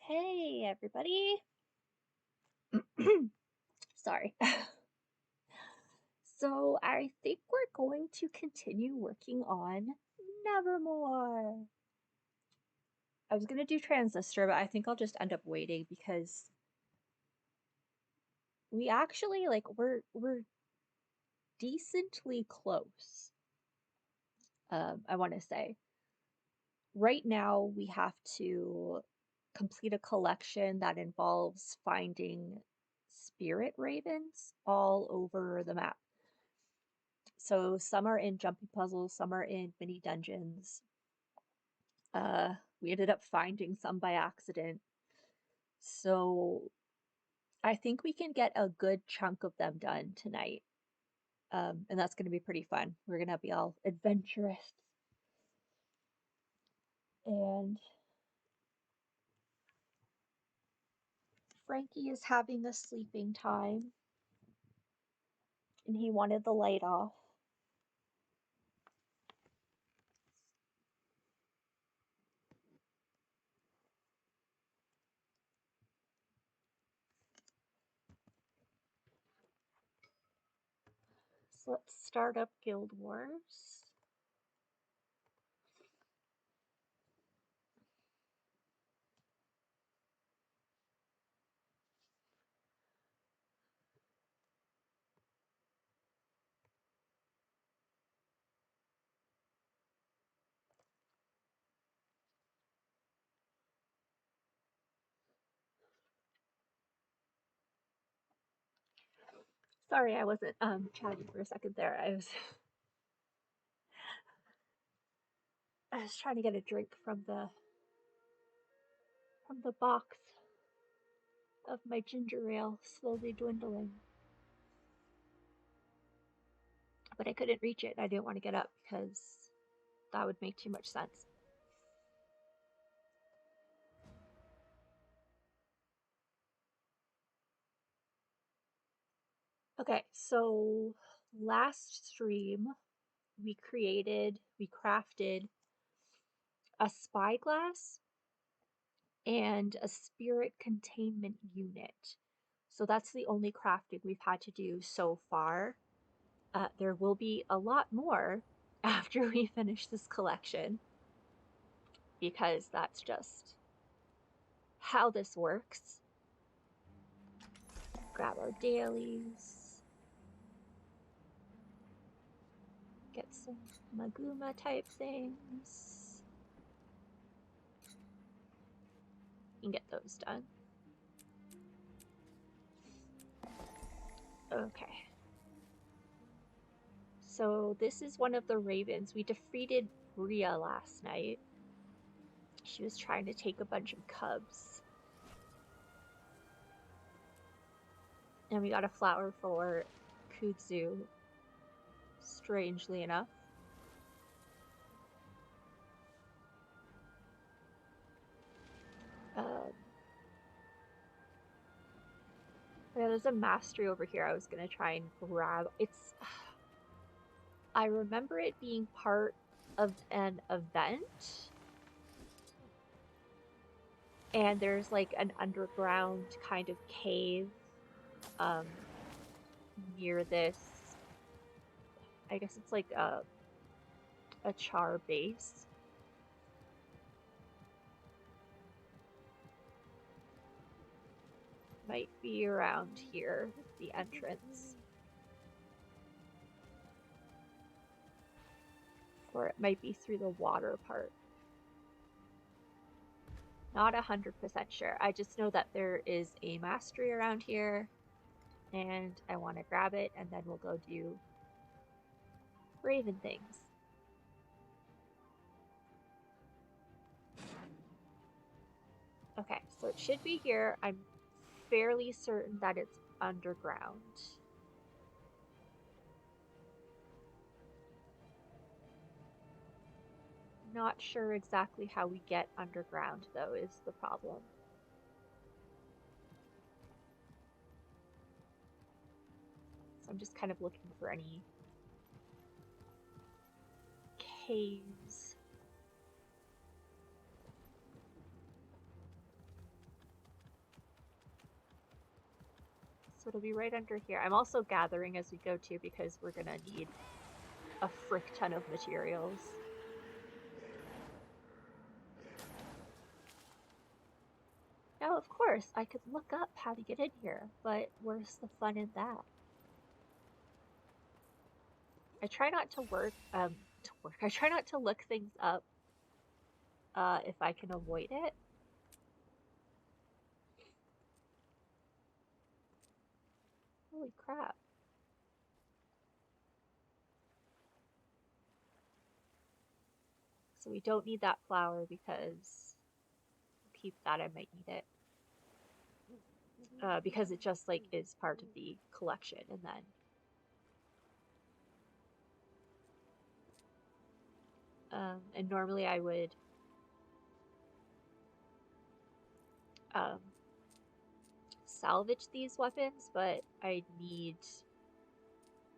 Hey, everybody. Sorry. So, I think we're going to continue working on Nevermore. I was going to do Transistor, but I think I'll just end up waiting because we actually we're decently close. I want to say. Right now we have to complete a collection that involves finding spirit ravens all over the map. So some are in jumping puzzles, some are in mini dungeons. We ended up finding some by accident. So I think we can get a good chunk of them done tonight. And that's going to be pretty fun. We're going to be all adventurous. And Frankie is having a sleeping time, and he wanted the light off. So let's start up Guild Wars. Sorry, I wasn't chatting for a second there. I was trying to get a drink from the box of my ginger ale slowly dwindling. But I couldn't reach it. I didn't want to get up because that would make too much sense. Okay, so last stream we crafted a spyglass and a spirit containment unit. So that's the only crafting we've had to do so far. There will be a lot more after we finish this collection because that's just how this works. Grab our dailies. Get some Maguma type things. You can get those done. Okay. So this is one of the ravens. We defeated Bria last night. She was trying to take a bunch of cubs. And we got a flower for Kudzu, strangely enough. Yeah, there's a mastery over here I was gonna try and grab. I remember it being part of an event. And there's like an underground kind of cave near this. I guess it's like a char base. Might be around here, the entrance. Or it might be through the water part. Not 100% sure. I just know that there is a mastery around here, and I want to grab it, and then we'll go do raven things. Okay, so it should be here. I'm fairly certain that it's underground. Not sure exactly how we get underground, though, is the problem. So I'm just kind of looking for any caves. So it'll be right under here. I'm also gathering as we go too because we're gonna need a frick ton of materials. Now, of course, I could look up how to get in here, but where's the fun in that? I try not to I try not to look things up if I can avoid it. Holy crap. So we don't need that flower because we'll keep that, I might need it. Because it just like is part of the collection and then and normally I would salvage these weapons, but I need,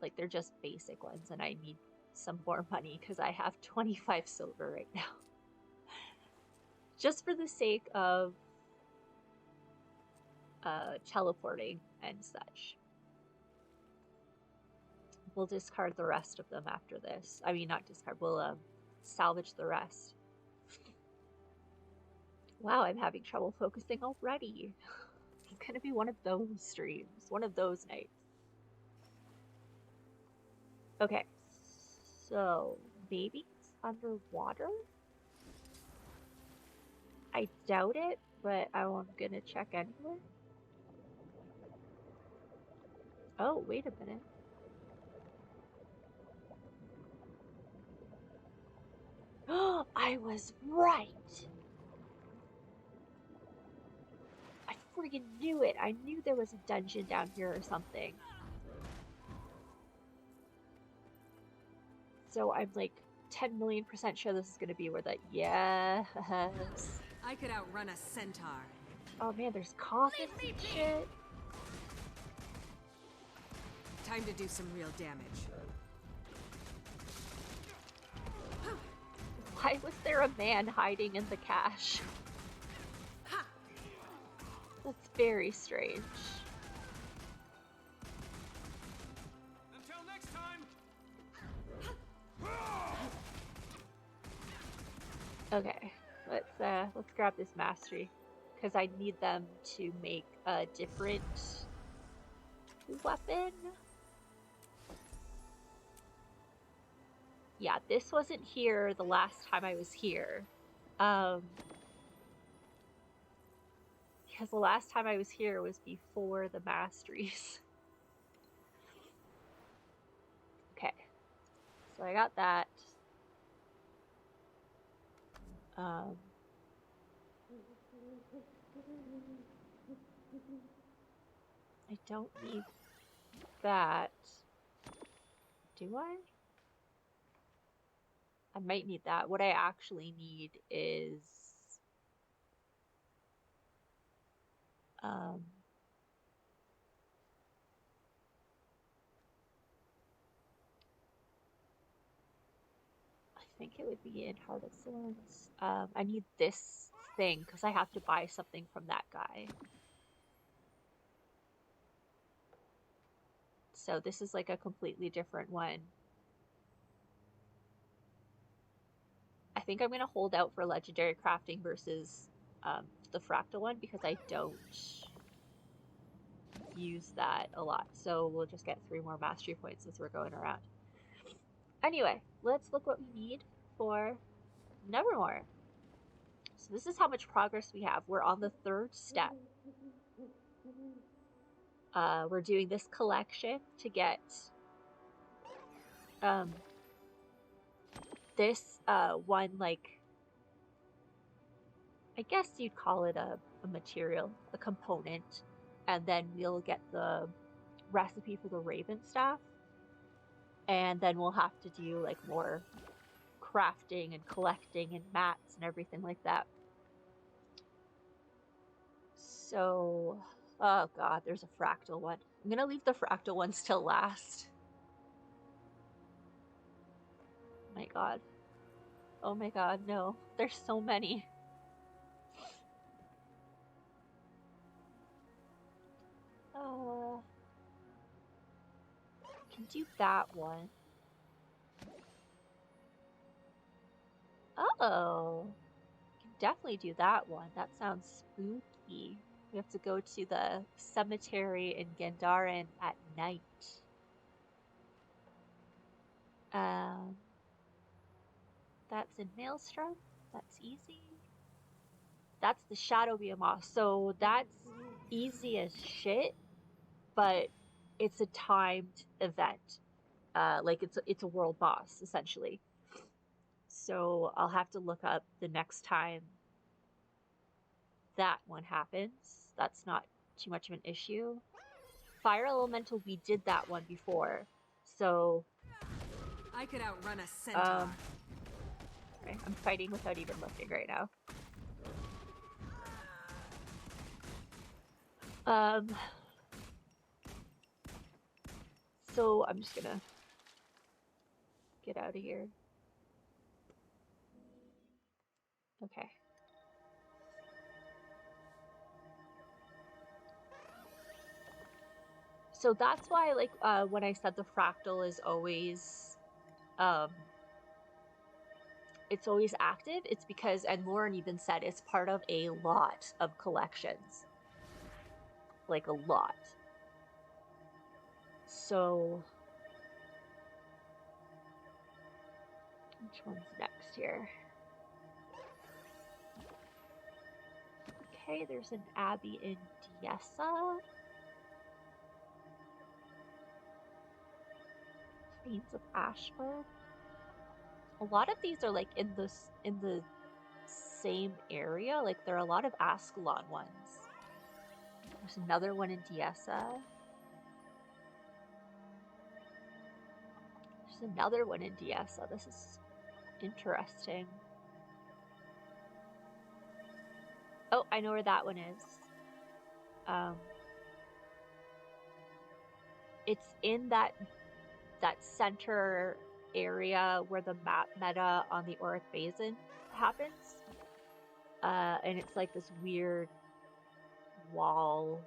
like, they're just basic ones and I need some more money because I have 25 silver right now. Just for the sake of teleporting and such. We'll discard the rest of them after this. I mean, not discard, we'll salvage the rest. Wow, I'm having trouble focusing already. It's gonna be one of those streams, one of those nights. Okay, so maybe it's underwater? I doubt it, but I'm gonna check anyway. Oh, wait a minute. Oh, I was right! I friggin' knew it! I knew there was a dungeon down here or something. So I'm like 10 million% sure this is gonna be where that, yes. I could outrun a centaur. Oh man, there's coffins and shit. Time to do some real damage. Why was there a man hiding in the cache? That's very strange. Until next time. Okay, let's grab this mastery because I need them to make a different weapon. Yeah, this wasn't here the last time I was here. Because the last time I was here was before the masteries. Okay, so I got that. I don't need that. Do I? I might need that. What I actually need is I think it would be in Heart of Thorns. I need this thing because I have to buy something from that guy. So this is like a completely different one. I think I'm going to hold out for legendary crafting versus the fractal one because I don't use that a lot. So we'll just get 3 more mastery points as we're going around. Anyway, let's look what we need for Nevermore. So this is how much progress we have. We're on the 3rd step. We're doing this collection to get this one, like, I guess you'd call it a material, a component, and then we'll get the recipe for the Raven staff, and then we'll have to do like more crafting and collecting and mats and everything like that. So, oh god, there's a fractal one. I'm gonna leave the fractal ones till last. My god. Oh my god, no. There's so many. can do that one. Oh, can definitely do that one. That sounds spooky. We have to go to the cemetery in Gandharan at night. Um, that's in Maelstrom. That's easy. That's the Shadow Behemoth. So that's easy as shit, but it's a timed event. Like it's a world boss essentially. So I'll have to look up the next time that one happens. That's not too much of an issue. Fire Elemental, we did that one before. So I could outrun a centaur. okay, I'm fighting without even looking right now. So I'm just gonna get out of here. Okay. So that's why, like, when I said the fractal is always, it's always active, it's because, and Lauren even said, it's part of a lot of collections. Like, a lot. So, which one's next here? Okay, there's an abbey in Diessa. Plains of Ashburn. A lot of these are like in the same area. Like there are a lot of Ascalon ones. There's another one in Diessa. There's another one in Diessa. This is interesting. Oh, I know where that one is. It's in that center area where the map meta on the Auric Basin happens. And it's like this weird wall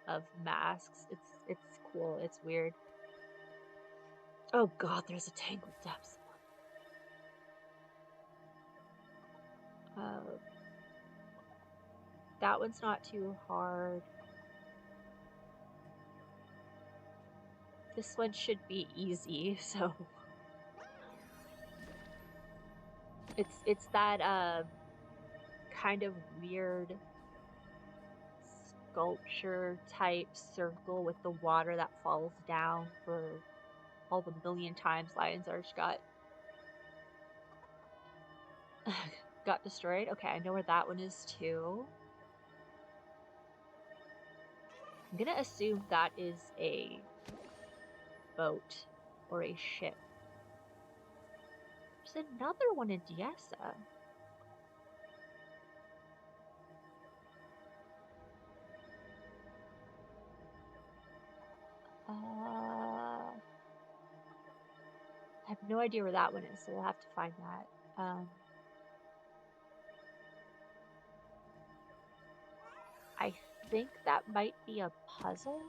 of masks. It's cool. It's weird. Oh god, there's a Tangled Depths one. That one's not too hard. This one should be easy, so it's that kind of weird sculpture type circle with the water that falls down for all the million times Lion's Arch got destroyed. Okay, I know where that one is too. I'm gonna assume that is a boat or a ship. There's another one in Diessa. I have no idea where that one is, so we'll have to find that. I think that might be a puzzle.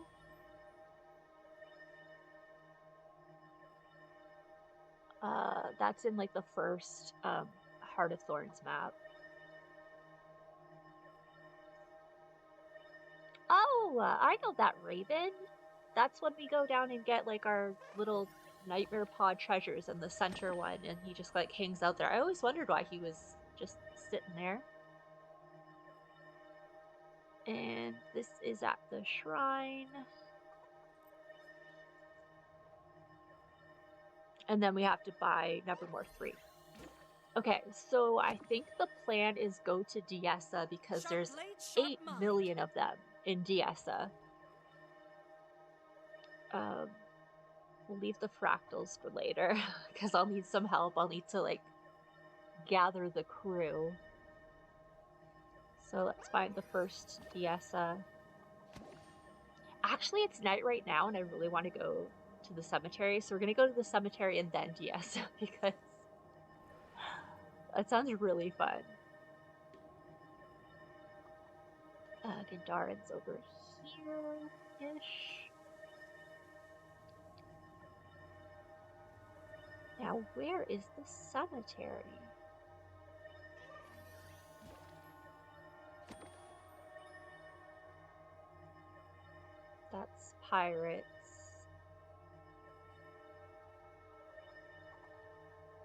That's in like the first Heart of Thorns map. Oh, I know that Raven. That's when we go down and get like our little Nightmare Pod treasures in the center one, and he just like hangs out there. I always wondered why he was just sitting there. And this is at the shrine. And then we have to buy Nevermore 3. Okay, so I think the plan is go to Diessa because there's 8 million of them in Diessa. We'll leave the fractals for later because I'll need some help. I'll need to like gather the crew. So let's find the first Diessa. Actually, it's night right now and I really want to go to the cemetery. So we're going to go to the cemetery and then Diessa because that sounds really fun. Gandharan's over here-ish. Now, where is the cemetery? That's pirates.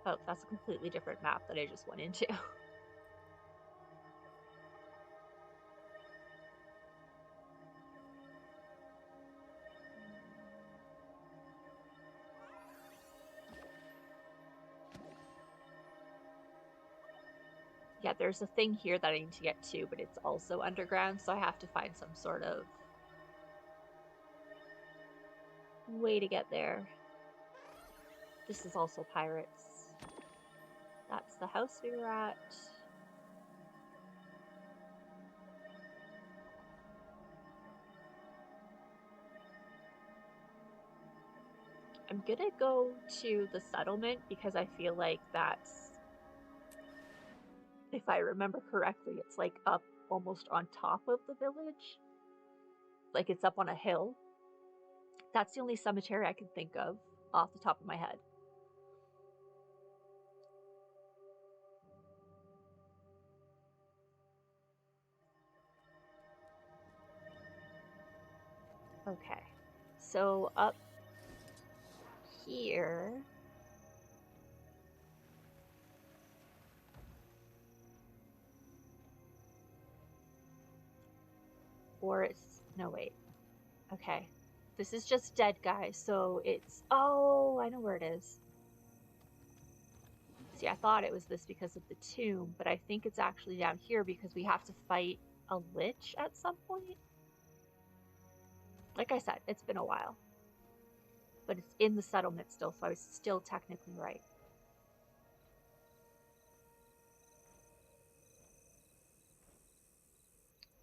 Oh, that's a completely different map that I just went into. Yeah, there's a thing here that I need to get to, but it's also underground, so I have to find some sort of way to get there. This is also pirates. That's the house we were at. I'm gonna go to the settlement because I feel like that's, if I remember correctly, it's like up almost on top of the village. Like it's up on a hill. That's the only cemetery I can think of off the top of my head. Okay, so up here. Or it's, no wait. Okay. This is just dead guys, so it's, oh, I know where it is. See, I thought it was this because of the tomb, but I think it's actually down here because we have to fight a lich at some point. Like I said, it's been a while. But it's in the settlement still, so I was still technically right.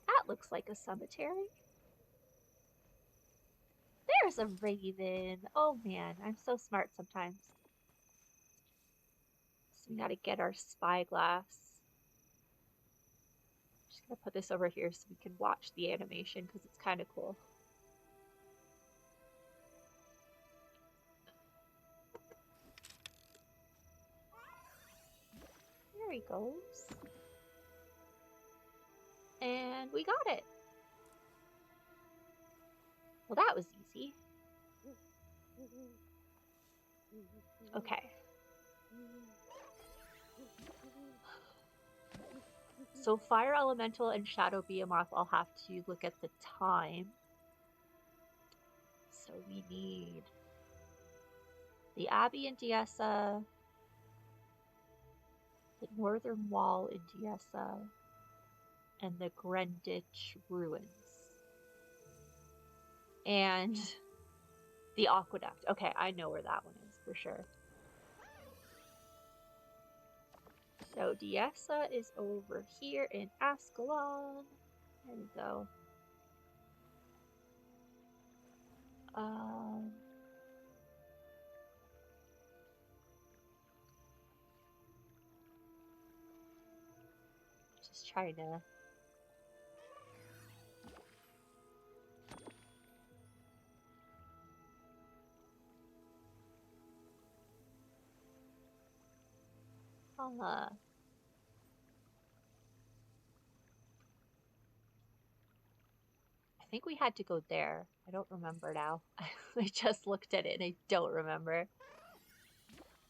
That looks like a cemetery. There's a raven. Oh man, I'm so smart sometimes. So we gotta get our spyglass. Just gonna put this over here so we can watch the animation because it's kind of cool. There he goes. And we got it. Well, that was easy. Okay. So Fire Elemental and Shadow Behemoth, I'll have to look at the time. So we need the Abbey in Diessa, the Northern Wall in Diessa, and the Greenwich Ruins. And the Aqueduct. Okay, I know where that one is for sure. So Diessa is over here in Ascalon. There we go. Just trying to. I think we had to go there. I don't remember now. I just looked at it and I don't remember.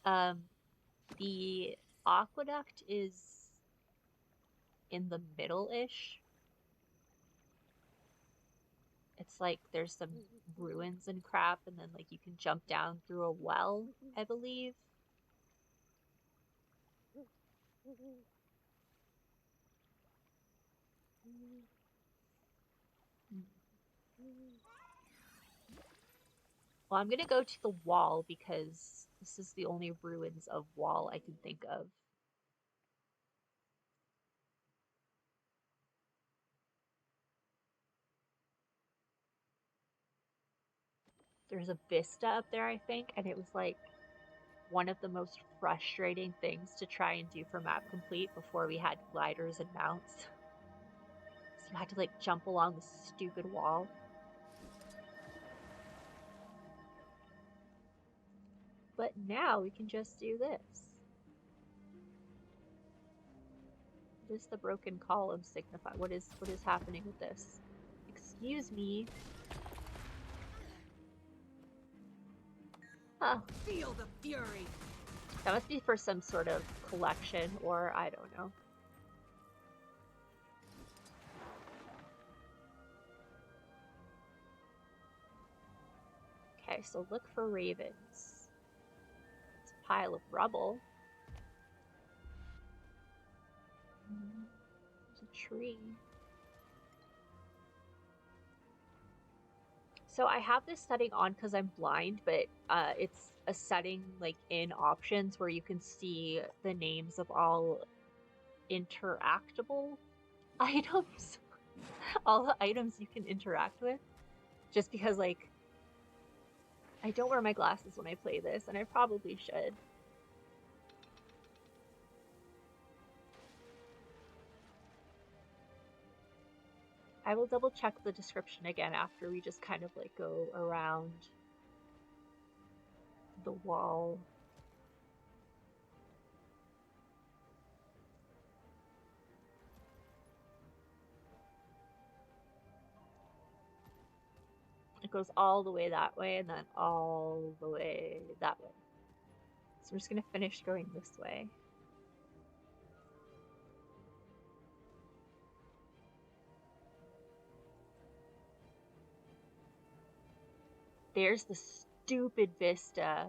The aqueduct is in the middle-ish. It's like there's some ruins and crap, and then like you can jump down through a well, I believe. Well, I'm gonna go to the wall because this is the only ruins of wall I can think of. There's a vista up there, I think, and it was like one of the most frustrating things to try and do for map complete before we had gliders and mounts. So you had to like jump along the stupid wall. But now we can just do this. What does the broken column signify? What is happening with this? Excuse me. Huh. Feel the fury. That must be for some sort of collection, or I don't know. Okay, so look for ravens. It's a pile of rubble. There's a tree. So I have this setting on because I'm blind, but it's a setting like in options where you can see the names of all interactable items. All the items you can interact with. Just because, like, I don't wear my glasses when I play this, and I probably should. I will double check the description again after we just kind of like go around the wall. It goes all the way that way and then all the way that way. So I'm just gonna finish going this way. There's the stupid vista.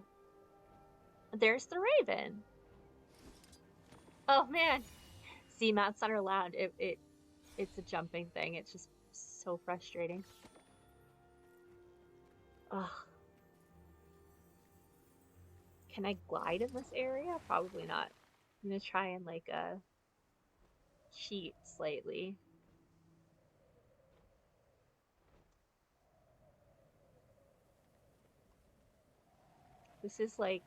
There's the raven. Oh man. See, mounts that are allowed. It's a jumping thing. It's just so frustrating. Ugh. Can I glide in this area? Probably not. I'm gonna try and like cheat slightly. This is like,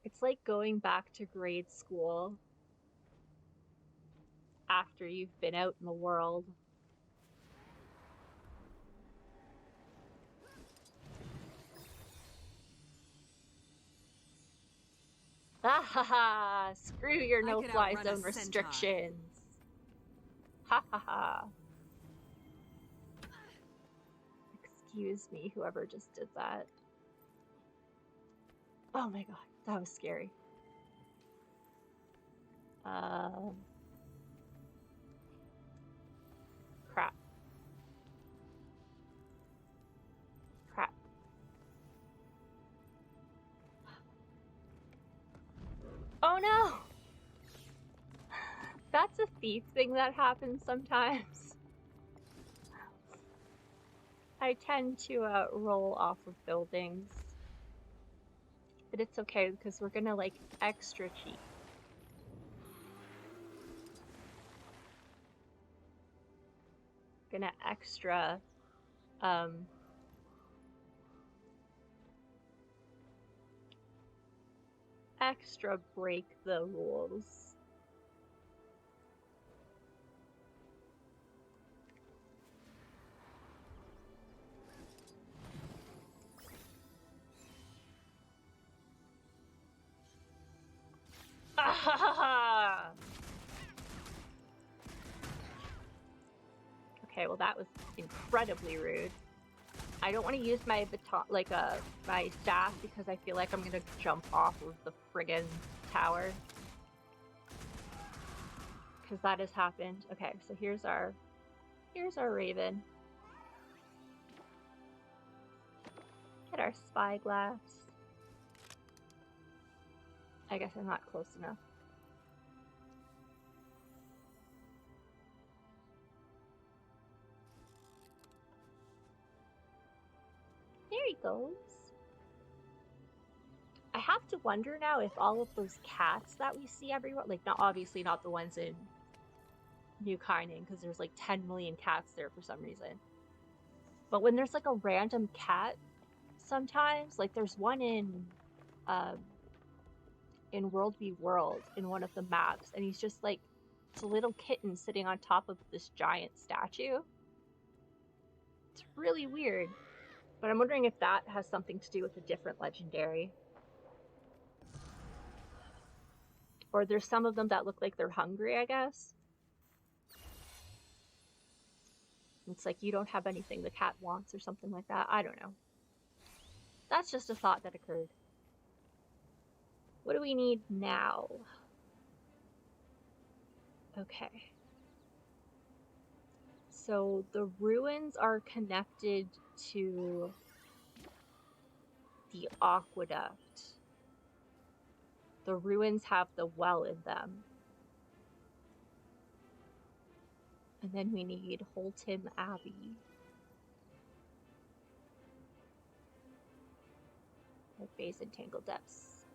it's like going back to grade school after you've been out in the world. Ah ha ha! Screw your no-fly zone restrictions. Ha ha ha. Excuse me, whoever just did that. Oh my god, that was scary. Crap. Crap. Oh no! That's a thief thing that happens sometimes. I tend to roll off of buildings. But it's okay because we're gonna like extra cheat. Gonna extra extra break the rules. Okay, well that was incredibly rude. I don't want to use my baton, like my staff, because I feel like I'm gonna jump off of the friggin' tower. Because that has happened. Okay, so here's our raven. Get our spyglass. I guess I'm not close enough. There he goes. I have to wonder now if all of those cats that we see everywhere, like not obviously not the ones in New Kyning, because there's like 10 million cats there for some reason. But when there's like a random cat, sometimes, like there's one in World v World in one of the maps, and he's just like, it's a little kitten sitting on top of this giant statue. It's really weird. But I'm wondering if that has something to do with a different legendary. Or there's some of them that look like they're hungry, I guess. It's like you don't have anything the cat wants or something like that. I don't know. That's just a thought that occurred. What do we need now? Okay. So the ruins are connected to the aqueduct. The ruins have the well in them. And then we need Holtham Abbey. Like Bays and Tangled Depths.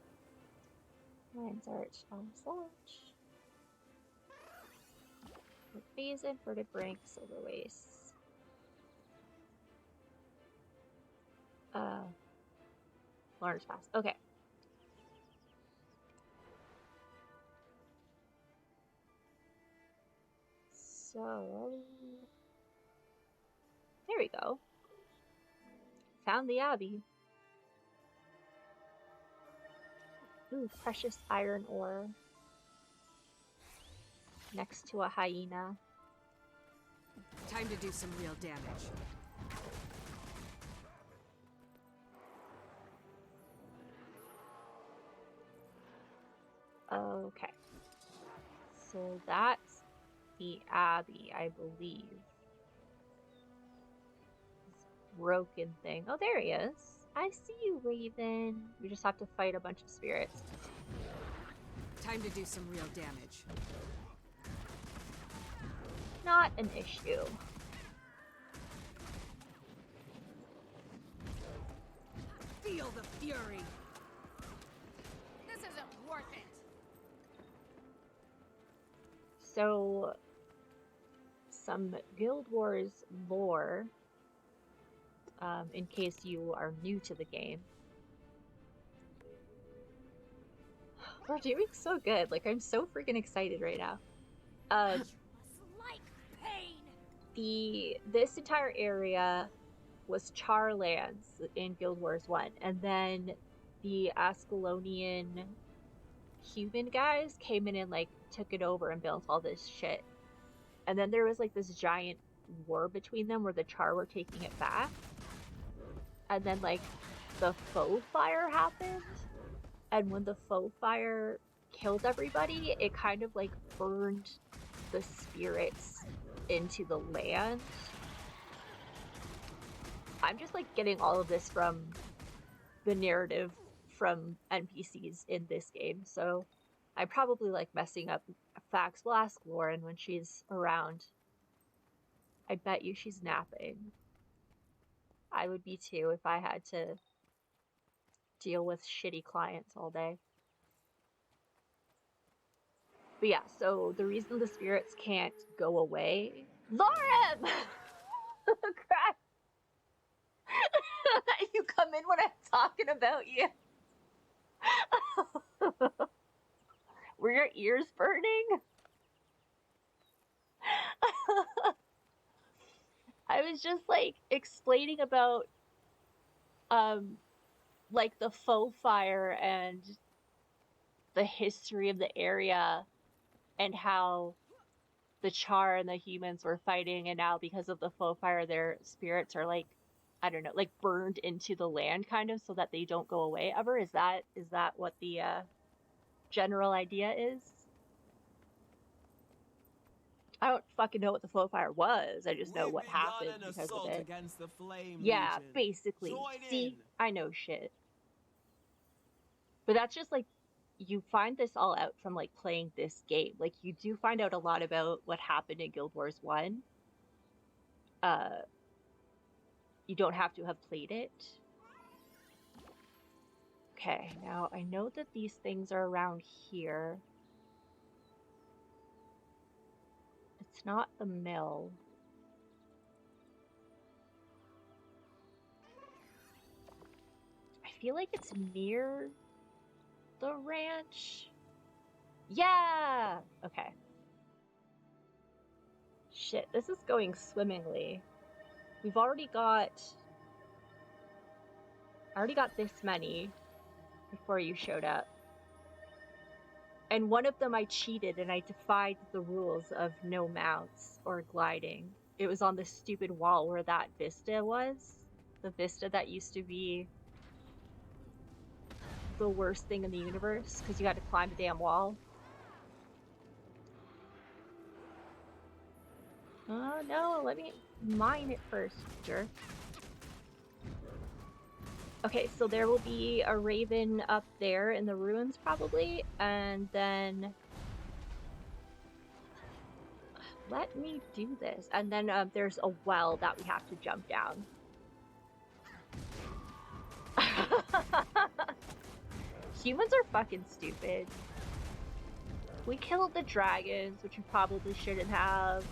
Lion's Arch, Alice Lodge. Bays, Inverted Brink, Silver Wastes. Large Pass. Okay. So there we go. Found the Abbey. Ooh, precious iron ore. Next to a hyena. Time to do some real damage. Okay. So that's the Abbey, I believe. This broken thing. Oh, there he is. I see you, Raven. We just have to fight a bunch of spirits. Time to do some real damage. Not an issue. Feel the fury. This isn't worth it. So, some Guild Wars lore, in case you are new to the game. We're doing so good. Like, I'm so freaking excited right now. Like pain. This entire area was Char lands in Guild Wars 1, and then the Ascalonian human guys came in and like took it over and built all this shit. And then there was like this giant war between them where the Char were taking it back. And then like the faux fire happened. And when the faux fire killed everybody, it kind of like burned the spirits into the land. I'm just like getting all of this from the narrative from NPCs in this game, so I'm probably like messing up facts. We'll ask Lauren when she's around. I bet you she's napping. I would be too if I had to deal with shitty clients all day. But yeah, so the reason the spirits can't go away... Lauren! Crap! You come in when I'm talking about you. Were your ears burning? I was just like explaining about like the faux fire and the history of the area and how the Char and the humans were fighting, and now because of the faux fire their spirits are like, I don't know, like burned into the land kind of so that they don't go away ever. Is that what the general idea is? I don't fucking know what the faux fire was. I just know what happened because of it. Against the Flame Yeah, Legion. basically. Join See, in. I know shit. But that's just like, you find this all out from like playing this game. Like you do find out a lot about what happened in Guild Wars 1. You don't have to have played it. Okay, now I know that these things are around here. It's not the mill. I feel like it's near the ranch. Yeah! Okay. Shit, this is going swimmingly. We've already got I already got this many before you showed up. And one of them I cheated and I defied the rules of no mounts or gliding. It was on the stupid wall where that vista was. The vista that used to be the worst thing in the universe because you had to climb the damn wall. Oh no, let me mine it first, jerk. Okay, so there will be a raven up there in the ruins probably, and then let me do this. And then there's a well that we have to jump down. Humans are fucking stupid. We killed the dragons, which we probably shouldn't have.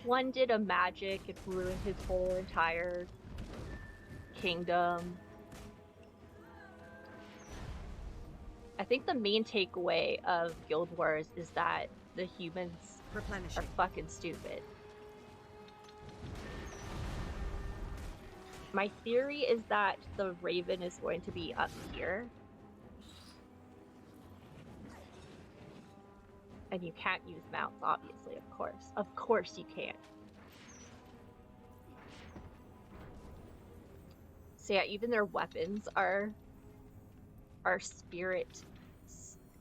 One did a magic and ruined his whole entire kingdom. I think the main takeaway of Guild Wars is that the humans are fucking stupid. My theory is that the raven is going to be up here. And you can't use mounts, obviously, of course. Of course you can't. So yeah, even their weapons are spirit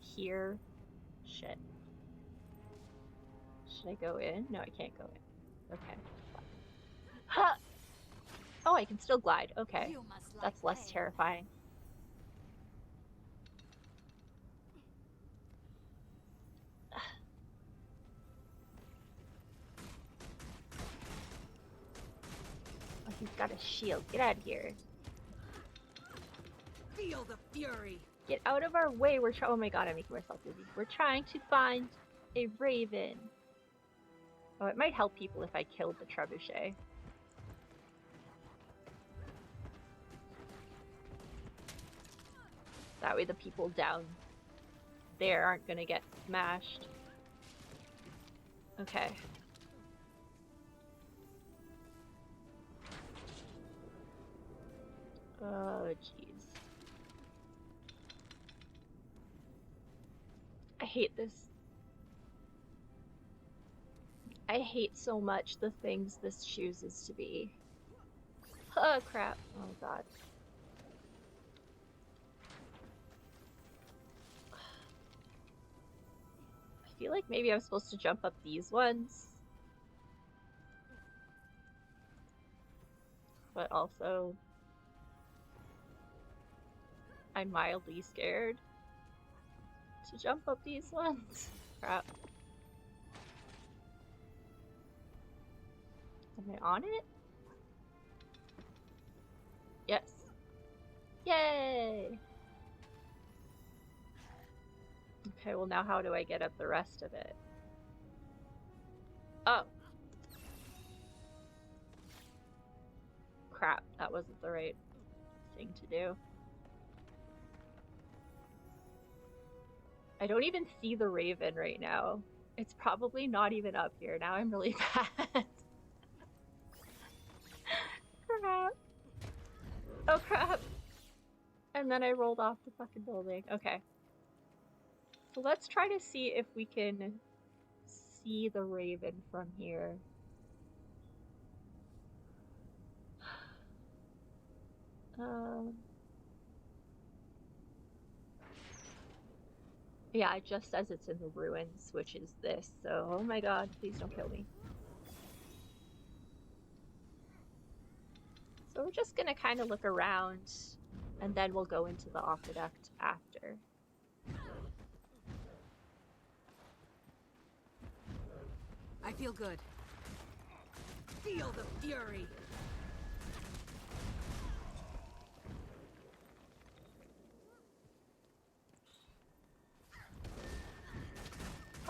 here. Shit. Should I go in? No, I can't go in. Okay. Ha! Oh, I can still glide. Okay. That's less terrifying. Oh, he's got a shield. Get out of here. Feel the fury. Get out of our way. Oh my god, I'm making myself dizzy. We're trying to find a raven. Oh, it might help people if I killed the trebuchet. That way the people down there aren't gonna get smashed. Okay. Oh, jeez. I hate this. I hate so much the things this chooses to be. Oh, crap. Oh, God. I feel like maybe I'm supposed to jump up these ones. But also, I'm mildly scared to jump up these ones. Crap. Am I on it? Yes. Yay! Okay, well now how do I get up the rest of it? Oh. Crap, that wasn't the right thing to do. I don't even see the raven right now. It's probably not even up here. Now I'm really bad. Crap. Oh crap. And then I rolled off the fucking building. Okay. So let's try to see if we can see the raven from here. Yeah, it just says it's in the ruins, which is this, so oh my god, please don't kill me. So we're just gonna kind of look around, and then we'll go into the aqueduct after. I feel good. Feel the fury.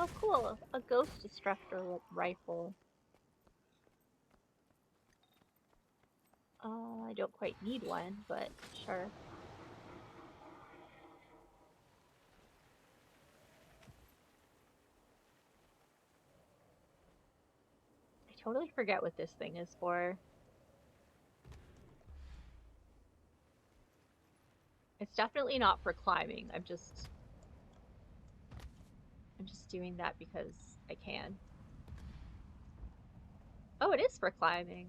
Oh cool, a ghost destructor rifle. I don't quite need one, but sure. I totally forget what this thing is for. It's definitely not for climbing. I'm just doing that because I can. Oh, it is for climbing.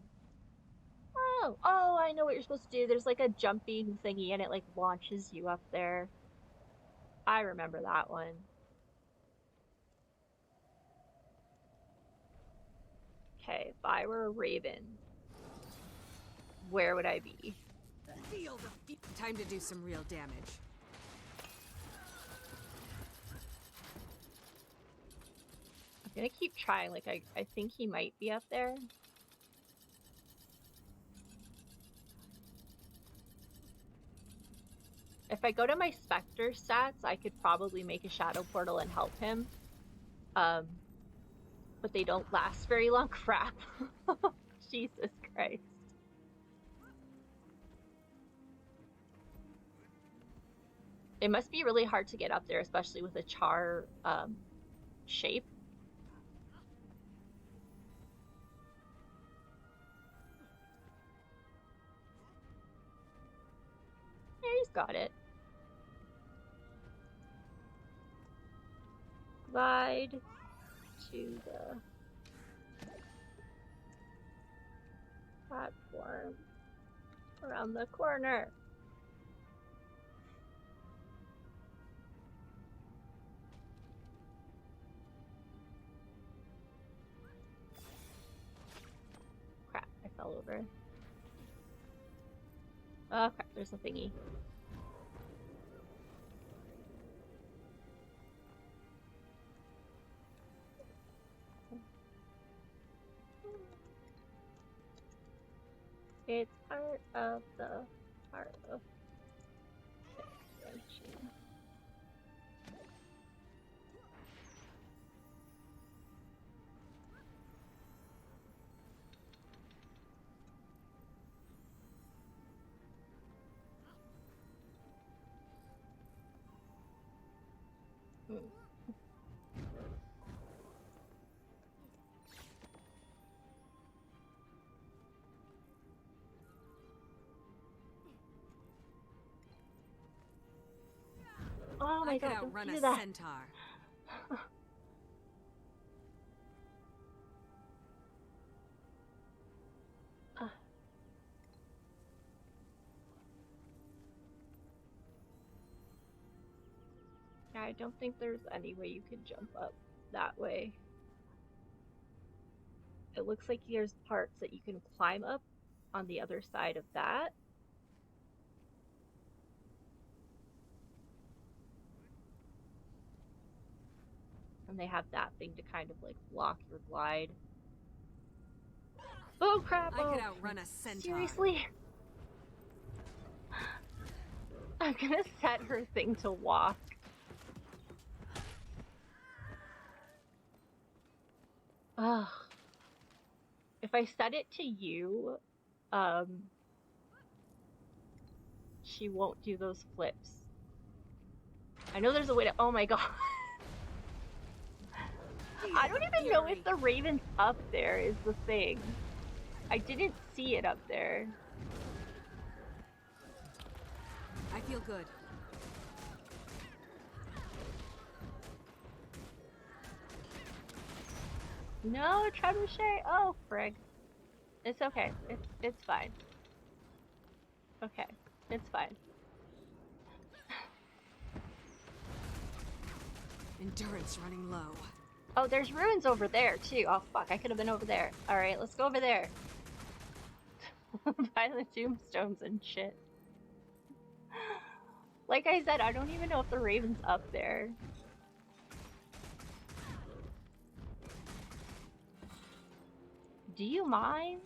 Oh, I know what you're supposed to do. There's like a jumping thingy and it like launches you up there. I remember that one. Okay, if I were a raven, where would I be? Feel the time to do some real damage. I'm gonna keep trying. Like, I think he might be up there. If I go to my Spectre stats, I could probably make a Shadow Portal and help him. But they don't last very long. Crap. Jesus Christ. It must be really hard to get up there, especially with a char shape. Yeah, he's got it. Glide to the platform around the corner. Crap, I fell over. Oh crap, there's a thingy. It's part of the expansion. Oh my god, don't outrun do a that. centaur. Yeah, I don't think there's any way you can jump up that way. It looks like there's parts that you can climb up on the other side of that. And they have that thing to kind of like block your glide. Oh crap! I could Oh, outrun a centaur. seriously? I'm gonna set her thing to walk. Ugh. If I set it to you, she won't do those flips. I know there's a way to. Oh my god. I don't even know if the raven's up there is the thing. I didn't see it up there. I feel good. No, trebuchet. Oh, frig. It's okay. It's fine. Okay, it's fine. Endurance running low. Oh, there's ruins over there too. Oh fuck, I could have been over there. All right, let's go over there. Violent tombstones and shit. Like I said, I don't even know if the raven's up there. Do you mind?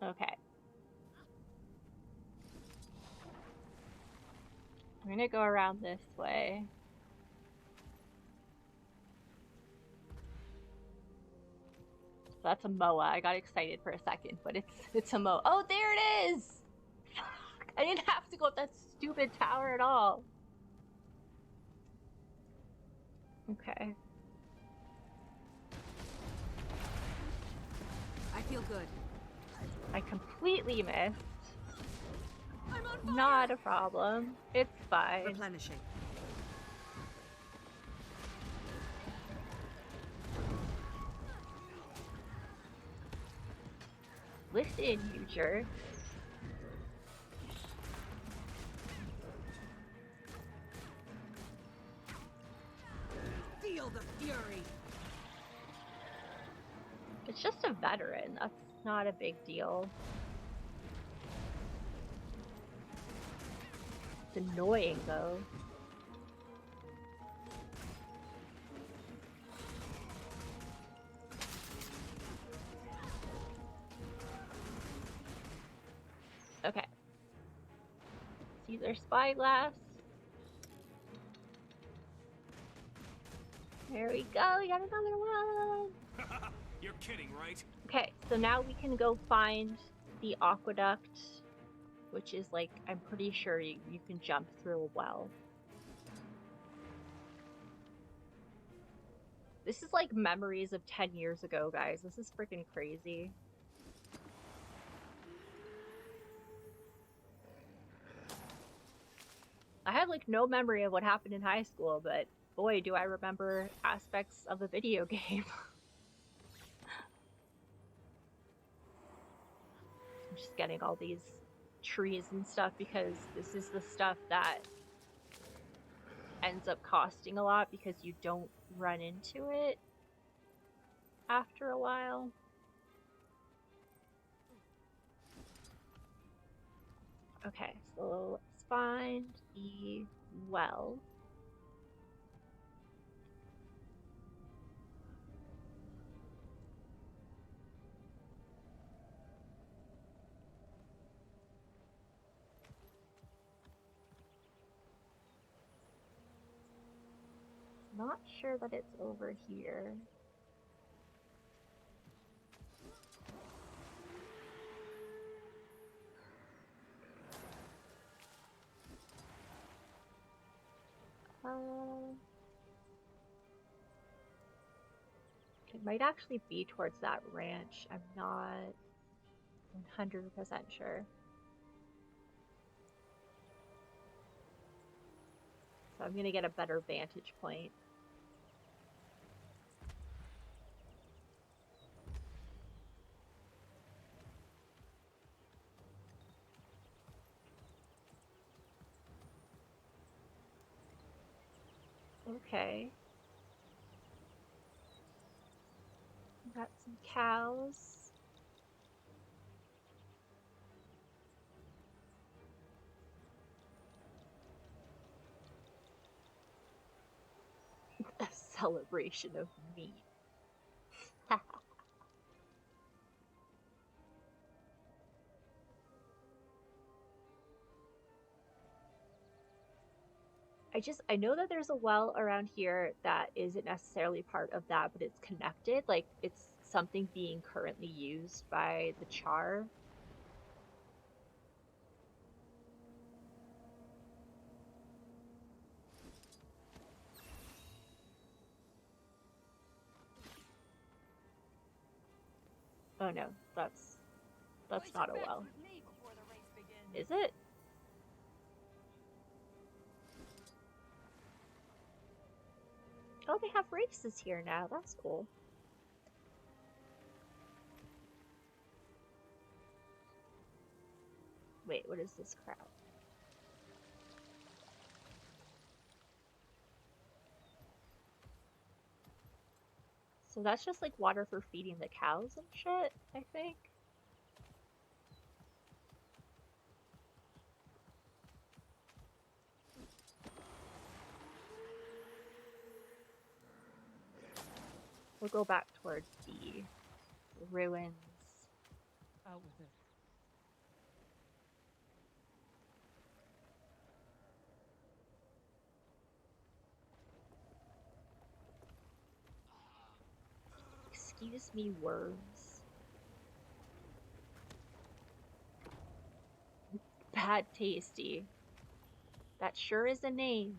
Okay. I'm gonna go around this way. That's a MOA. I got excited for a second, but it's a MOA. Oh, there it is! Fuck, I didn't have to go up that stupid tower at all. Okay. I feel good. I completely missed. I'm on fire! Not a problem. It's fine. Replenishing. Listen, you jerk. Feel the fury. It's just a veteran. That's not a big deal. It's annoying, though. Okay. See their spyglass. There we go. We got another one. You're kidding, right? Okay, so now we can go find the aqueduct, which is like, I'm pretty sure you can jump through a well. This is like memories of 10 years ago, guys. This is freaking crazy. I have like no memory of what happened in high school, but boy, do I remember aspects of a video game. I'm just getting all these trees and stuff because this is the stuff that ends up costing a lot because you don't run into it after a while. Okay, so let's find the well. Not sure that it's over here. It might actually be towards that ranch. I'm not 100% sure. So I'm gonna get a better vantage point. Okay. Got some cows. A celebration of meat. I know that there's a well around here that isn't necessarily part of that, but it's connected. Like, it's something being currently used by the Char. Oh no, that's not a well. Is it? Oh, they have races here now. That's cool. Wait, what is this crowd? So that's just like water for feeding the cows and shit, I think. We'll go back towards the ruins. Out with it. Excuse me, worms. Bad tasty. That sure is a name.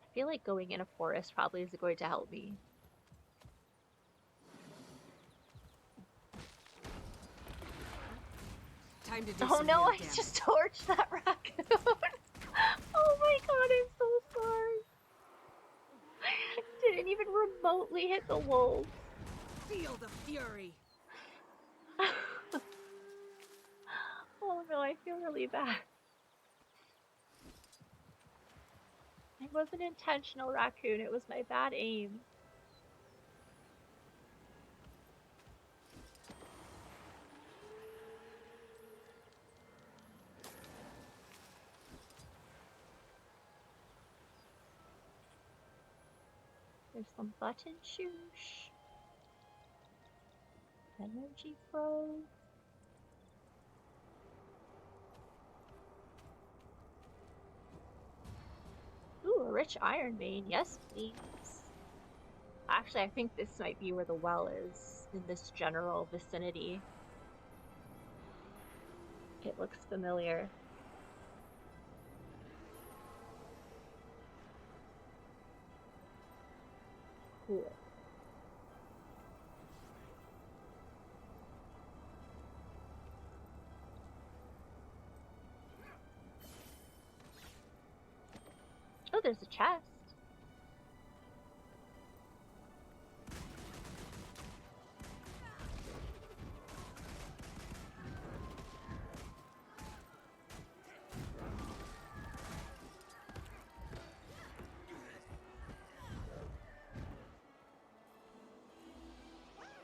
I feel like going in a forest probably is going to help me. Time to do Oh some no, real I damage. just torched that raccoon! Oh my god, I'm so sorry. Didn't even remotely hit the wolves. Feel the fury. Oh no, I feel really bad. It wasn't intentional, raccoon. It was my bad aim. There's some button shoosh. Energy flow. Ooh, a rich iron vein. Yes, please. Actually, I think this might be where the well is, in this general vicinity. It looks familiar. Cool. Oh, there's a chest.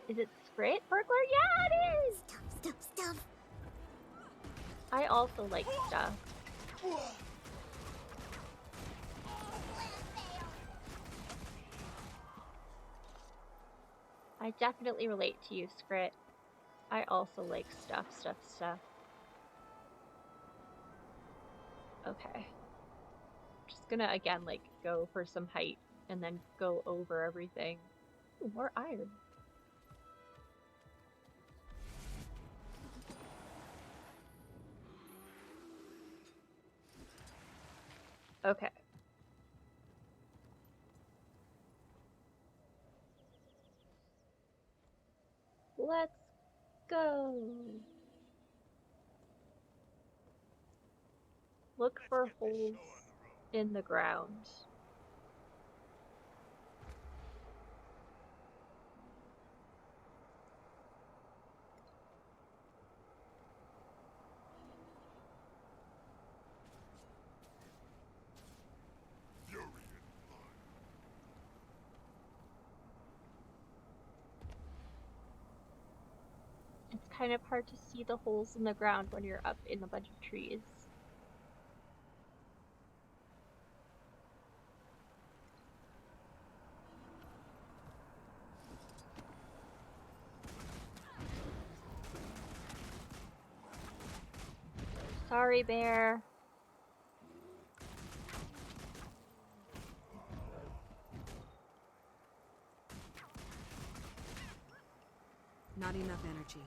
Is it Scrit Burglar? Yeah, it is! Stuff. I also like stuff. I definitely relate to you, Scrit. I also like stuff. Okay. Just gonna, again, like, go for some height and then go over everything. Ooh, more iron. Okay. Let's go. Look for holes in the ground. It's kind of hard to see the holes in the ground when you're up in a bunch of trees. Sorry, bear. Not enough energy.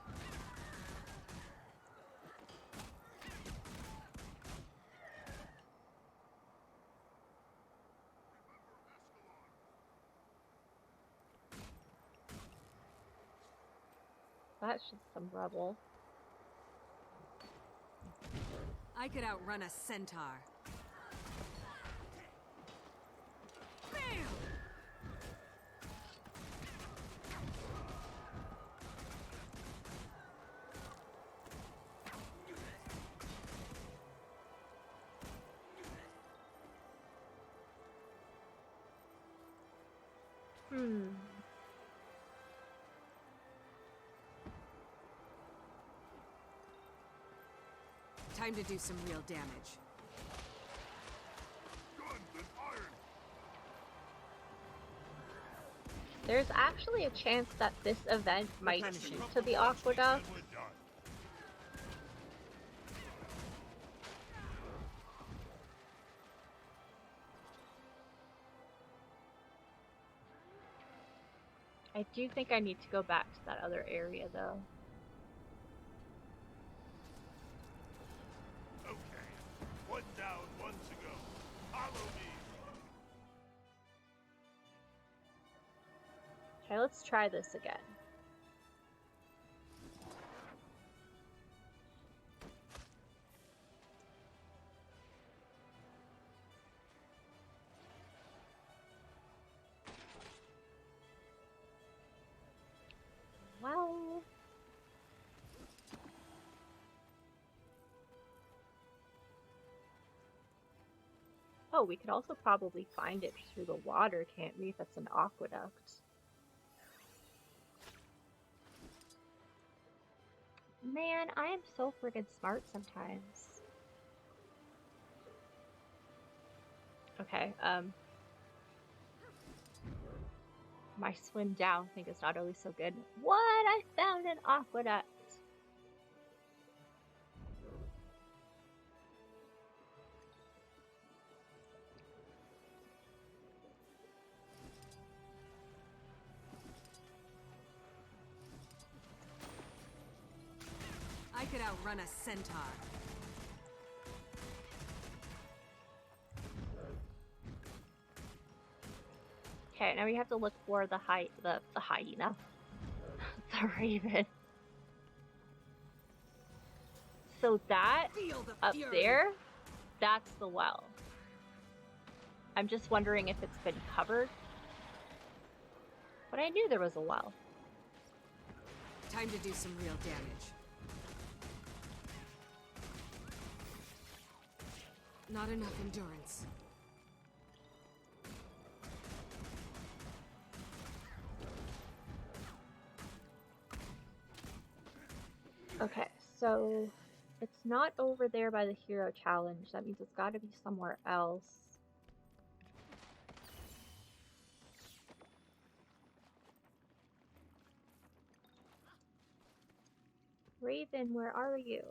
That's just some rubble. I could outrun a centaur. Bam! Time to do some real damage. There's actually a chance that this event might lead to the aqueduct. I do think I need to go back to that other area, though. Okay. One down, one to go. Follow me. Okay, let's try this again. Well... Oh, we could also probably find it through the water, can't we, if it's an aqueduct? Man, I am so friggin' smart sometimes. Okay, my swim down thing is not always so good. What? I found an aqueduct! I could outrun a centaur. Okay, now we have to look for the hyena. The raven. So that Feel the up fury. there, that's the well. I'm just wondering if it's been covered. But I knew there was a well. Time to do some real damage. Not enough endurance. Okay, so it's not over there by the hero challenge. That means it's got to be somewhere else. Raven, where are you?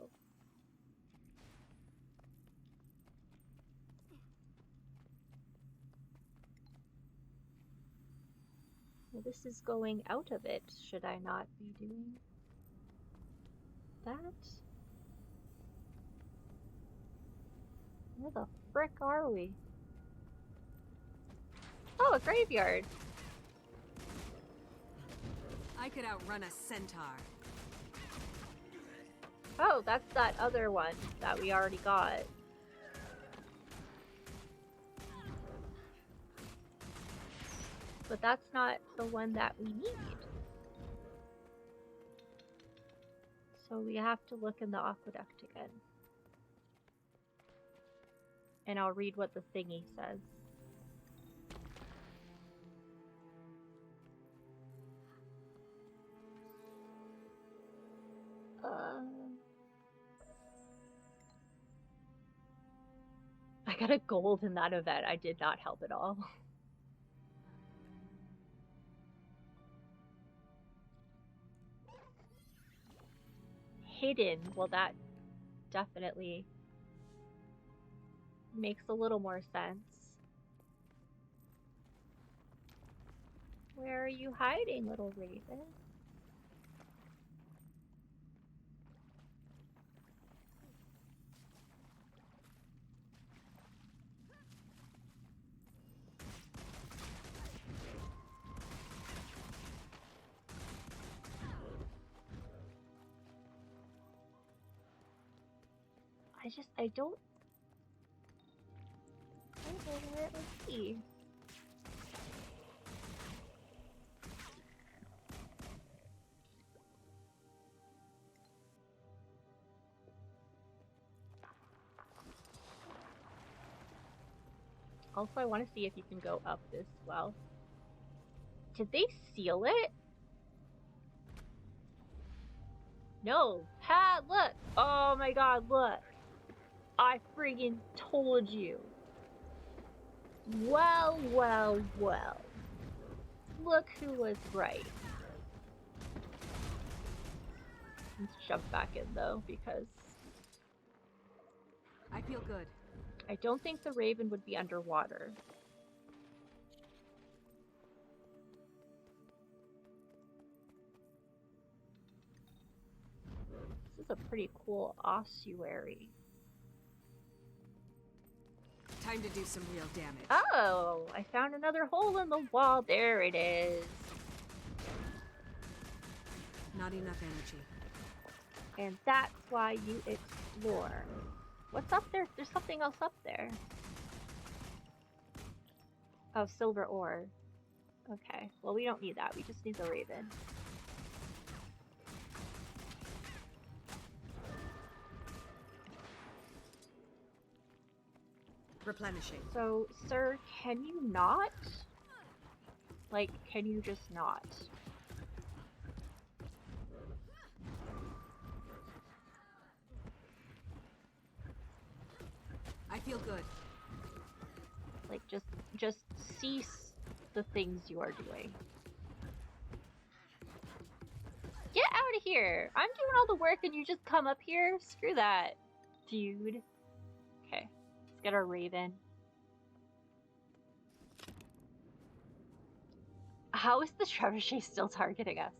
Well, this is going out of it. Should I not be doing that? Where the frick are we? Oh, a graveyard. I could outrun a centaur. Oh, that's that other one that we already got. But that's not the one that we need. So we have to look in the aqueduct again. And I'll read what the thingy says. I got a gold in that event. I did not help at all. Hidden. Well, that definitely makes a little more sense. Where are you hiding, little raven? I don't know where it would be. Also, I want to see if you can go up this well. Did they seal it? No. Ha! Look! Oh my god, look! I friggin' told you. Well, well, well. Look who was right. Let's jump back in though, because I feel good. I don't think the raven would be underwater. This is a pretty cool ossuary. Time to do some real damage. Oh, I found another hole in the wall. There it is. Not enough energy. And that's why you explore. What's up there? There's something else up there. Oh, silver ore. Okay, well we don't need that. We just need the raven. Replenishing. So, sir, can you not? Like, can you just not? I feel good. Like, just cease the things you are doing. Get out of here! I'm doing all the work and you just come up here? Screw that, dude. Okay, let's get our raven. How is the trebuchet still targeting us?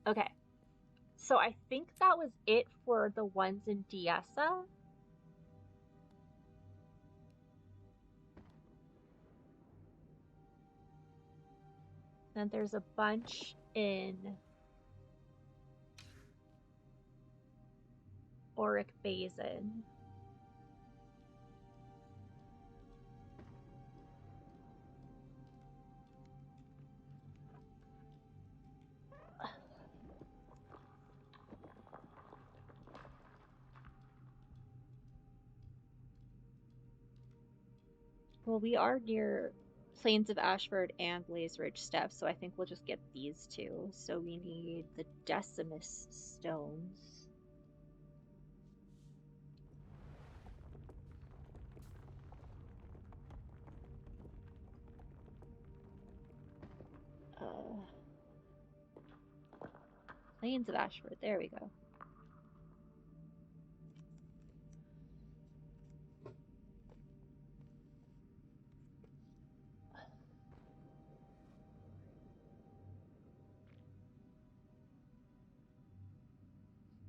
Okay, so I think that was it for the ones in Diessa. Then there's a bunch in Auric Basin. Well, we are near Plains of Ashford and Blaze Ridge Steps, so I think we'll just get these two. So we need the Decimus Stones. Plains of Ashford, there we go.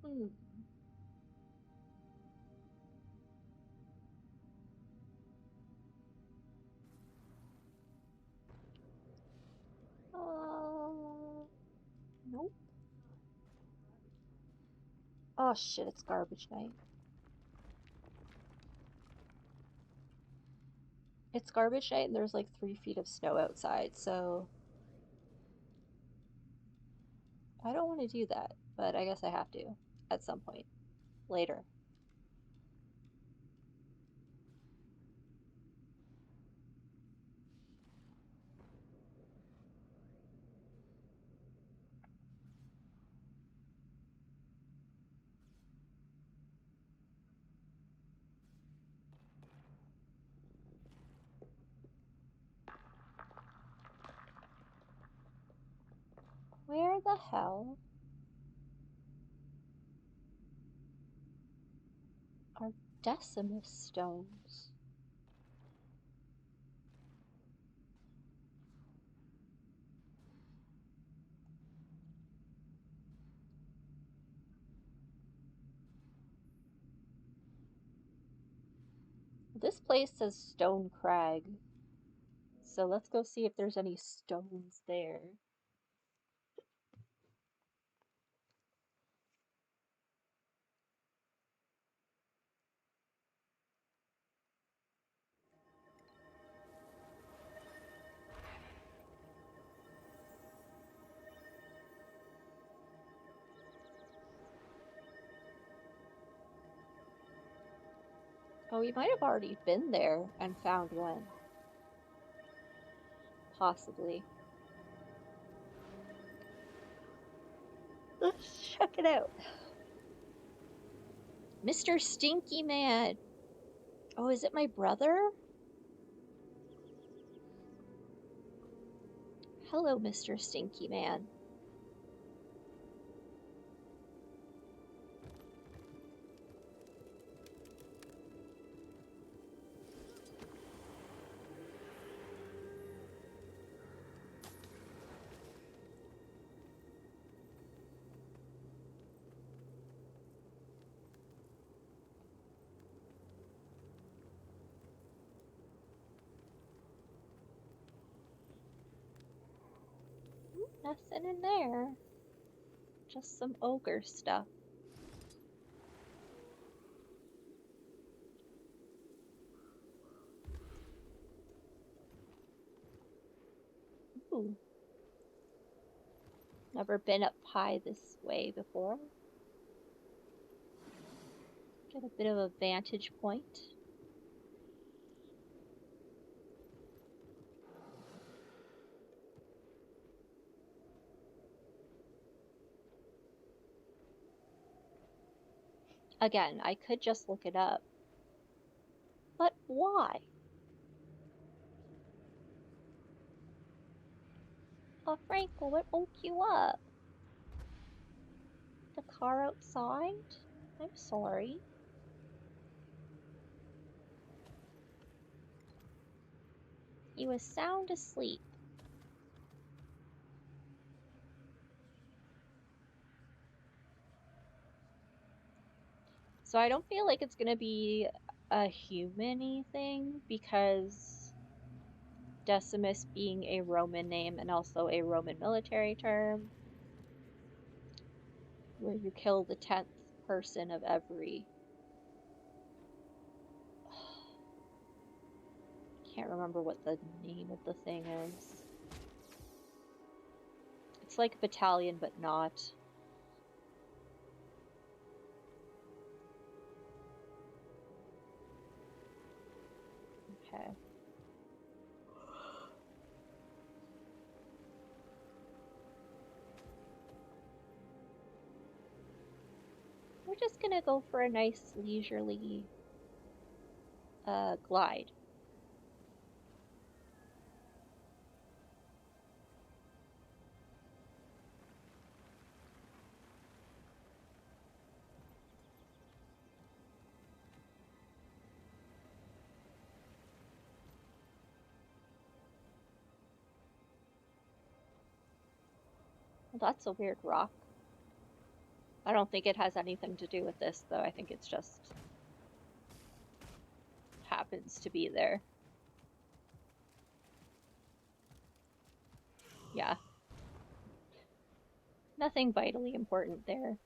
Hmm. Nope. Oh shit, it's garbage night. It's garbage night and there's like 3 feet of snow outside, so I don't want to do that, but I guess I have to at some point later. Where the hell are Decimus Stones? This place says Stone Crag, so let's go see if there's any stones there. Oh, we might have already been there and found one. Possibly. Let's check it out. Mr. Stinky Man! Oh, is it my brother? Hello, Mr. Stinky Man. Nothing in there. Just some ogre stuff. Ooh. Never been up high this way before. Get a bit of a vantage point. Again, I could just look it up. But why? Oh, Frankel, what woke you up? The car outside? I'm sorry. He was sound asleep. So I don't feel like it's gonna be a human-y thing because Decimus being a Roman name and also a Roman military term, where you kill the 10th person of every... Can't remember what the name of the thing is. It's like a battalion, but not. Okay. We're just gonna go for a nice leisurely glide. Well, that's a weird rock. I don't think it has anything to do with this, though. I think it's just happens to be there. Yeah. Nothing vitally important there.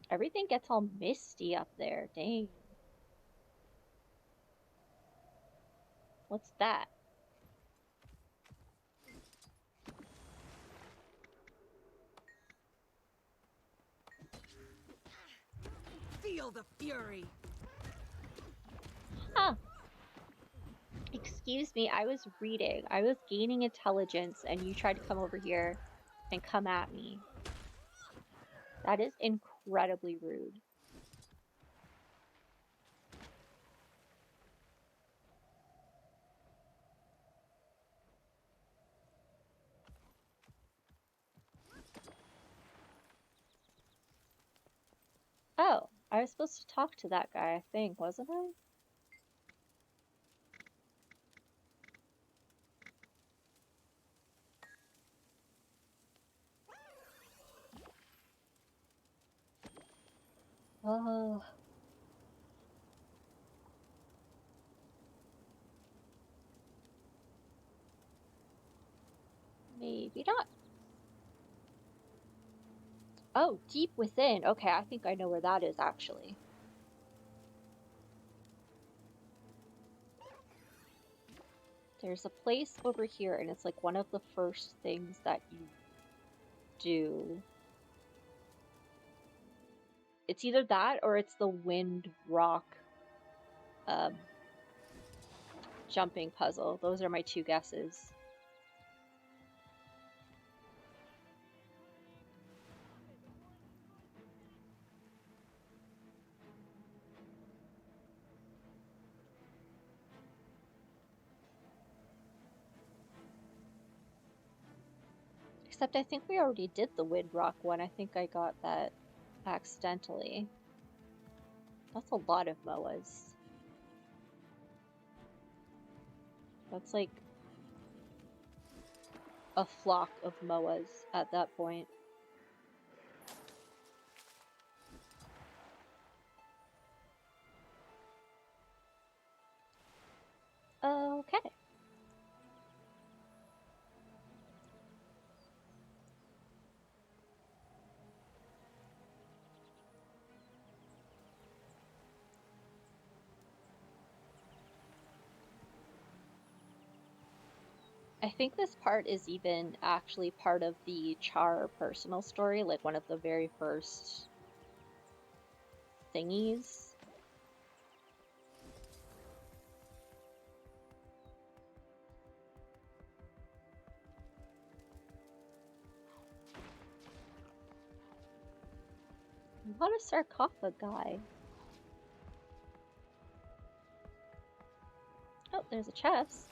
Everything gets all misty up there. Dang. What's that? Feel the fury. Huh. Excuse me, I was reading. I was gaining intelligence and you tried to come over here and come at me. That is incredibly rude. Oh, I was supposed to talk to that guy, I think, wasn't I? Oh. Maybe not. Oh, deep within. Okay, I think I know where that is, actually. There's a place over here, and it's like one of the first things that you do. It's either that or it's the wind rock jumping puzzle. Those are my two guesses. Except I think we already did the wind rock one. I think I got that accidentally. That's a lot of MOAs. That's like a flock of MOAs at that point. I think this part is even actually part of the Char personal story, like one of the very first thingies. What a sarcophagi. Oh, there's a chest.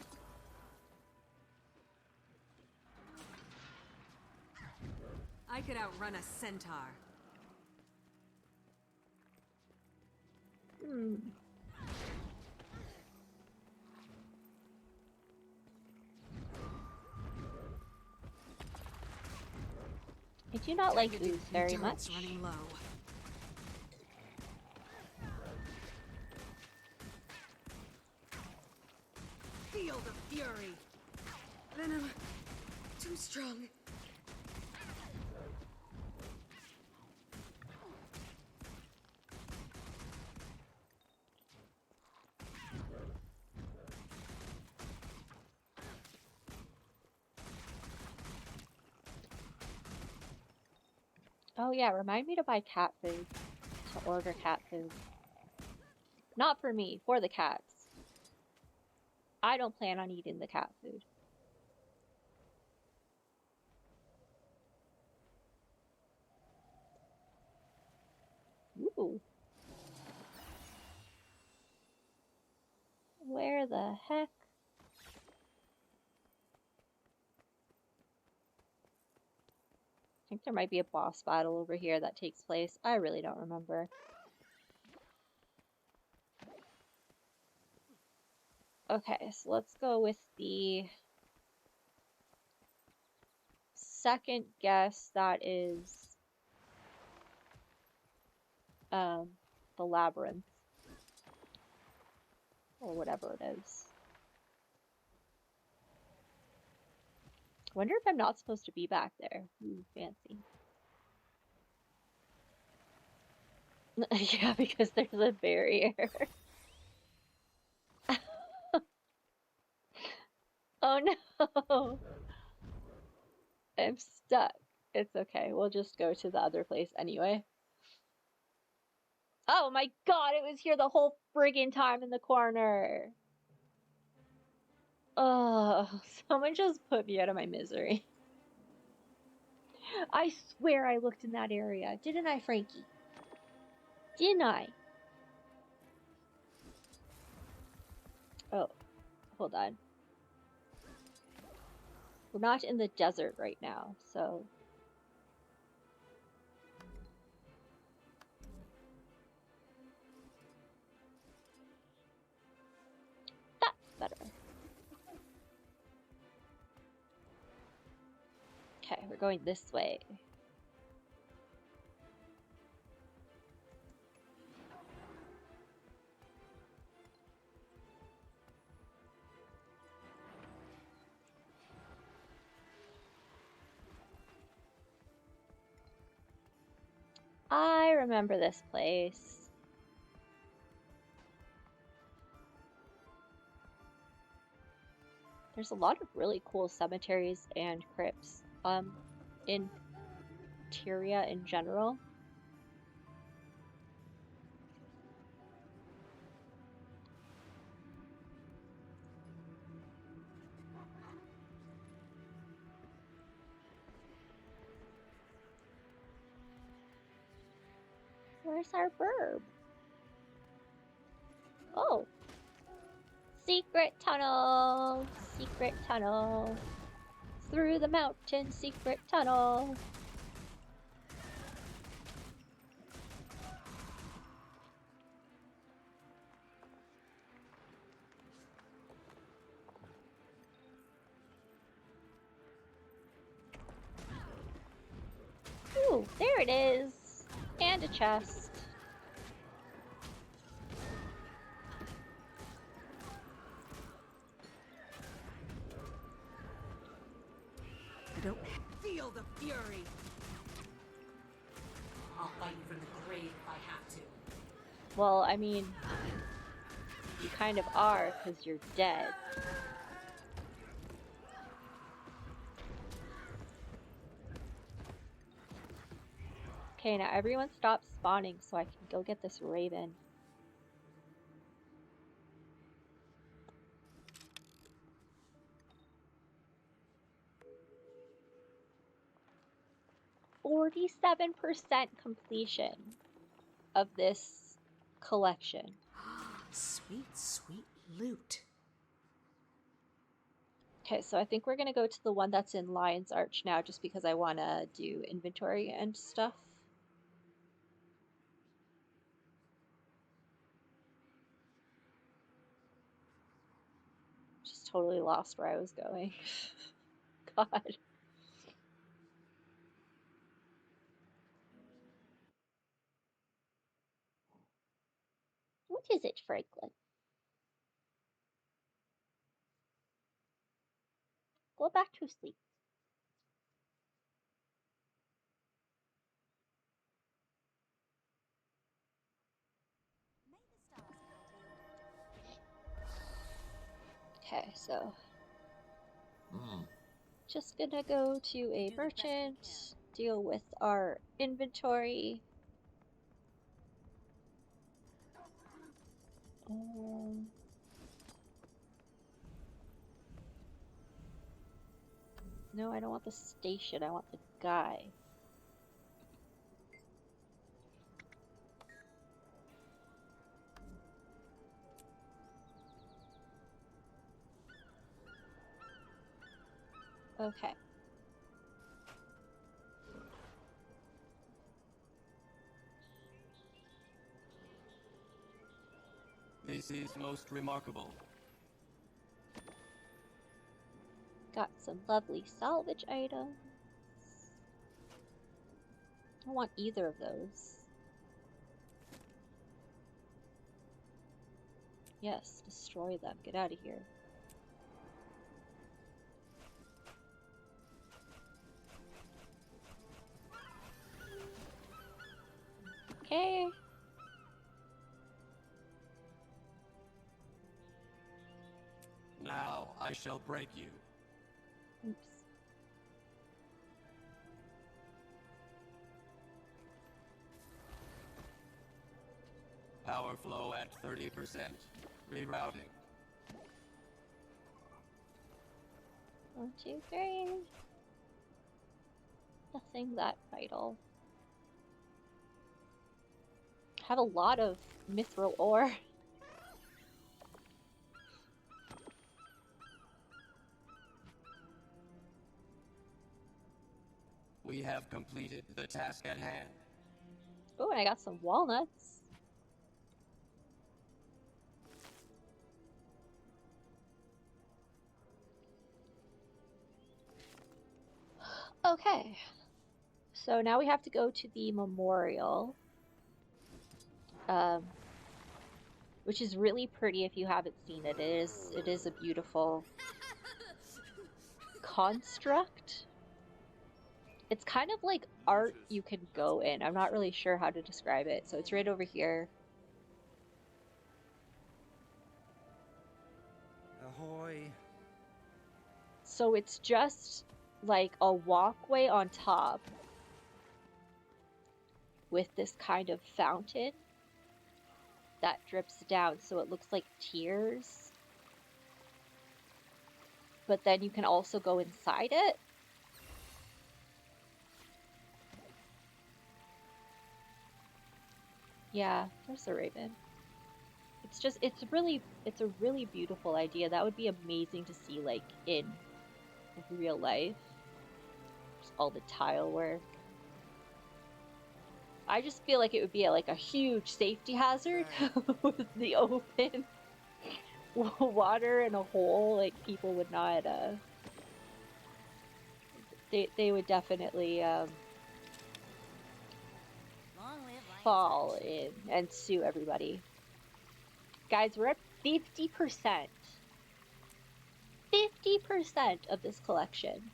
I could outrun a centaur. I do not like ooze very Endurance much. running low. Feel the fury. Venom, too strong. Oh yeah, remind me to buy cat food. To order cat food. Not for me, for the cats. I don't plan on eating the cat food. Ooh. Where the heck? I think there might be a boss battle over here that takes place. I really don't remember. Okay, so let's go with the second guess that is the labyrinth. Or whatever it is. Wonder if I'm not supposed to be back there. Ooh, fancy. Yeah, because there's a barrier. Oh no! I'm stuck. It's okay. We'll just go to the other place anyway. Oh my god, it was here the whole friggin' time in the corner. Oh, someone just put me out of my misery. I swear I looked in that area. Didn't I, Frankie? Didn't I? Oh, hold on. We're not in the desert right now, so... That's better. Okay, we're going this way. I remember this place. There's a lot of really cool cemeteries and crypts in Tyria in general. Where's our burb? Oh! Secret tunnel! Secret tunnel! Through the mountain, secret tunnel! Ooh, there it is! And a chest. I don't feel the fury. I'll fight you from the grave if I have to. Well, I mean, you kind of are, because you're dead. Okay, now everyone stop spawning so I can go get this raven. %47 completion of this collection. Sweet, sweet loot. Okay, so I think we're gonna go to the one that's in Lion's Arch now just because I want to do inventory and stuff. Just totally lost where I was going. God. What is it, Franklin? Go back to sleep. Okay, so just gonna go to a merchant, deal with our inventory. No, I don't want the station, I want the guy. Okay. This is most remarkable. Got some lovely salvage items. I don't want either of those. Yes, destroy them. Get out of here. Okay. Now I shall break you. Oops. Power flow at 30%. Rerouting. 1, 2, 3. Nothing that vital. Have a lot of mithril ore. We have completed the task at hand. Oh, and I got some walnuts. Okay. So now we have to go to the memorial. Which is really pretty if you haven't seen it. It is a beautiful construct. It's kind of like art you can go in. I'm not really sure how to describe it. So it's right over here. Ahoy. So it's just like a walkway on top with this kind of fountain that drips down, so it looks like tears. But then you can also go inside it. Yeah, there's the raven. It's a really beautiful idea. That would be amazing to see like in real life. Just all the tile work. I just feel like it would be like a huge safety hazard with the open water in a hole. Like people would not they would definitely fall in and sue everybody. Guys, we're at 50%. 50% of this collection.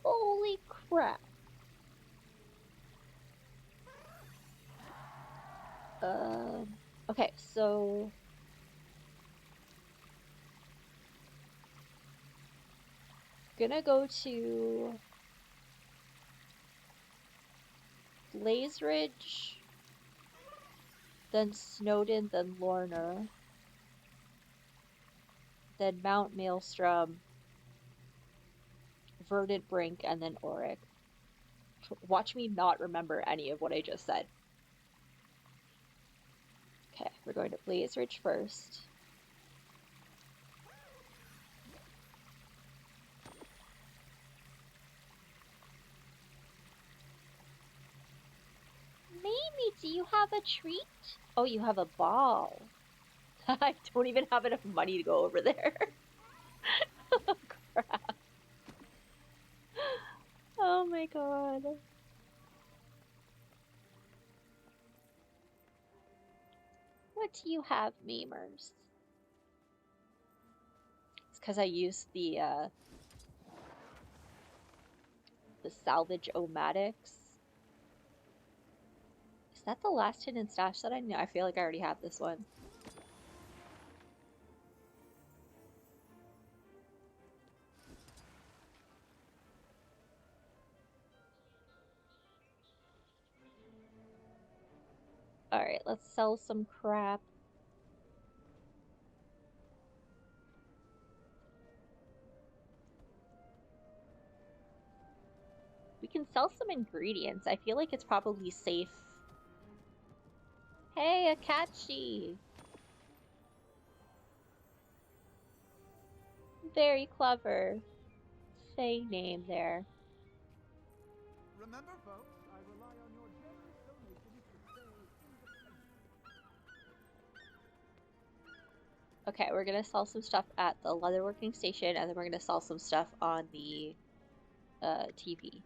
Holy crap. Okay, so gonna go to Blaze Ridge, then Snowdon, then Lorna, then Mount Maelstrom, Verdant Brink, and then Auric. Watch me not remember any of what I just said. Okay, we're going to Blaze Ridge first. Mimi, do you have a treat? Oh, you have a ball. I don't even have enough money to go over there. Oh, crap. Oh my god. What do you have, memers? It's because I used the salvage omatics. Is that the last hidden stash that I know? I feel like I already have this one. Alright, let's sell some crap. We can sell some ingredients. I feel like it's probably safe. Hey, Akachi! Very clever. Say name there. Remember, folks, I rely on your generous donations to stay independent. Okay, we're gonna sell some stuff at the leatherworking station, and then we're gonna sell some stuff on the TV.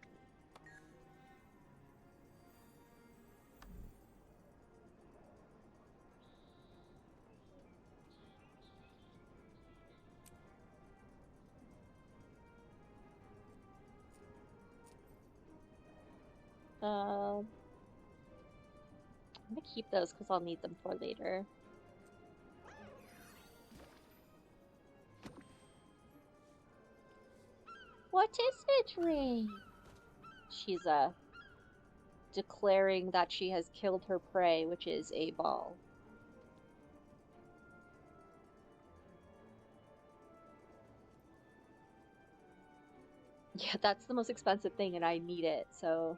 I'm gonna keep those because I'll need them for later. What is it, Ray? She's declaring that she has killed her prey, which is a ball. Yeah, that's the most expensive thing, and I need it, so...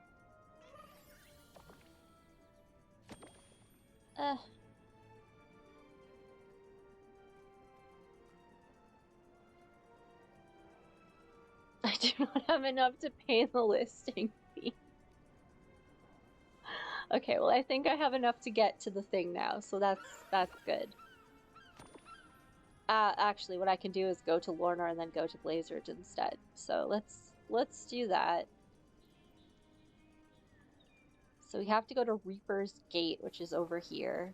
I do not have enough to pay the listing fee. Okay, well, I think I have enough to get to the thing now, so that's good. Actually, what I can do is go to Lorna and then go to Blaze Ridge instead. So let's do that. So we have to go to Reaper's Gate, which is over here.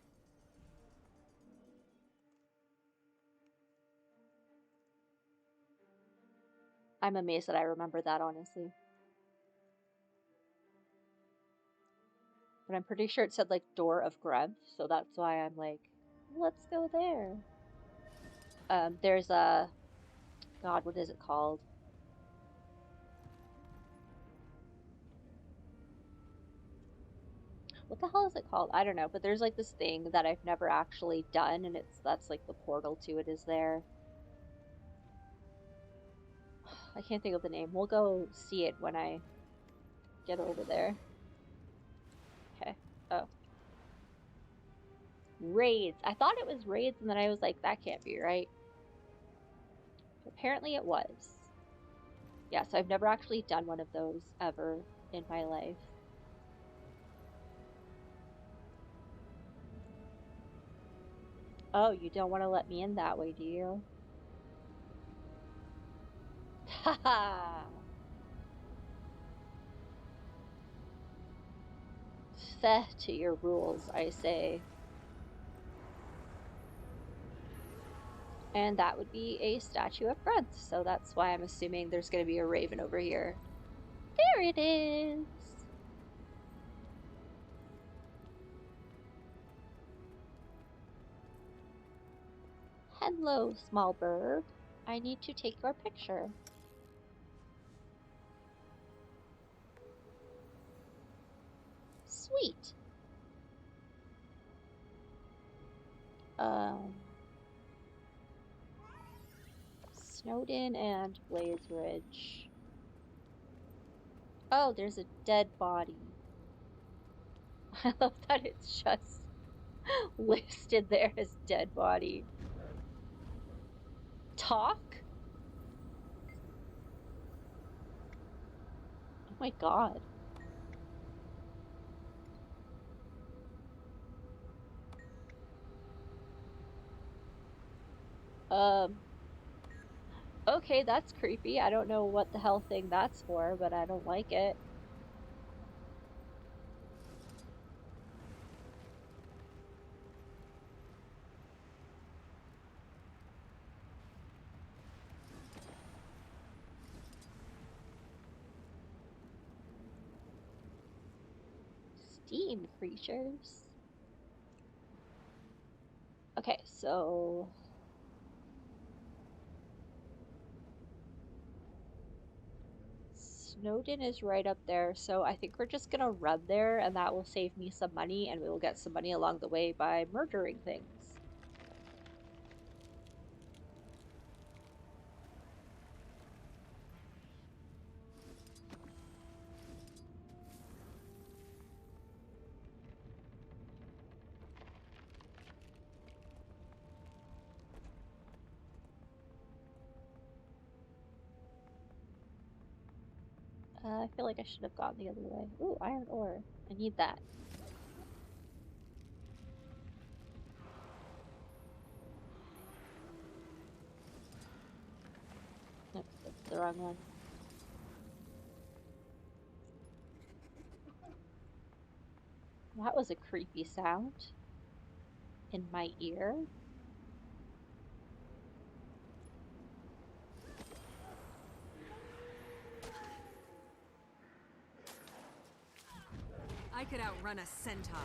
I'm amazed that I remember that, honestly. But I'm pretty sure it said, like, Door of Greb, so that's why I'm like, let's go there. There's a... God, what is it called? What the hell is it called? I don't know, but there's, like, this thing that I've never actually done, and that's, like, the portal to it is there. I can't think of the name. We'll go see it when I get over there. Okay. Oh. Raids. I thought it was raids, and then I was like, that can't be right. Apparently it was. Yeah, so I've never actually done one of those ever in my life. Oh, you don't want to let me in that way, do you? Haha! Feh to your rules, I say. And that would be a statue of Grunt, so that's why I'm assuming there's going to be a raven over here. There it is! Hello, small bird. I need to take your picture. Um, Snowden and Blaze Ridge. Oh, there's a dead body. I love that it's just listed there as dead body. Talk? Oh my god. Okay, that's creepy. I don't know what the hell thing that's for, but I don't like it. Steam creatures. Okay, so Snowden is right up there, so I think we're just gonna run there and that will save me some money and we will get some money along the way by murdering things. I feel like I should have gone the other way. Ooh, iron ore. I need that. Nope, that's the wrong one. That was a creepy sound in my ear. I could outrun a centaur.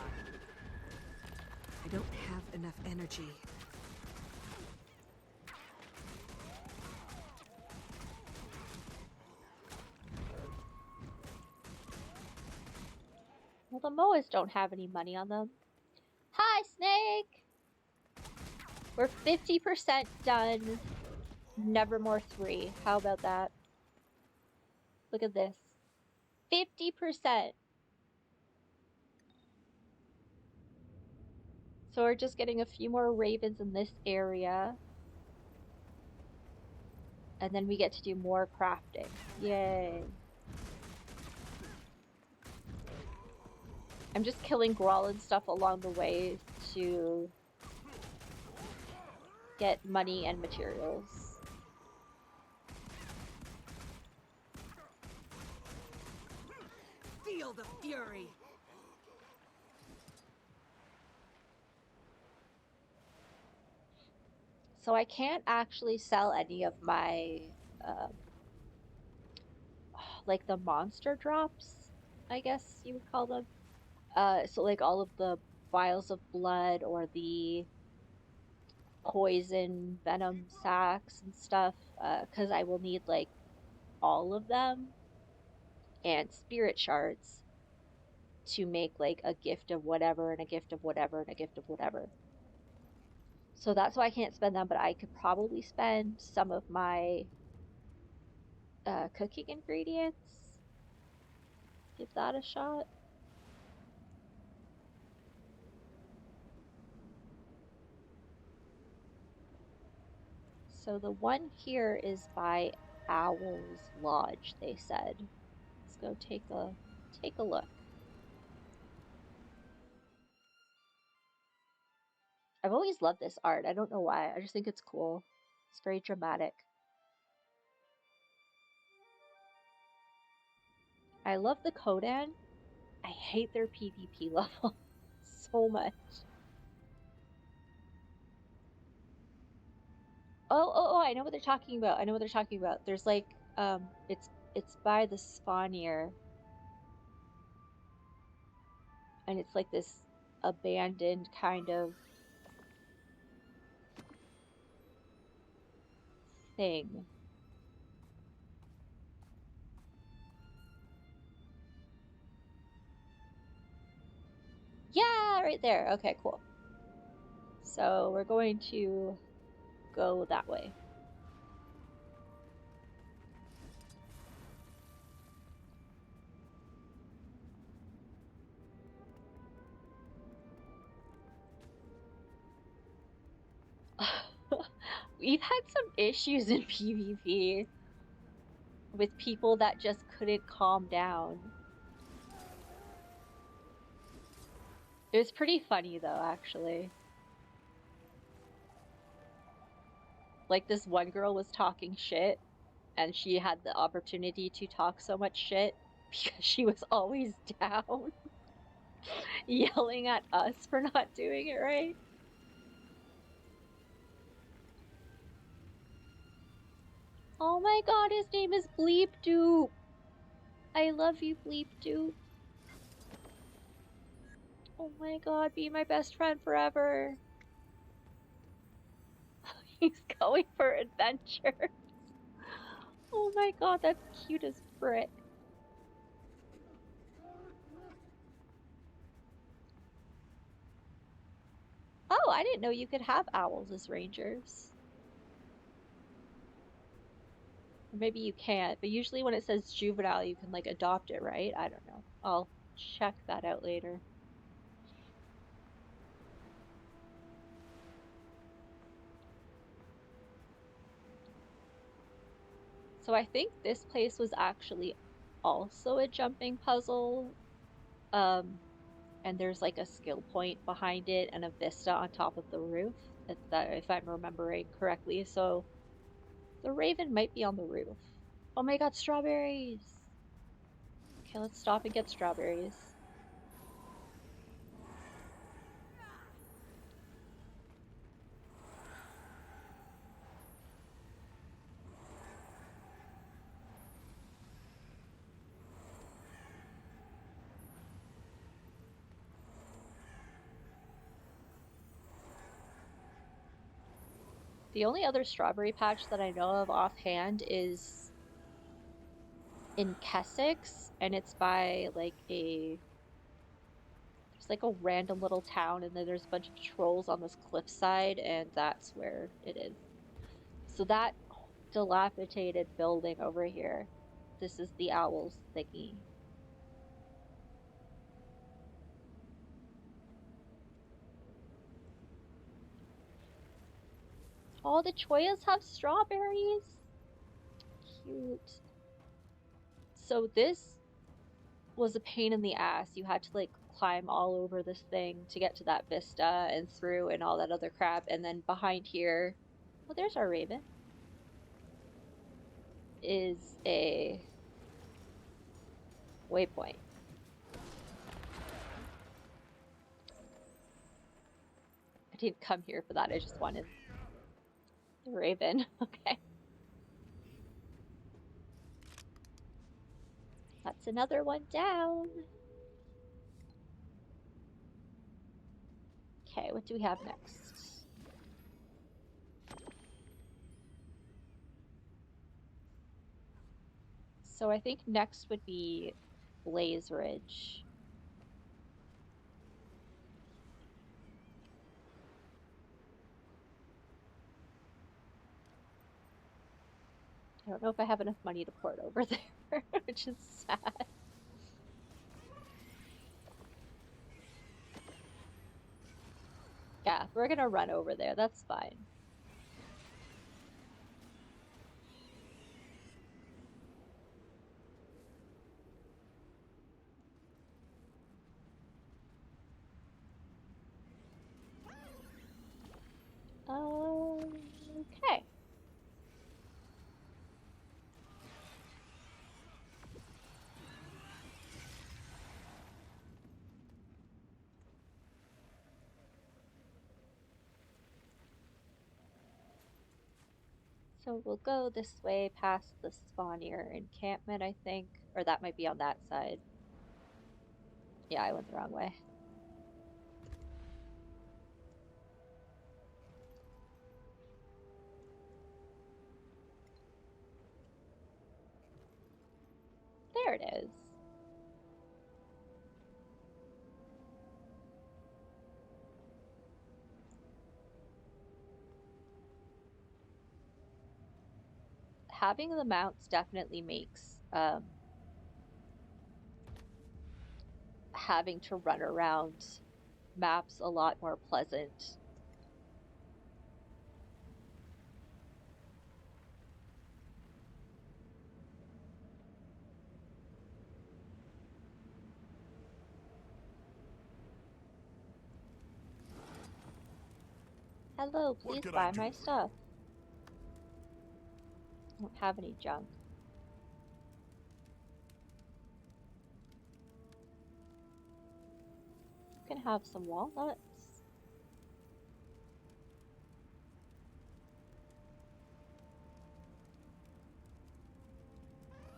I don't have enough energy. Well, the Moas don't have any money on them. Hi, Snake! We're 50% done Nevermore 3. How about that? Look at this. 50%! So we're just getting a few more ravens in this area. And then we get to do more crafting. Yay. I'm just killing Grawl and stuff along the way to get money and materials. Feel the fury! So I can't actually sell any of my, like the monster drops, I guess you would call them. So like all of the vials of blood or the poison venom sacks and stuff, because I will need like all of them and spirit shards to make like a gift of whatever and a gift of whatever and a gift of whatever. So that's why I can't spend them, but I could probably spend some of my cooking ingredients. Give that a shot. So the one here is by Owl's Lodge, they said. Let's go take a look. I've always loved this art. I don't know why. I just think it's cool. It's very dramatic. I love the Kodan. I hate their PvP level so much. Oh, I know what they're talking about. I know what they're talking about. There's like, it's by the spawnier. And it's like this abandoned kind of thing. Yeah, right there. Okay, cool. So we're going to go that way. We've had some issues in PvP with people that just couldn't calm down. It was pretty funny though, actually. Like this one girl was talking shit and she had the opportunity to talk so much shit because she was always down, yelling at us for not doing it right. Oh my god, his name is Bleep Doop. I love you, Bleep Doop. Oh my god, be my best friend forever. He's going for adventures. Oh my god, that's cute as frick. Oh, I didn't know you could have owls as rangers. Or maybe you can't, but usually when it says juvenile, you can like adopt it, right? I don't know. I'll check that out later. So I think this place was actually also a jumping puzzle. And there's like a skill point behind it and a vista on top of the roof, if I'm remembering correctly. So the raven might be on the roof. Oh my god, strawberries! Okay, let's stop and get strawberries. The only other strawberry patch that I know of offhand is in Kessex, and it's by like there's like a random little town, and then there's a bunch of trolls on this cliffside, and that's where it is. So that dilapidated building over here, this is the owl's thingy. All the Choyas have strawberries. Cute. So this was a pain in the ass. You had to like climb all over this thing to get to that vista and through and all that other crap. And then behind here, well, there's our raven, is a waypoint. I didn't come here for that. I just wanted the raven. Okay. That's another one down. Okay, what do we have next? So I think next would be Blaze Ridge. I don't know if I have enough money to port over there, which is sad. Yeah, we're gonna run over there. That's fine. Okay. So we'll go this way past the spawnier encampment, I think. Or that might be on that side. Yeah, I went the wrong way. There it is. having the mounts definitely makes having to run around maps a lot more pleasant. Hello, What please could I buy do my for you? stuff. I don't have any junk. You can have some walnuts.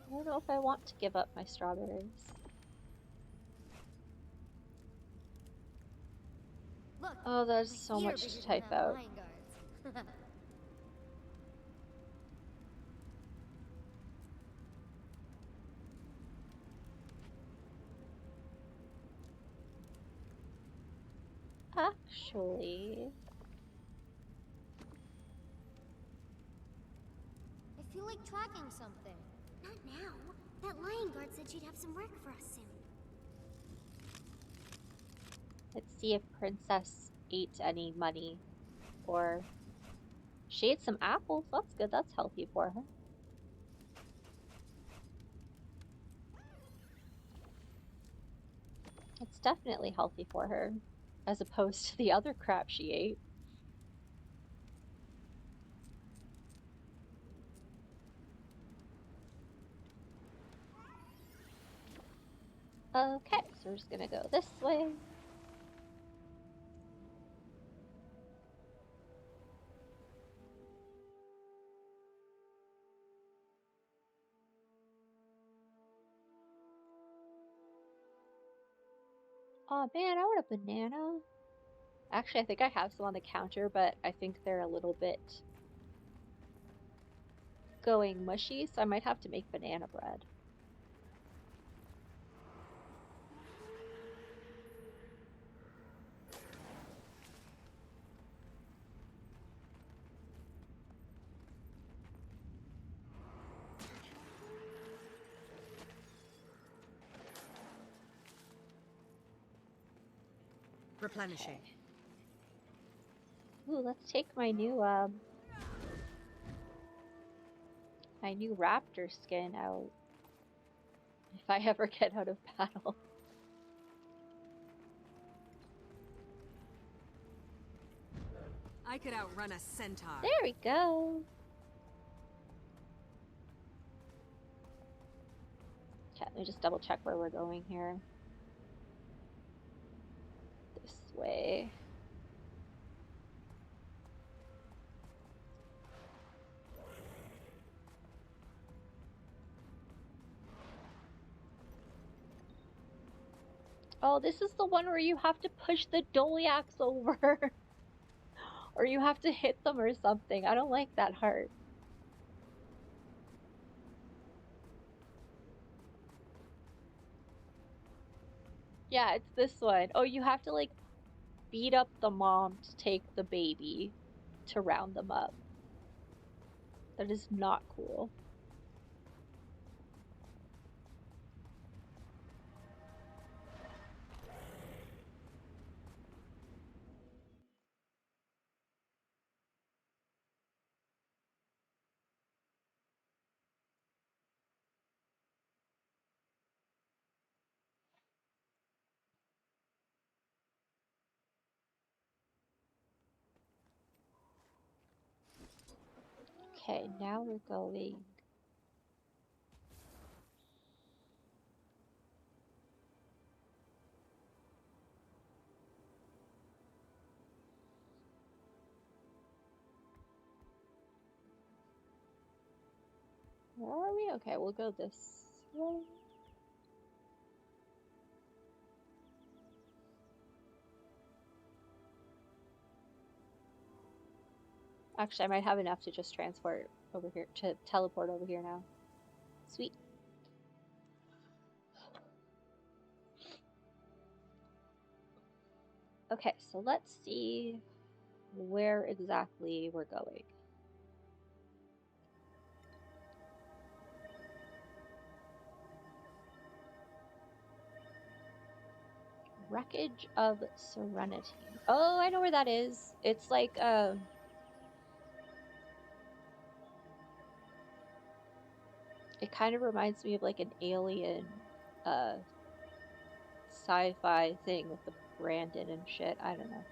I don't know if I want to give up my strawberries. Look, Oh, there's my so ear much bigger to than type that out. lion guard's. Actually, I feel like tracking something. Not now. That lion guard said she'd have some work for us soon. let's see if Princess ate any money. Or she ate some apples. That's good. That's healthy for her. It's definitely healthy for her, as opposed to the other crap she ate. Okay, so we're just gonna go this way. Oh man, I want a banana. Actually, I think I have some on the counter, but I think they're a little bit going mushy, so I might have to make banana bread. Replenishing. Ooh, let's take my new raptor skin out. If I ever get out of battle. I could outrun a centaur. There we go. Okay, let me just double check where we're going here. This way. Oh, this is the one where you have to push the Doliacs over. Or you have to hit them or something. I don't like that heart. Yeah, it's this one. Oh, you have to like beat up the mom to take the baby to round them up. That is not cool. Okay, now we're going. Where are we? Okay, we'll go this way. Actually, I might have enough to just transport over here, to teleport over here now. Sweet. Okay, so let's see where exactly we're going. Wreckage of Serenity. Oh, I know where that is. It's like it kind of reminds me of like an alien sci-fi thing with the Brandon and shit. I don't know.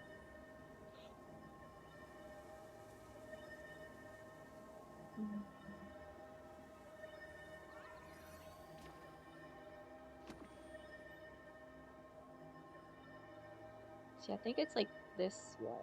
See, I think it's like this one.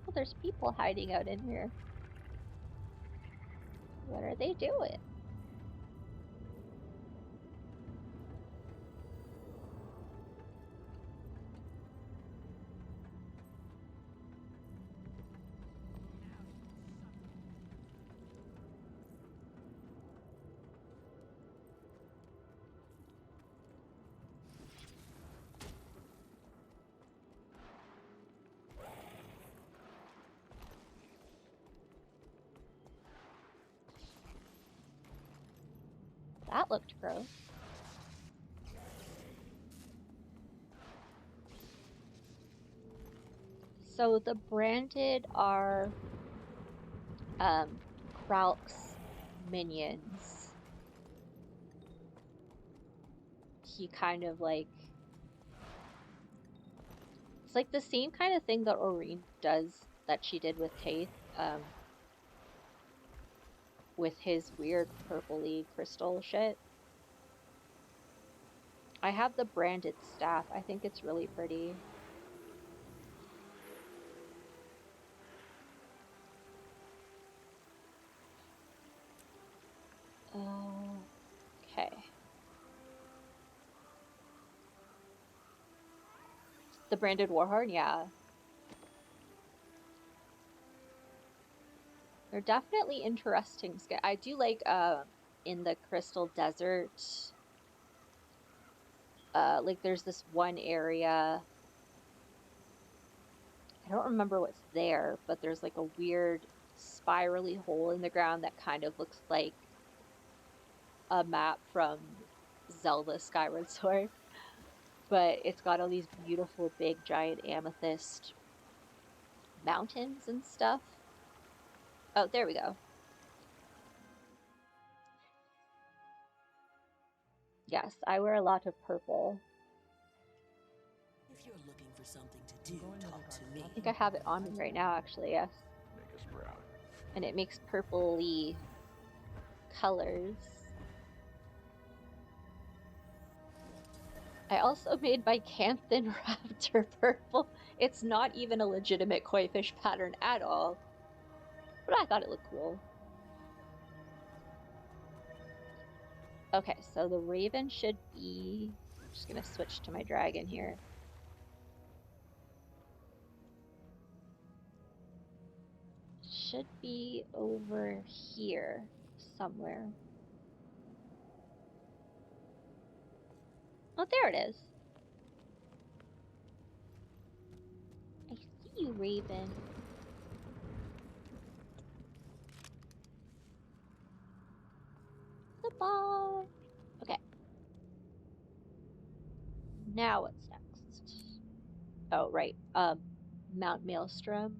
Oh, there's people hiding out in here. What are they doing? That looked gross. So the branded are Kralk's minions. He kind of like it's like the same kind of thing that Aurene does that she did with Taith, with his weird purpley crystal shit. I have the branded staff. I think it's really pretty. Okay. The branded warhorn, yeah. They're definitely interesting. I do like in the Crystal Desert, like there's this one area, I don't remember what's there, but there's like a weird spirally hole in the ground that kind of looks like a map from Zelda Skyward Sword. But it's got all these beautiful big giant amethyst mountains and stuff. Oh, there we go. Yes, I wear a lot of purple. If you're looking for something to do, talk to me. I think I have it on me right now, actually, yes. Make us proud. And it makes purpley colors. I also made my Canthan Raptor purple. It's not even a legitimate koi fish pattern at all, but I thought it looked cool. Okay, so the raven should be... I'm just gonna switch to my dragon here. Should be over here somewhere. Oh, there it is. I see you, Raven. Goodbye. Okay. Now what's next? Oh, right. Mount Maelstrom.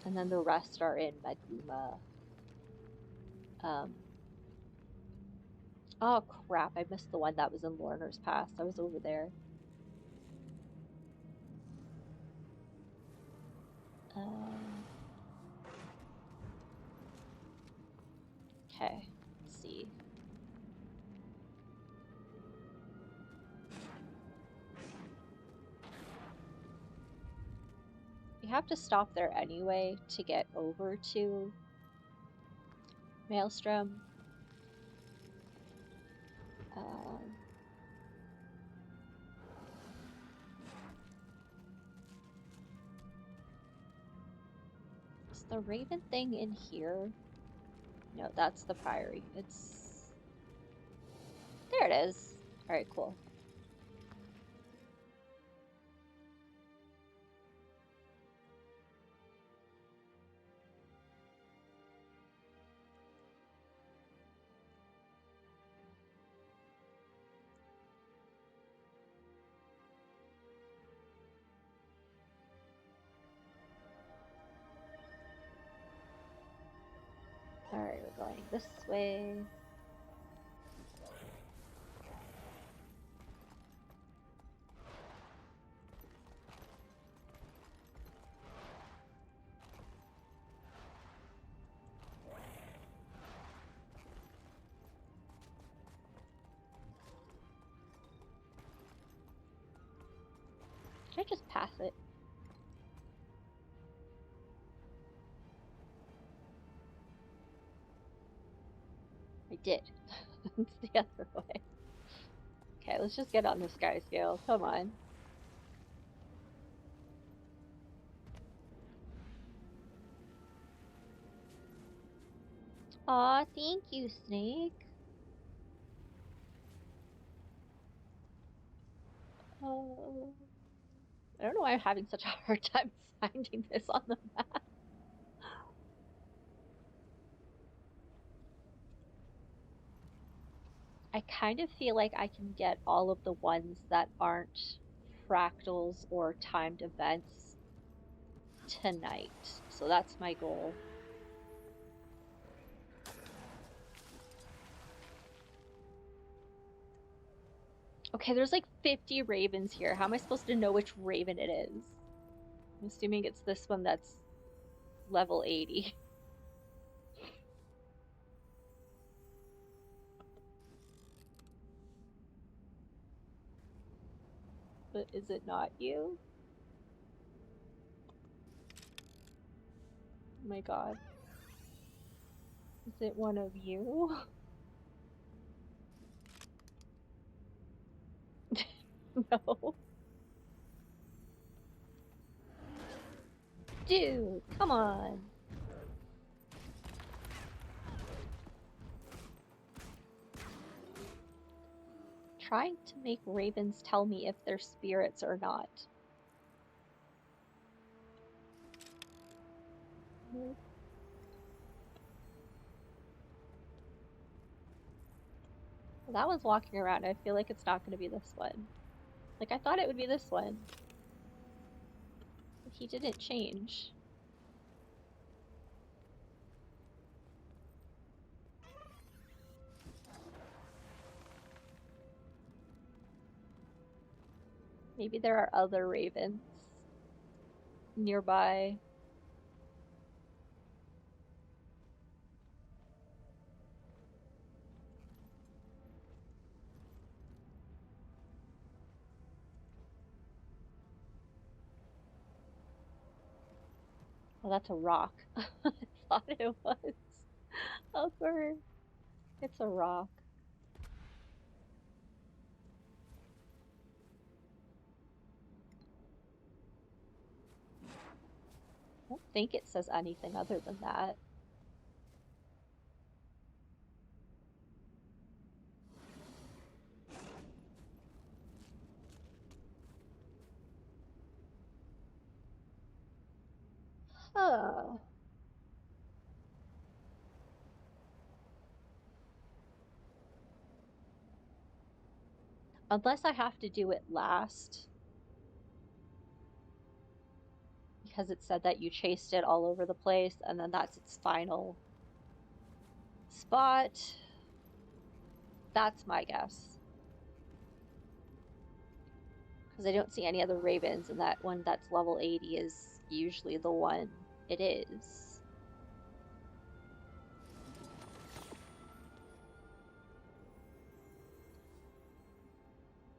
And then the rest are in Maguma. Oh crap, I missed the one that was in Lorner's Pass. I was over there. Okay, let's see. We have to stop there anyway to get over to Maelstrom. Is the raven thing in here? No, that's the priory. It's... There it is. Alright, cool. Alright, we're going this way. Should I just pass it? I did. It's the other way. Okay, let's just get on the sky scale. Come on. Aw, thank you, Snake. Oh, I don't know why I'm having such a hard time finding this on the map. I kind of feel like I can get all of the ones that aren't fractals or timed events tonight. So that's my goal. Okay, there's like 50 ravens here. How am I supposed to know which raven it is? I'm assuming it's this one that's level 80. But is it not you? Oh my god. Is it one of you? No. Dude, come on. Trying to make ravens tell me if they're spirits or not. Well, that one's walking around. I feel like it's not going to be this one. Like, I thought it would be this one. But he didn't change. Maybe there are other ravens nearby. Oh, that's a rock. I thought it was a bird. It's a rock. I don't think it says anything other than that. Huh. Unless I have to do it last. Because it said that you chased it all over the place, and then that's its final spot. That's my guess. Because I don't see any other ravens, and that one that's level 80 is usually the one it is.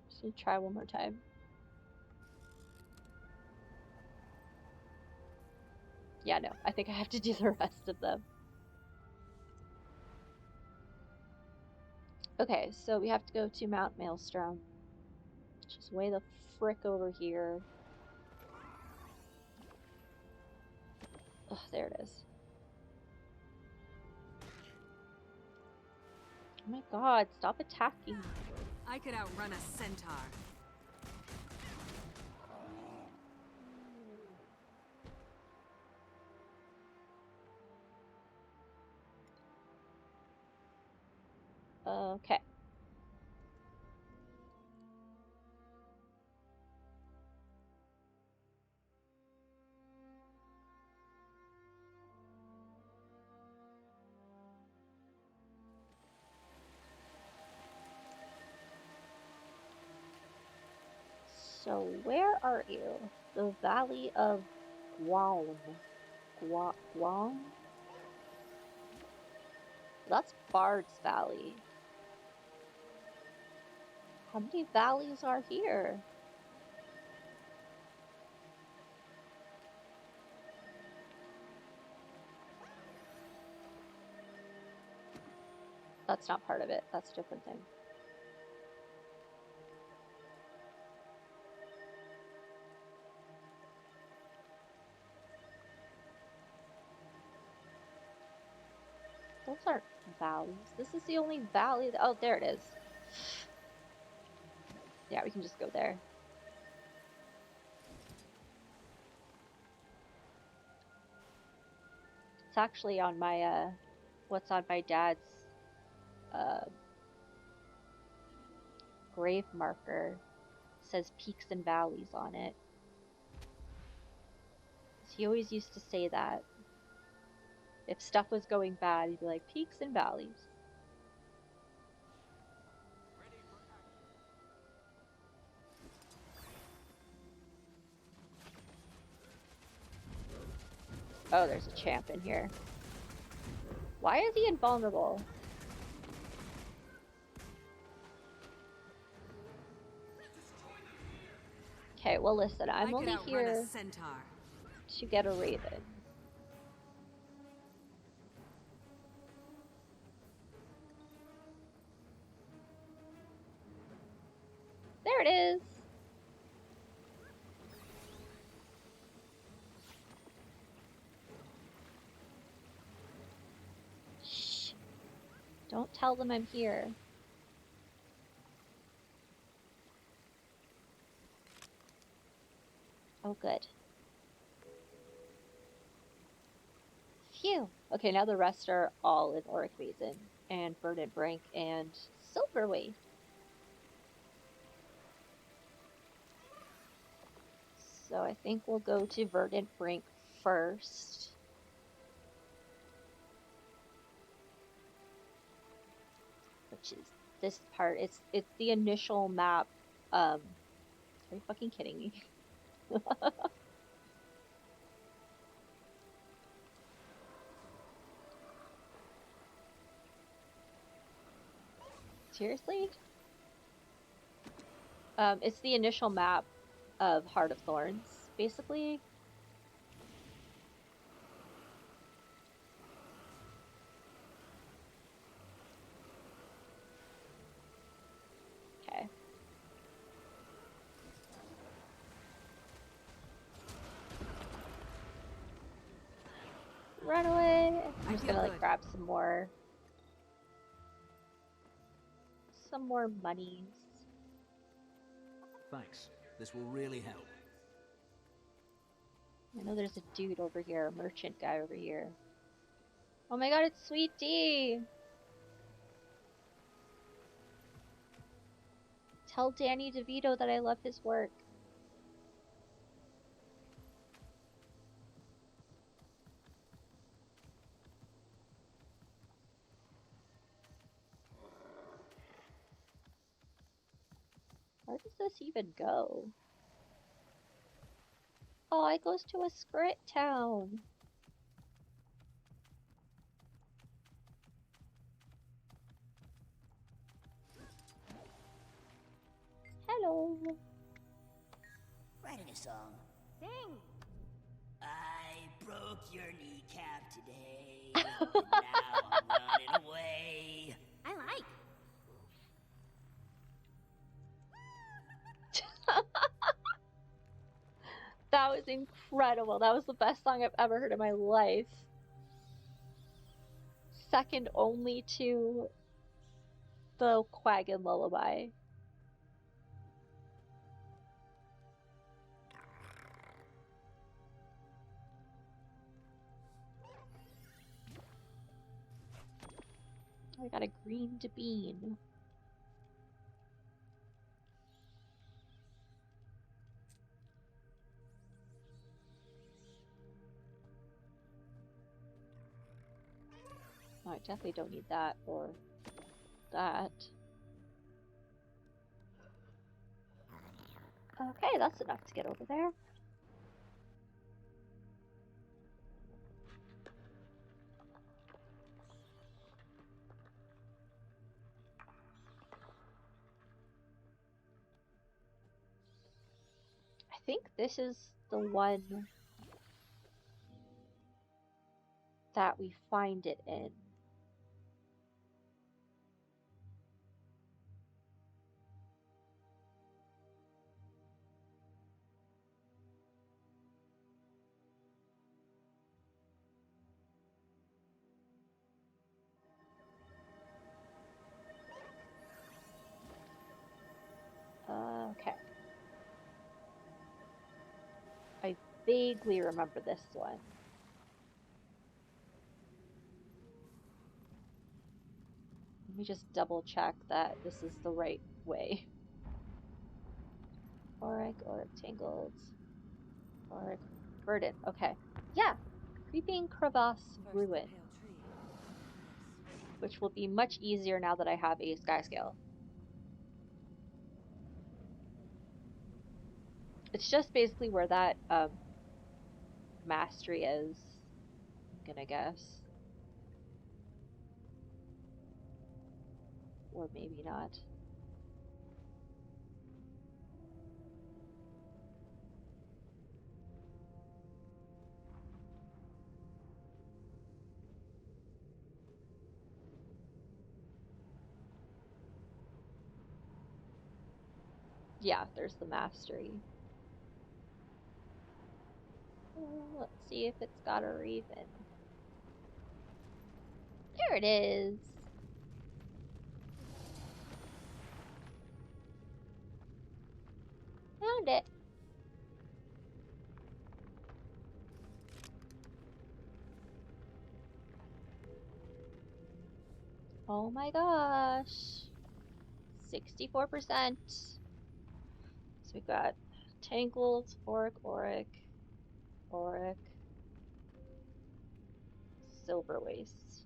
Just gonna try one more time. Yeah, no, I think I have to do the rest of them. Okay, so we have to go to Mount Maelstrom, which is way the frick over here. Ugh. Oh, there it is. Oh my god, stop attacking. I could outrun a centaur. Okay. So where are you? The Valley of Guam. Guam? That's Bard's Valley. How many valleys are here? That's not part of it. That's a different thing. Those aren't valleys. This is the only valley that... Oh, there it is. Yeah, we can just go there. It's actually on my, what's on my dad's, grave marker. It says peaks and valleys on it. He always used to say that. If stuff was going bad, he'd be like, peaks and valleys. Oh, there's a champ in here. Why is he invulnerable? Okay, well listen, I'm only here to get a raven. There it is! Shh! Don't tell them I'm here. Oh, good. Phew! Okay, now the rest are all in Auric Basin, and Verdant Brink, and Silverway. So I think we'll go to Verdant Brink first. Which is this part. It's the initial map. Are you fucking kidding me? Seriously? It's the initial map of Heart of Thorns, basically. Okay. Run away! I'm just gonna like grab some more monies. Thanks. This will really help. I know there's a dude over here, a merchant guy over here. Oh my god, it's Sweet D! Tell Danny DeVito that I love his work. Where does this even go? Oh, it goes to a Skrit town. Hello. Writing a song. Sing! I broke your kneecap today, and now I'm running away. I like. That was incredible. That was the best song I've ever heard in my life. Second only to the Quaggin Lullaby. I got a green bean. Oh, I definitely don't need that or that. Okay, that's enough to get over there. I think this is the one that we find it in. Okay. I vaguely remember this one. Let me just double check that this is the right way. Auric, Tangled, Auric, Verdant. Okay. Yeah. Creeping Crevasse Ruin. Which will be much easier now that I have a sky scale. It's just basically where that mastery is, I'm gonna guess. Or maybe not. Yeah, there's the mastery. Let's see if it's got a raven. There it is. Found it. Oh my gosh. 64%. So we got Tangled, Auric, Silver Waste.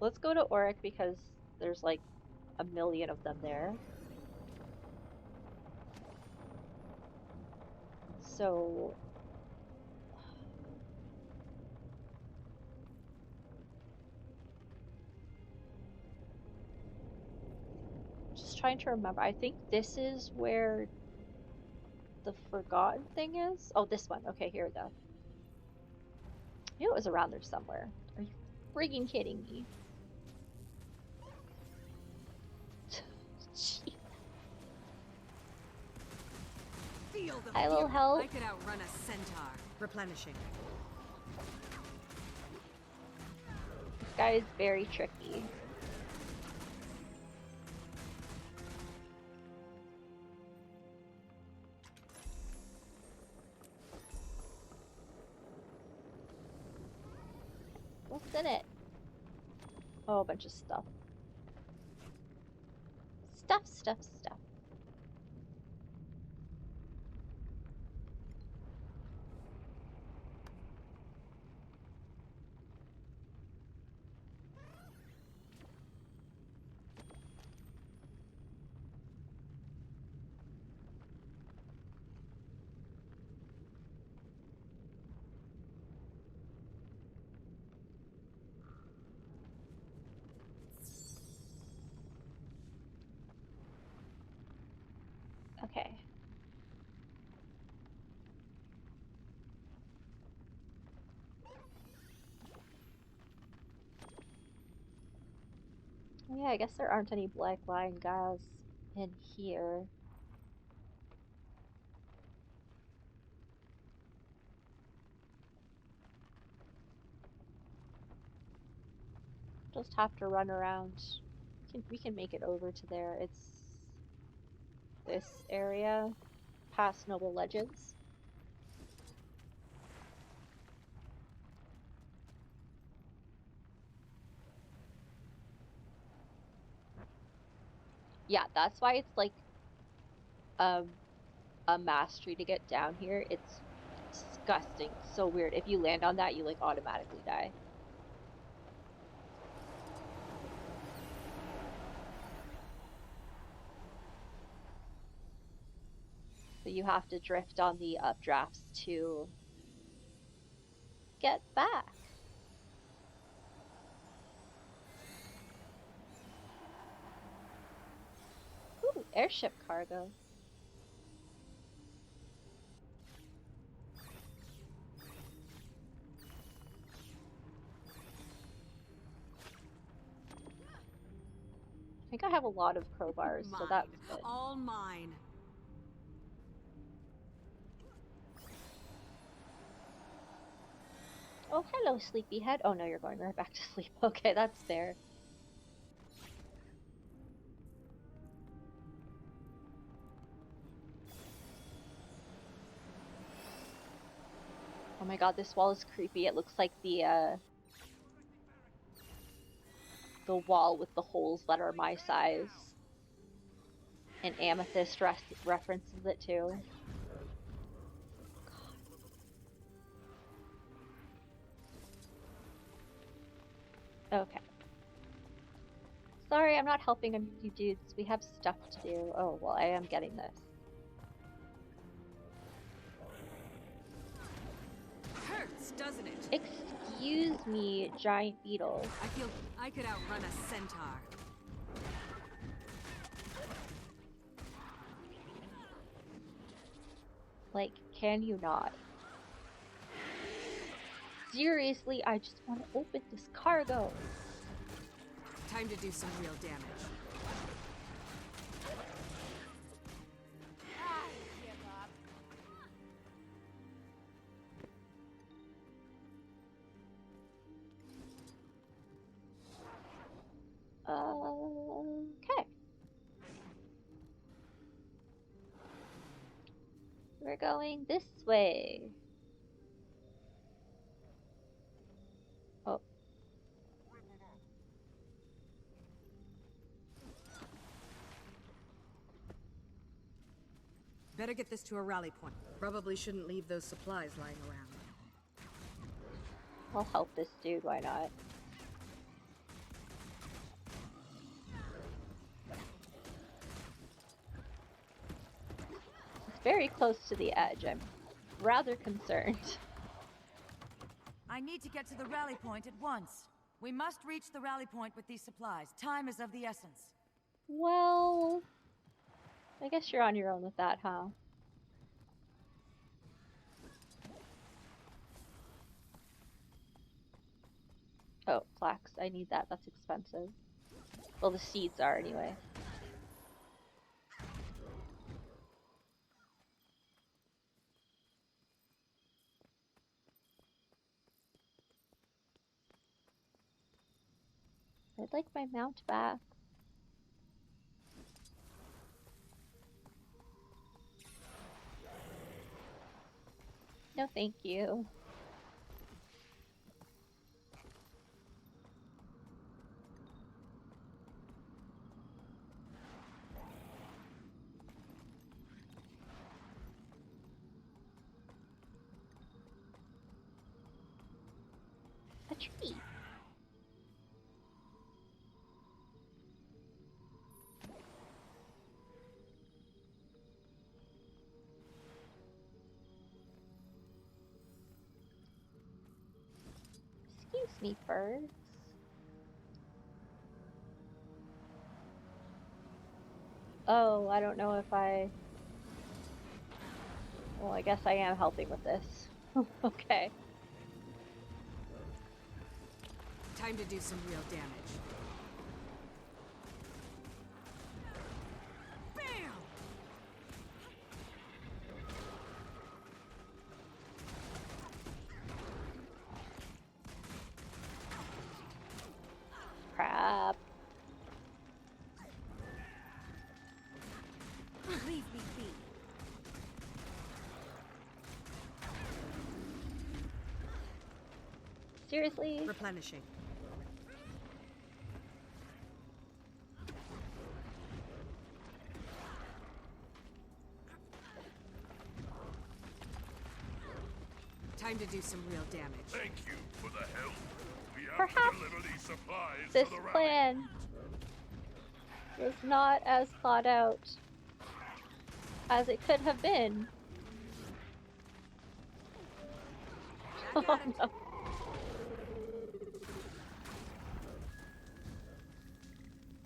Let's go to Auric because there's like a million of them there. So just trying to remember. I think this is where the forgotten thing is. Oh, this one. Okay, here we go. I knew it was around there somewhere. Are you friggin' kidding me? Feel the I will fury. help. I could outrun a centaur. Replenishing. This guy is very tricky. What's in it? Oh, a bunch of stuff. Stuff. Okay. Yeah, I guess there aren't any black lion guys in here. Just have to run around. We can make it over to there. It's this area, past Noble Legends. Yeah, that's why it's like a mastery to get down here. It's disgusting. So weird. If you land on that, you like automatically die. So you have to drift on the updrafts to get back. Ooh, airship cargo. I think I have a lot of crowbars, so Mine. that's good. All mine. Oh, hello, sleepyhead. Oh no, you're going right back to sleep. Okay, that's fair. Oh my god, this wall is creepy. It looks like the wall with the holes that are my size. And Amethyst references it too. God. Okay. Sorry, I'm not helping you dudes. We have stuff to do. Oh, well, I am getting this. Hurts, doesn't it? Excuse me, giant beetle. I feel I could outrun a centaur. Like, can you not? Seriously, I just want to open this cargo. Time to do some real damage. Okay. We're going this way. Oh. Better get this to a rally point. Probably shouldn't leave those supplies lying around. I'll help this dude, why not? It's very close to the edge. I'm rather concerned. I need to get to the rally point at once. We must reach the rally point with these supplies. Time is of the essence. Well, I guess you're on your own with that, huh? Oh, flax. I need that. That's expensive. Well, the seeds are anyway. I'd like my mount back. No, thank you. A tree. Excuse me, birds. Oh, I don't know if I... Well, I guess I am helping with this. Okay. Time to do some real damage. Crap. Leave me be. Seriously? Replenishing. Time to do some real damage. Thank you for the help. We have Perhaps to deliver these supplies this to the rally. plan was not as thought out as it could have been. Back at it. No.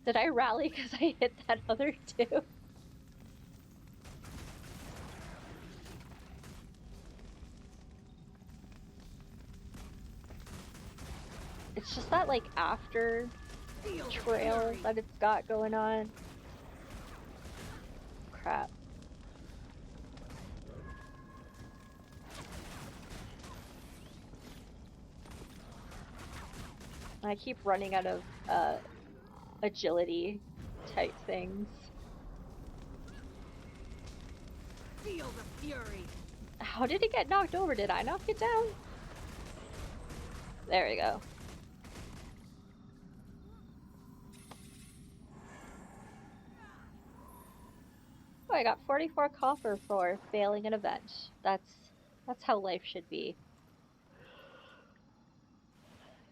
Did I rally because I hit that other two? It's just that, like, after trail that it's got going on. Crap. I keep running out of agility type things. Feel the fury. How did it get knocked over? Did I knock it down? There we go. Oh, I got 44 copper for failing an event. That's how life should be.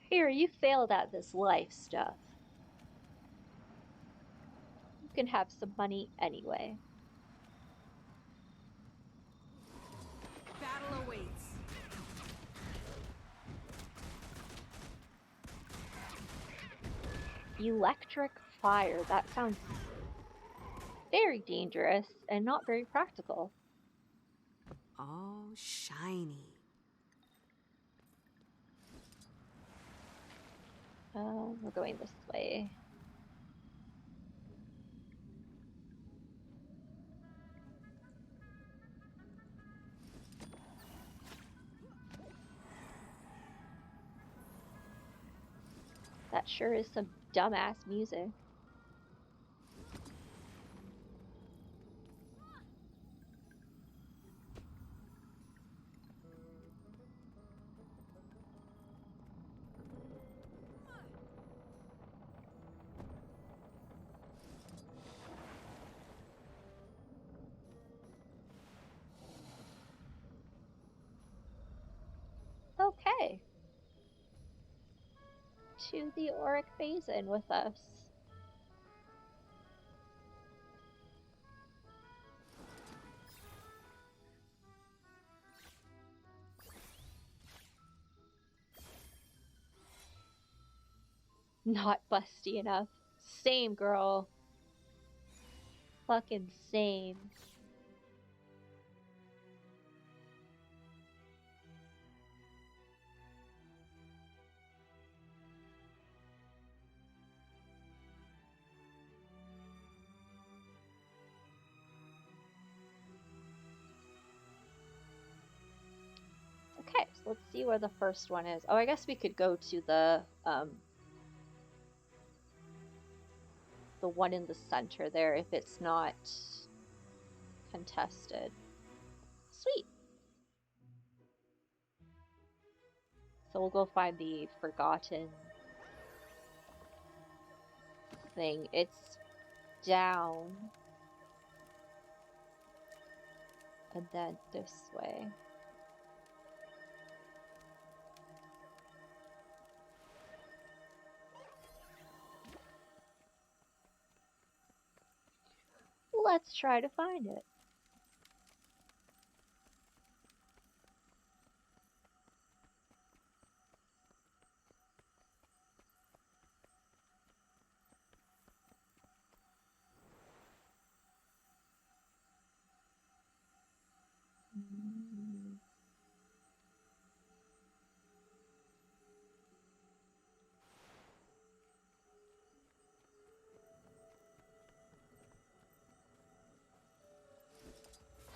Here, you failed at this life stuff. You can have some money anyway. Battle awaits. Electric fire. That sounds very dangerous and not very practical. All shiny. We're going this way. That sure is some dumbass music. Okay. To the Auric Basin with us. Not busty enough. Same, girl. Fucking same. Okay, so let's see where the first one is. Oh, I guess we could go to the one in the center there if it's not contested. Sweet. So we'll go find the forgotten thing. It's down. And then this way. Let's try to find it.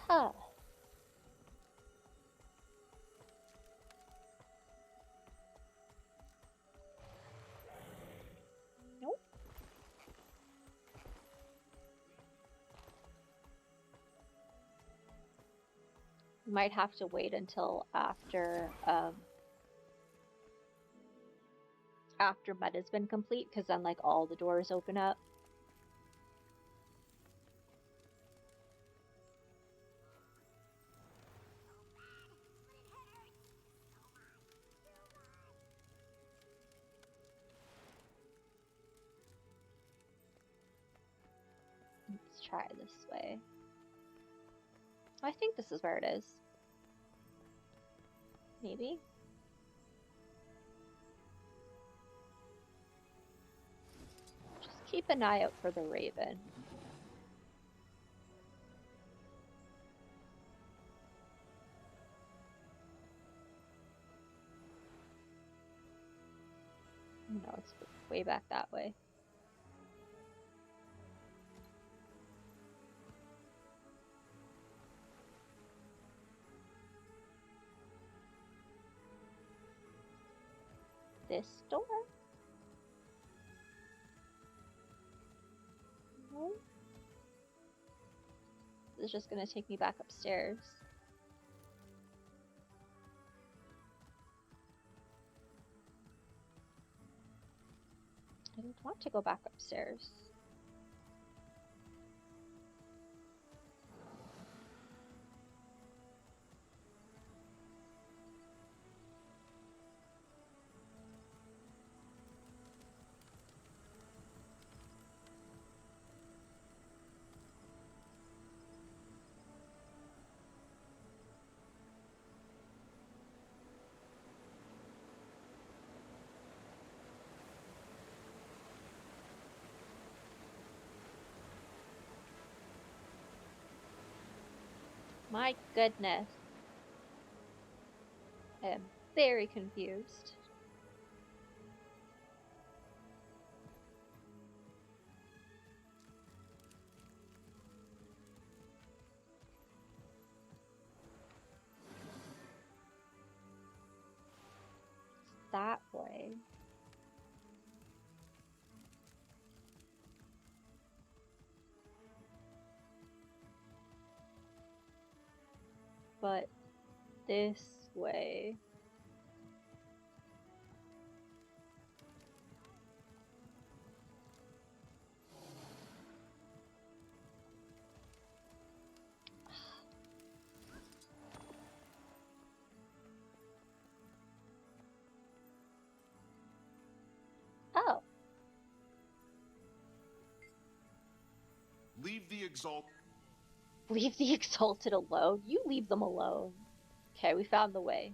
Huh. We might have to wait until after meta's been complete, because then like all the doors open up. Let's try this way. I think this is where it is. Maybe? Just keep an eye out for the raven. No, it's way back that way. This door? No. This is just gonna take me back upstairs. I don't want to go back upstairs. My goodness. I am very confused. It's that way. But this way. Oh. Leave the Leave the exalted alone? You leave them alone. Okay, we found the way.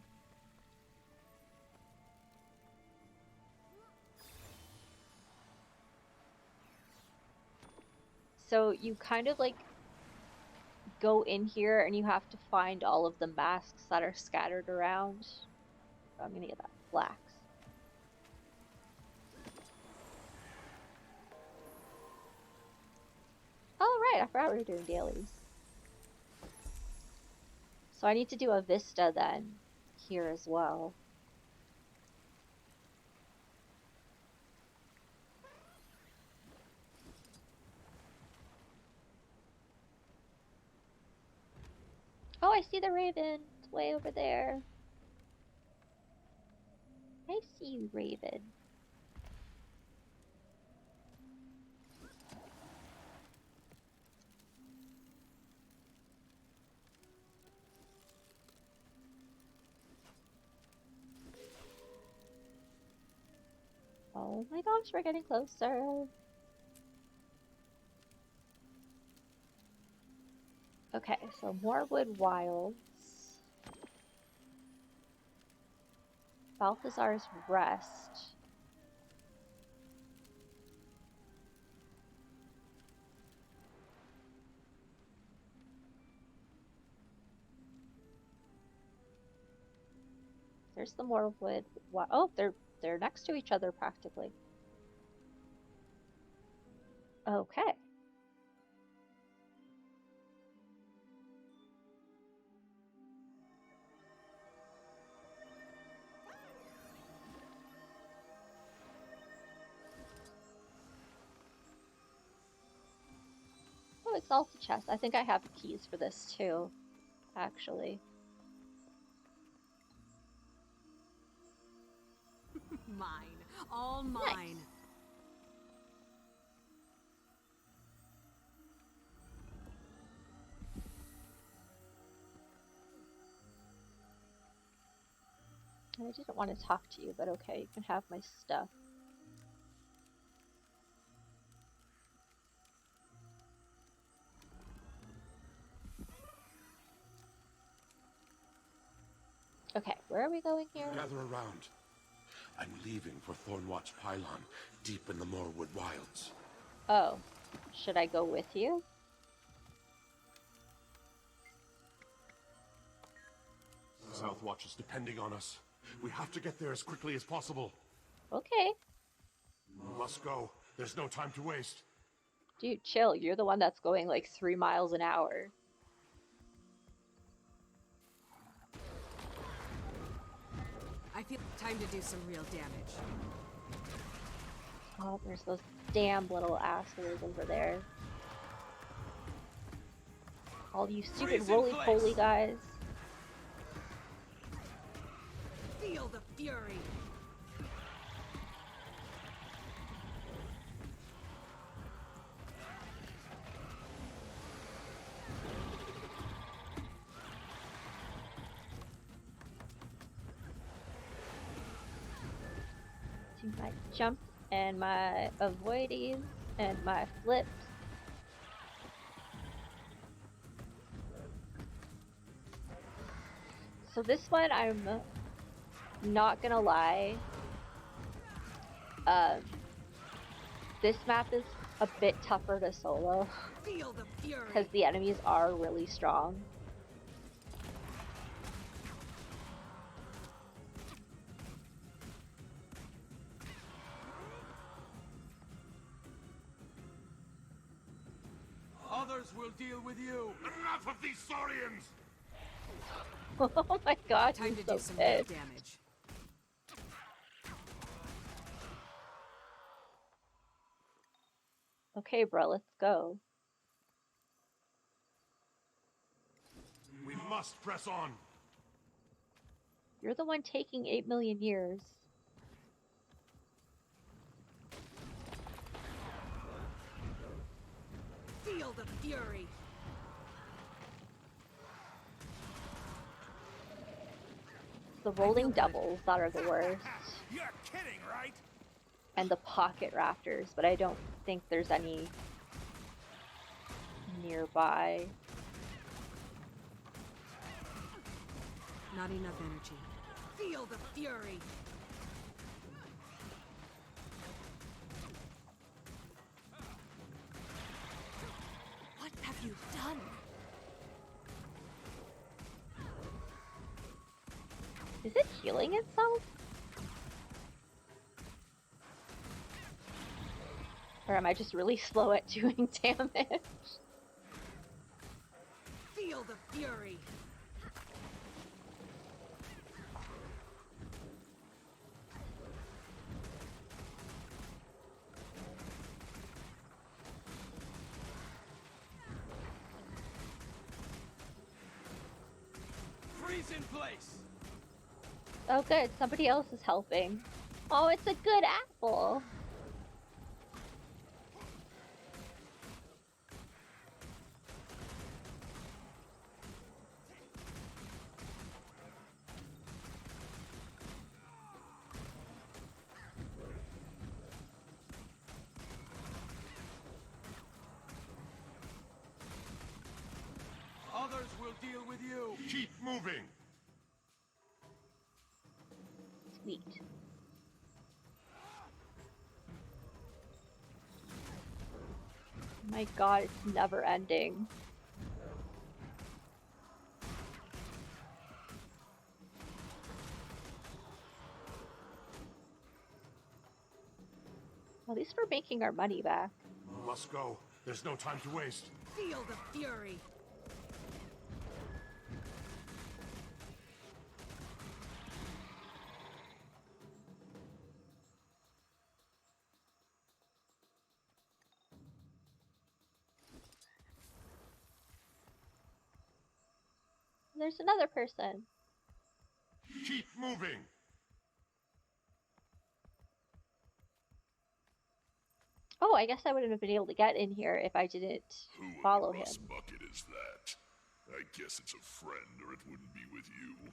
So you kind of like go in here and you have to find all of the masks that are scattered around. I'm gonna get that flax. Oh right, I forgot we were doing dailies. So I need to do a vista then here as well. Oh, I see the raven. It's way over there. I see you, raven. Oh my gosh, we're getting closer. Okay, so Morewood Wilds. Balthazar's Rest. There's the Morewood. Oh, they're next to each other practically. Okay. Oh, Exalted Chest. I think I have keys for this too, actually. Mine. All mine. Nice. I didn't want to talk to you, but okay, you can have my stuff. Okay, where are we going here? Gather around. I'm leaving for Thornwatch Pylon, deep in the Moorwood wilds. Oh, should I go with you? Southwatch is depending on us. We have to get there as quickly as possible. Okay. We must go. There's no time to waste. Dude, chill. You're the one that's going like 3 miles an hour. I feel time to do some real damage. Oh, there's those damn little assholes over there. All you stupid Freeze in roly-poly place. guys. Feel the fury. See my jumps and my avoidies and my flips. So this one, I'm not gonna lie. This map is a bit tougher to solo Feel the fury. because the enemies are really strong. Others will deal with you. Enough of these Saurians! Oh my god, Time he's to so do some real pissed. damage. Okay, bro, let's go. We must press on. You're the one taking 8 million years. Feel the fury. The rolling doubles that are the worst. You're kidding, right? And the pocket raptors, but I don't think there's any nearby. Not enough energy. Feel the fury. What have you done? Is it healing itself? Or am I just really slow at doing damage? Feel the fury. Freeze in place. Oh good, somebody else is helping. Oh, it's a good apple. Others will deal with you. Keep moving. Sweet. My god, it's never ending. At least we're making our money back. We must go. There's no time to waste. Feel the fury. There's another person. Keep moving. Oh, I guess I wouldn't have been able to get in here if I didn't Who in follow the rust him. bucket is that? I guess it's a friend, or it wouldn't be with you.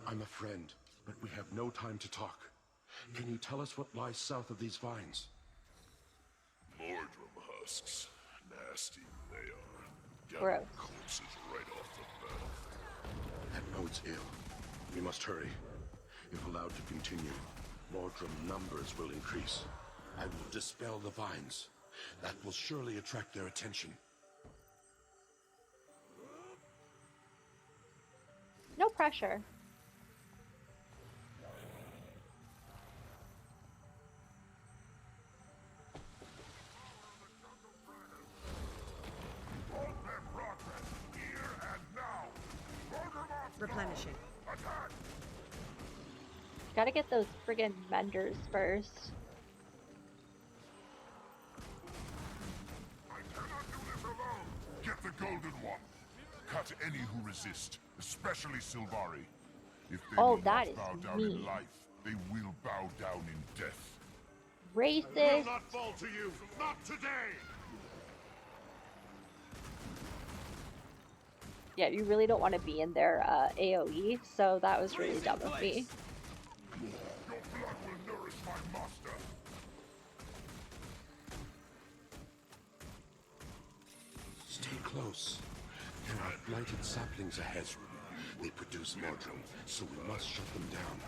I'm a friend, but we have no time to talk. Can you tell us what lies south of these vines? Mordrum husks. Nasty they are. Gross. Got corpses right off the bat. That bodes ill. We must hurry. If allowed to continue, Mordrum numbers will increase. I will dispel the vines. That will surely attract their attention. No pressure. Replenishing. Gotta get those friggin' menders first. I cannot do this alone. Get the golden one. Cut any who resist, especially Sylvari. If they Oh, will that not is bow down mean. in life, they will bow down in death. Racist. Not fall to you. Not today. Yeah, you really don't want to be in their AoE, so that was really dumb of me. Your blood will nourish my master. Stay close. There are blighted saplings ahead. They produce Mordrum, so we must shut them down.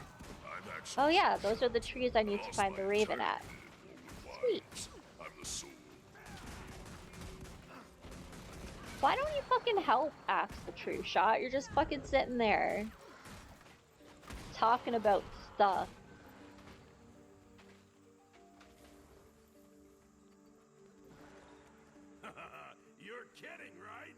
Oh yeah, those are the trees I need to find the raven at. Sweet. I'm the soul. Why don't you fucking help, Axe the True Shot? You're just fucking sitting there. Talking about stuff. You're kidding, right?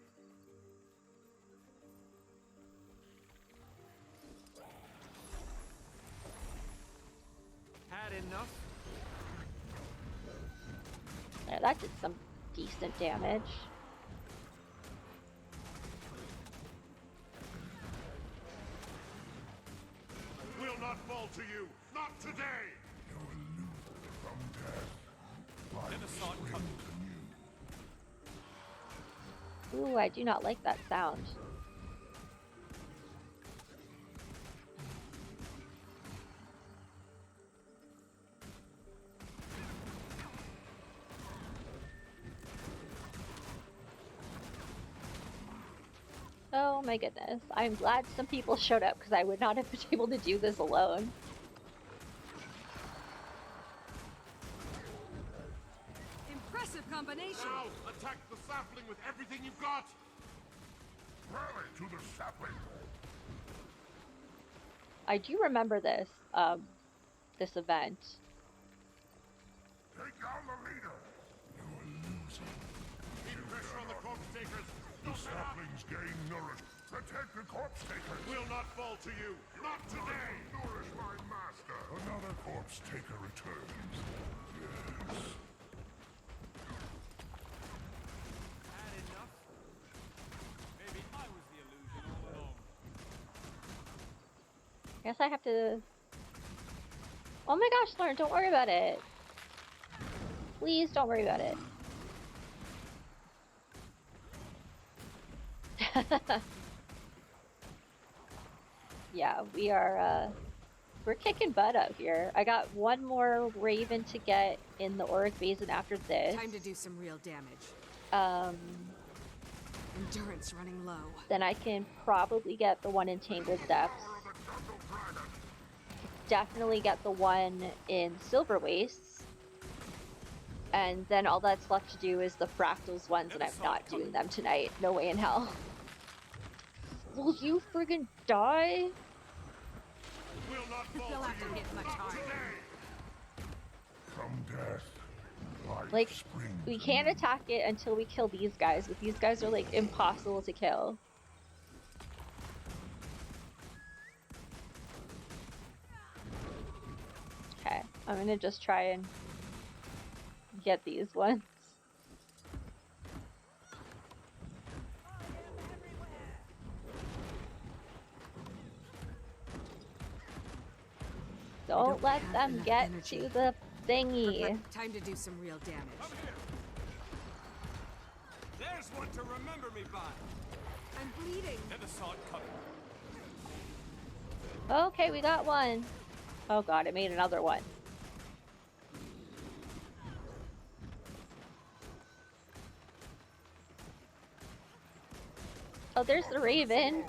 Had enough? Yeah, that did some decent damage. Will not fall to you. Not today. You're loose from death. Never saw it coming. Ooh, I do not like that sound. Oh my goodness. I'm glad some people showed up because I would not have been able to do this alone. Impressive combination. Now, attack the sapling with everything you've got. Rally to the sapling. I do remember this, this event. Take down the leader. You're losing. Keep pressure on the corpse takers. The saplings gain nourish. Protect the corpse takers. Will not fall to you. Not today. Nourish my master. Another corpse taker returns. Yes. Had enough? Maybe I was the illusion all along. I guess I have to... Oh my gosh, Lauren, don't worry about it. Please don't worry about it. Yeah, we are, we're kicking butt out here. I got one more Raven to get in the Auric Basin after this. Time to do some real damage. Endurance running low. Then I can probably get the one in Tangled Depths. Definitely get the one in Silver Wastes. And then all that's left to do is the Fractals ones, and I'm not doing them tonight. No way in hell. Will you friggin' die? Will not fall They'll to have to you. hit much Not harder. today. From death. Life Like, springs we can't attack it until we kill these guys, but these guys are, like, impossible to kill. Okay, I'm gonna just try and get these ones. Don't let them get to the thingy. Time to do some real damage. Come here. There's one to remember me by. I'm bleeding. Never saw it coming. Okay, we got one. Oh god, it made another one. Oh, there's the raven.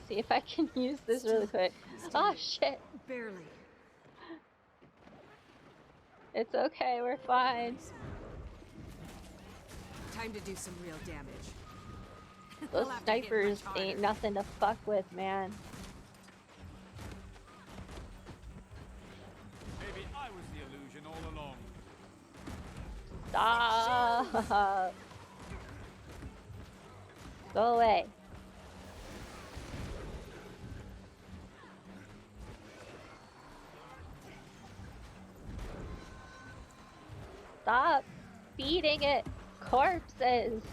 See if I can use this really quick. Oh shit. Barely. It's okay, we're fine. Time to do some real damage. Those We'll have to hit snipers much ain't harder. nothing to fuck with, man. Maybe I was the illusion all along. Stop. Go away. Stop feeding it corpses.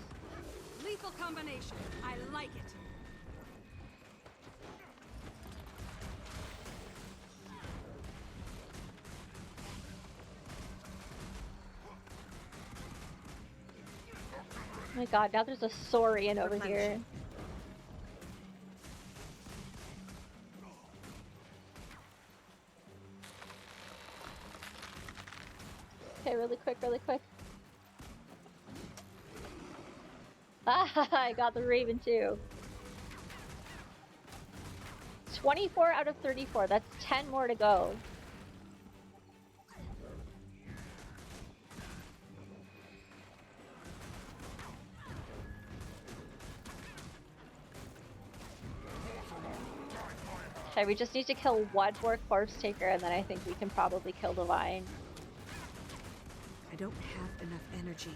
Lethal combination. I like it. Oh my god, now there's a Saurian over here. Okay, really quick, really quick. Ah, I got the Raven too. 24 out of 34. That's 10 more to go. Okay, we just need to kill one more corpse taker and then I think we can probably kill the vine. I don't have enough energy.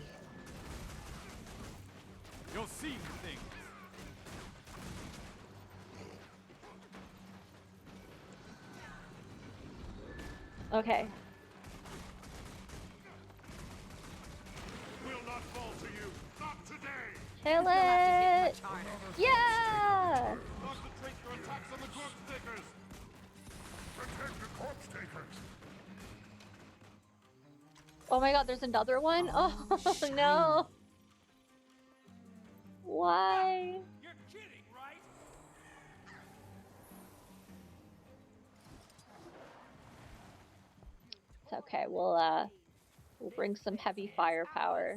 You'll see the thing. Okay. Will not fall to you. Not today. Kill We'll have to hit it! much harder. Yeah! Concentrate your attacks on the corpse takers. Protect the corpse takers. Oh my god, there's another one? Oh no! Why? You're kidding, right? It's okay, we'll bring some heavy firepower.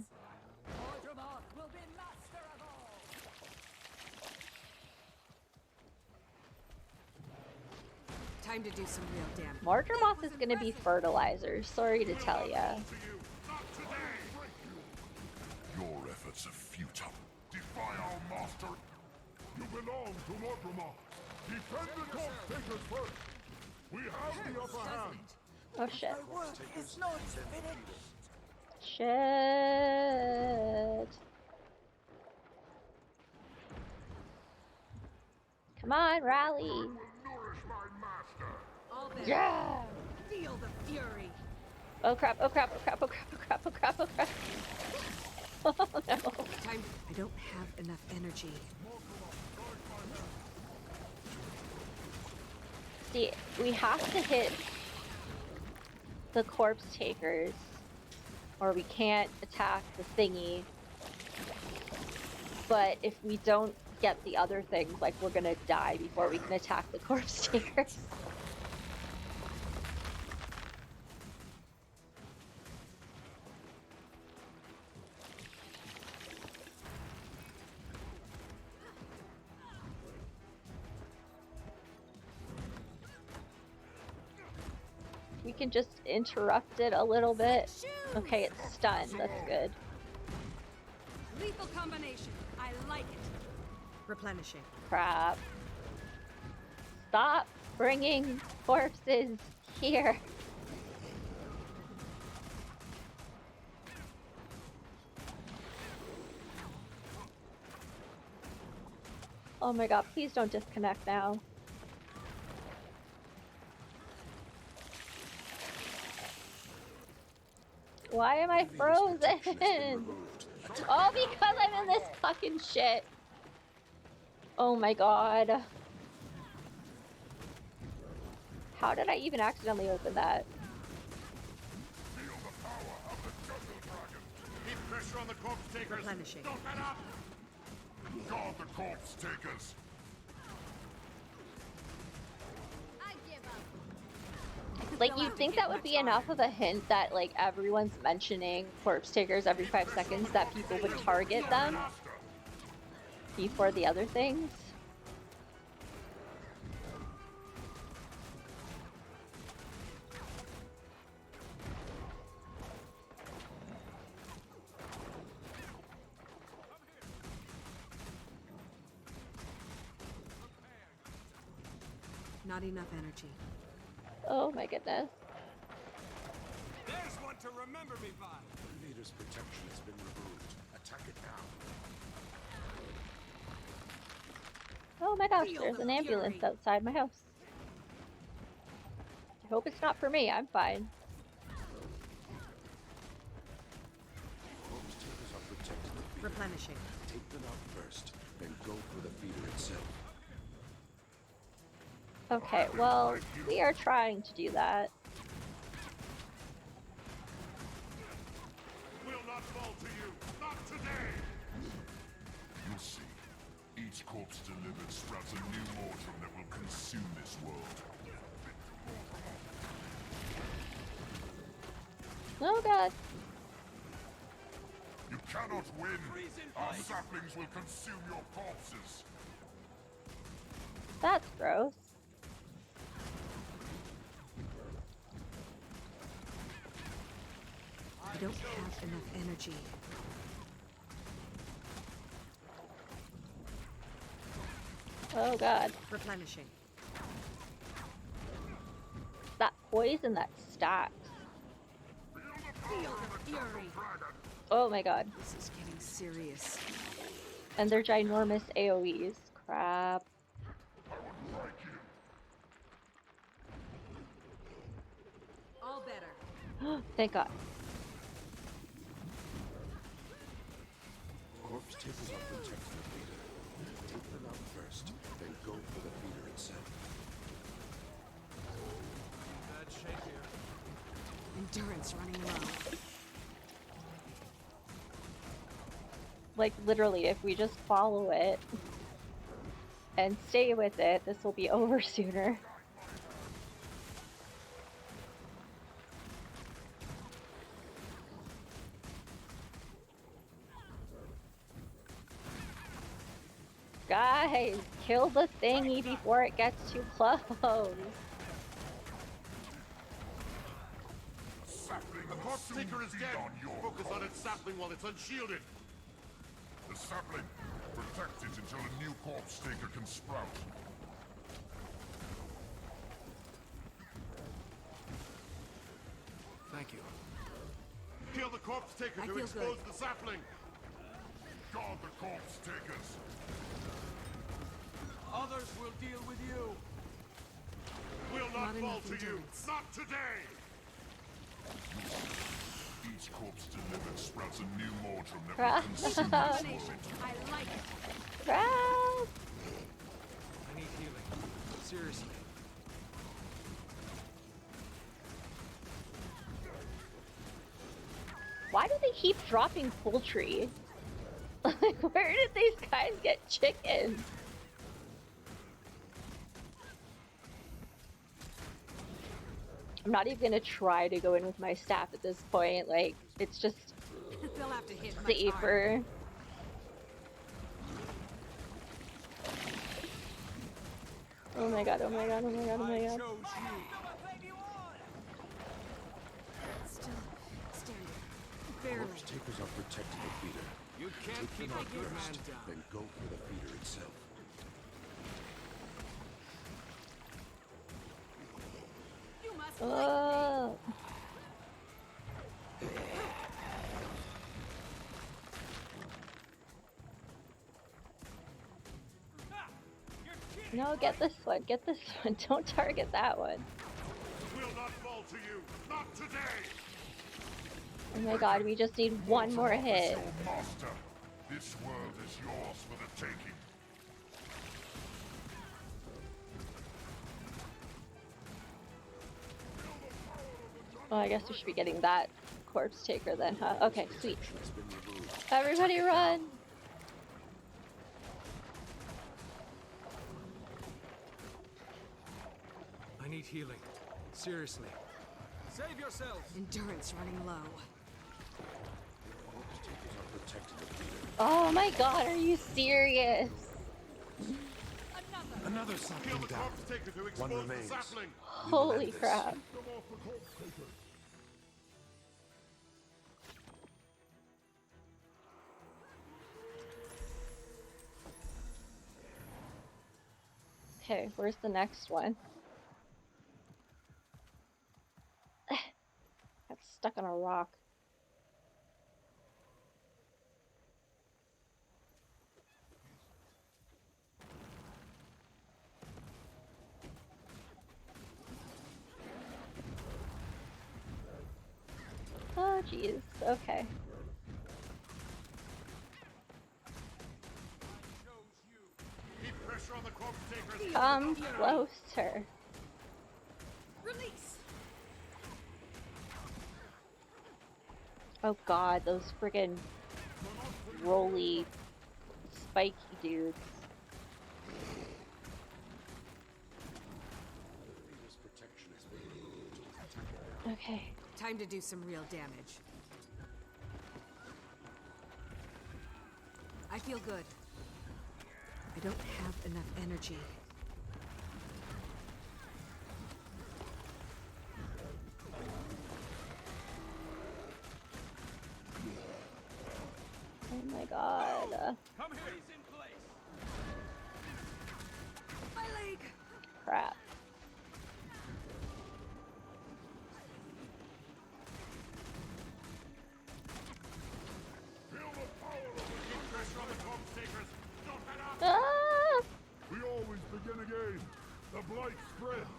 Time to do some real damage. Margermoth is gonna be fertilizer, sorry to tell ya. To you. Not today. Your efforts are futile. Defy our master. You belong to Nevermore. Defend the corpse takers first. We have the upper hand. Oh shit. My work is not finished. Shit. Come on, rally. Nourish my master. All there. Yeah! Feel the fury. Oh crap, oh crap, oh crap, oh crap, oh crap, oh crap, oh crap. Oh no. Time. I don't have enough energy. See, we have to hit the corpse takers, or we can't attack the thingy. But if we don't get the other things, like, we're gonna die before we can attack the corpse takers. We can just interrupt it a little bit. Okay, it's stunned. That's good. Lethal combination. I like it. Replenishing. Crap. Stop bringing corpses here. Oh my god, please don't disconnect now. Why am I frozen? Oh, because I'm in this fucking shit. Oh my god. How did I even accidentally open that? Feel the power of the jungle dragon. Keep pressure on the corpse takers. Replenishing. Don't let up. Guard the corpse takers. I give up. Like, you'd think that would be enough of a hint that, like, everyone's mentioning corpse takers every 5 seconds, that people would target them before the other things. Not enough energy. Oh my goodness. There's one to remember me by. The leader's protection has been removed. Attack it now. Oh my gosh, Feel there's the an ambulance fury. outside my house. I hope it's not for me, I'm fine. Corpse takers are protecting the feeder. Replenishing. Take them out first, then go for the feeder itself. Okay, well, we are trying to do that. Will not fall to you. Not today. You'll see. Each corpse delivered sprouts a new mortal that will consume this world. Oh god. You cannot win. Our saplings will consume your corpses. That's gross. I don't have enough energy. Oh god. Replenishing. That poison that stacks. Feel the fury. Oh my god. This is getting serious. And they're ginormous AoEs. Crap. All better. Thank god. Corpse takers are protecting the feeder. Take them out first, then go for the feeder itself. Bad shape here. Endurance running low. Like, literally, if we just follow it and stay with it, this will be over sooner. Guys, kill the thingy before it gets too close. Sapling The will corpse soon taker is feed dead. on your Focus on blood. its sapling while it's unshielded. The sapling. Protect it until a new corpse taker can sprout. Thank you. Kill the corpse taker I to feel expose good. the sapling. Guard the corpse takers. Others will deal with you. Will not Not fall enough to you. endurance. Not today. Each corpse delivered sprouts a new mortal that Crap. will consume this world. I like it. Crap! I need healing. Seriously. Why do they keep dropping poultry? Like, where did these guys get chickens? I'm not even gonna try to go in with my staff at this point. Like, it's just They'll have to hit much harder. safer. Oh my god, oh my god, oh my god, oh my I god. chose you. Still standing. Barely. Corpse takers are protecting the feeder. You can't Take keep them a out good man first, down. then go for the feeder itself. You must Oh. No, get this one. Get this one. Don't target that one. Will not fall to you. Not today. Oh my god, we just need one more hit. Your master. This world is yours for the taking. Oh, I guess we should be getting that corpse taker then, huh? Okay, sweet. Protection has been removed. Everybody run! I need healing. Seriously. Save yourselves! Endurance running low. Corpse takers are protected of leader. Oh my god, are you serious? Another sapling down. One remains. Holy crap. Okay, where's the next one? Got stuck on a rock. Oh, jeez. Okay. Keep pressure on the corpse takers. Come closer. Release. Oh god, those friggin' roly, spiky dudes. Leader's protection has been removed. Okay. Time to do some real damage. I feel good. I don't have enough energy. Oh my god. Come here! Freeze in place! My leg! Crap. Feel the power of it. Keep pressure on the corpse takers. Don't let up. Ah! We always begin again. The blight spreads.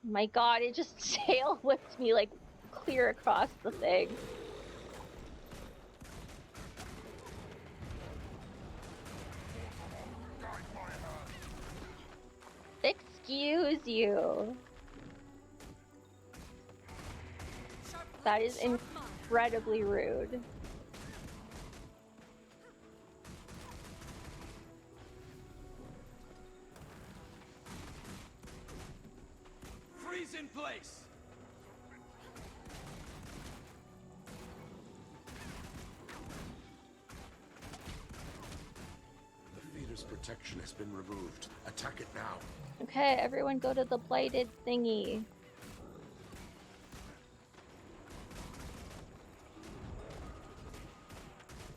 My god, it just tail whipped me like clear across the thing. Guide my hand. Excuse you. That is incredibly rude. Freeze in place! The feeder's protection has been removed. Attack it now. Okay, everyone go to the blighted thingy.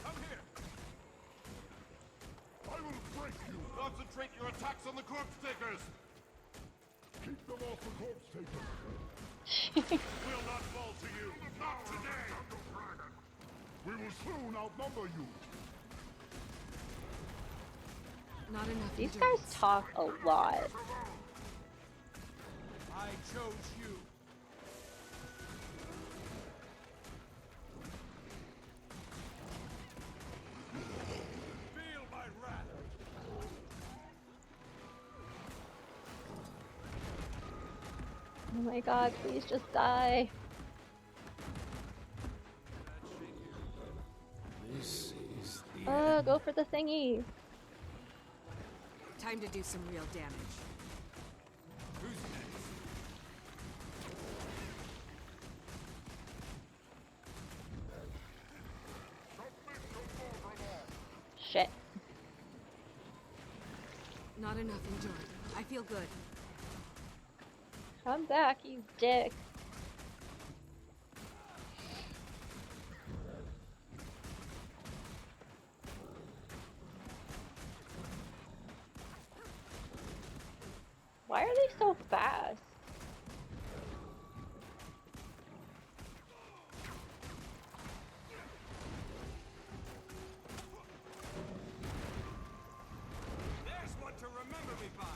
Come here! I will break you. Concentrate your attacks on the corpse takers! Keep them off the corpse takers. Will not fall to you! Not today! We will soon outnumber you. Not enough These endurance. guys talk a lot. I chose you! Feel my wrath! Oh my god, please just die. This is the Go for the thingy. Time to do some real damage. Who's next? Shit. Not enough endurance. I feel good. Come back, you dick. Why are they so fast? There's one to remember me by!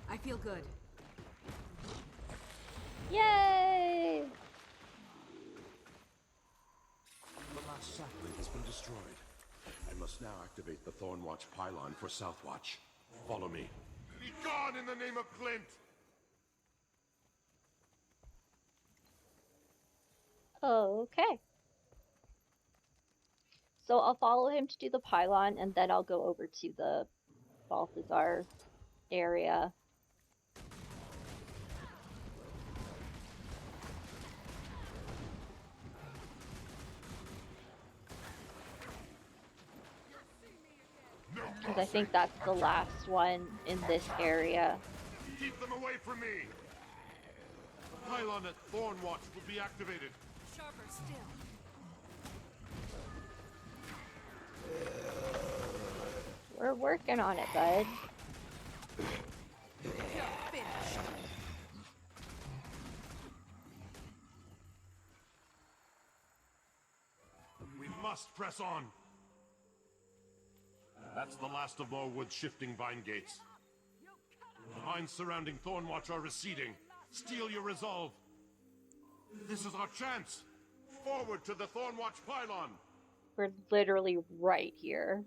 I feel good. Yay! The last sapling has been destroyed. I must now activate the Thornwatch pylon for Southwatch. Follow me. Be gone in the name of Clint! Okay. So I'll follow him to do the pylon, and then I'll go over to the Balthazar area. Because I think that's the last one in this area. Keep them away from me! The pylon at Thornwatch will be activated. Sharper still. We're working on it, bud. You're finished. We must press on. That's the last of Morwood's shifting vine gates. The vines surrounding Thornwatch are receding. Steel your resolve. This is our chance. Forward to the Thornwatch pylon. We're literally right here.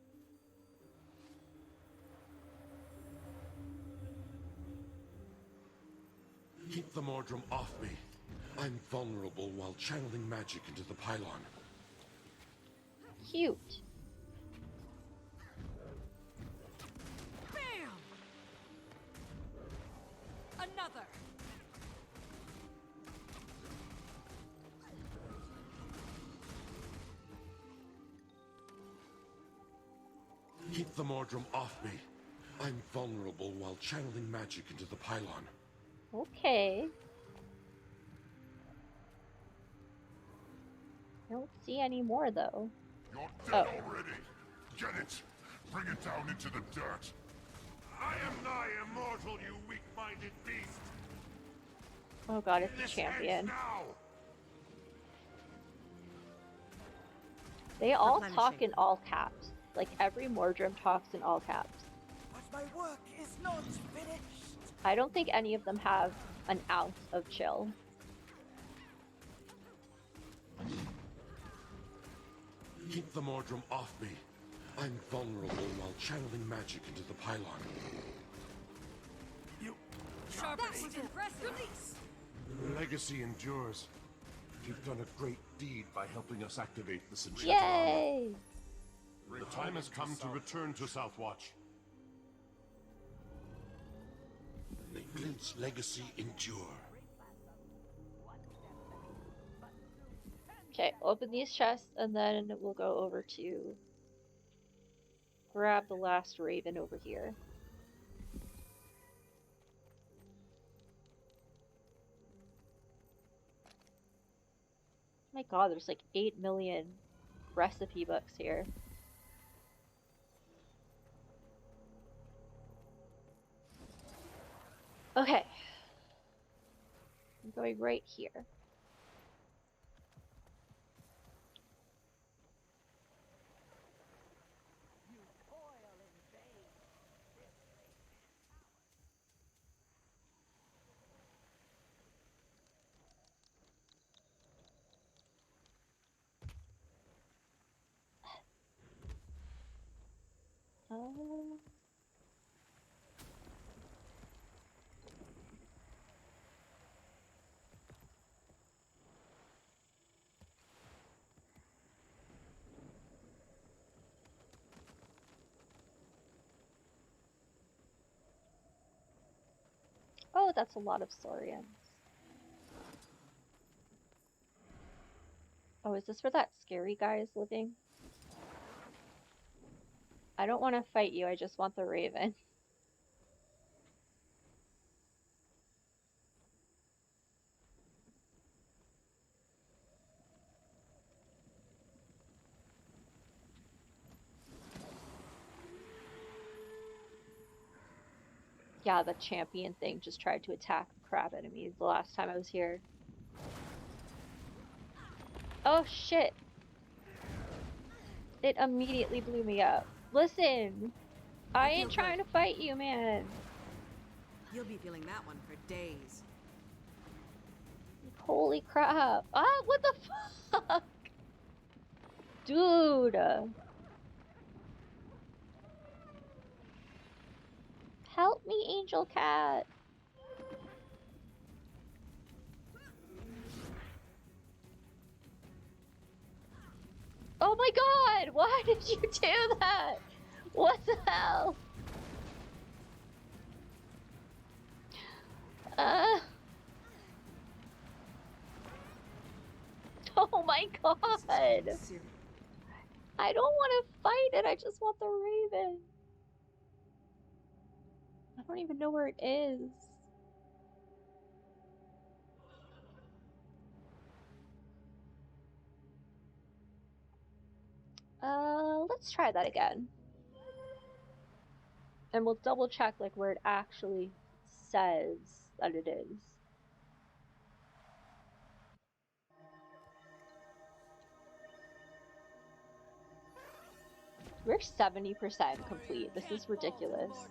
Keep the Mordrum off me. I'm vulnerable while channeling magic into the pylon. Cute. Bam! Another. Keep the Mordrum off me. I'm vulnerable while channeling magic into the pylon. Okay. I don't see any more, though. You're dead already. Get it. Bring it down into the dirt. I am nigh immortal, you weak-minded beast. Oh god, it's the This champion. ends now. They all Replenishing. talk in all caps. Like, every Mordrum talks in all caps. But my work is not finished. I don't think any of them have an ounce of chill. Keep the Mordrum off me. I'm vulnerable while channeling magic into the pylon. Sharper still. Impressive. Release. Legacy endures. You've done a great deed by helping us activate the Centurion. Yay! The time has come to return to Southwatch. May Clint's legacy endure. Okay, open these chests, and then we'll go over to grab the last raven over here. My god, there's like 8 million recipe books here. Okay. I'm going right here. Oh, that's a lot of Saurians. Oh, is this where that scary guy is living? I don't want to fight you, I just want the raven. Yeah, the champion thing just tried to attack the crab enemies the last time I was here. Oh shit! It immediately blew me up. Listen! I ain't trying to fight you, man! You'll be feeling that one for days. Holy crap! Ah, what the fuck? Dude! me, Angel Cat. Oh my god! Why did you do that? What the hell? Oh my god! I don't want to fight it, I just want the raven. I don't even know where it is. Let's try that again. And we'll double check like where it actually says that it is. We're 70% complete. This is ridiculous.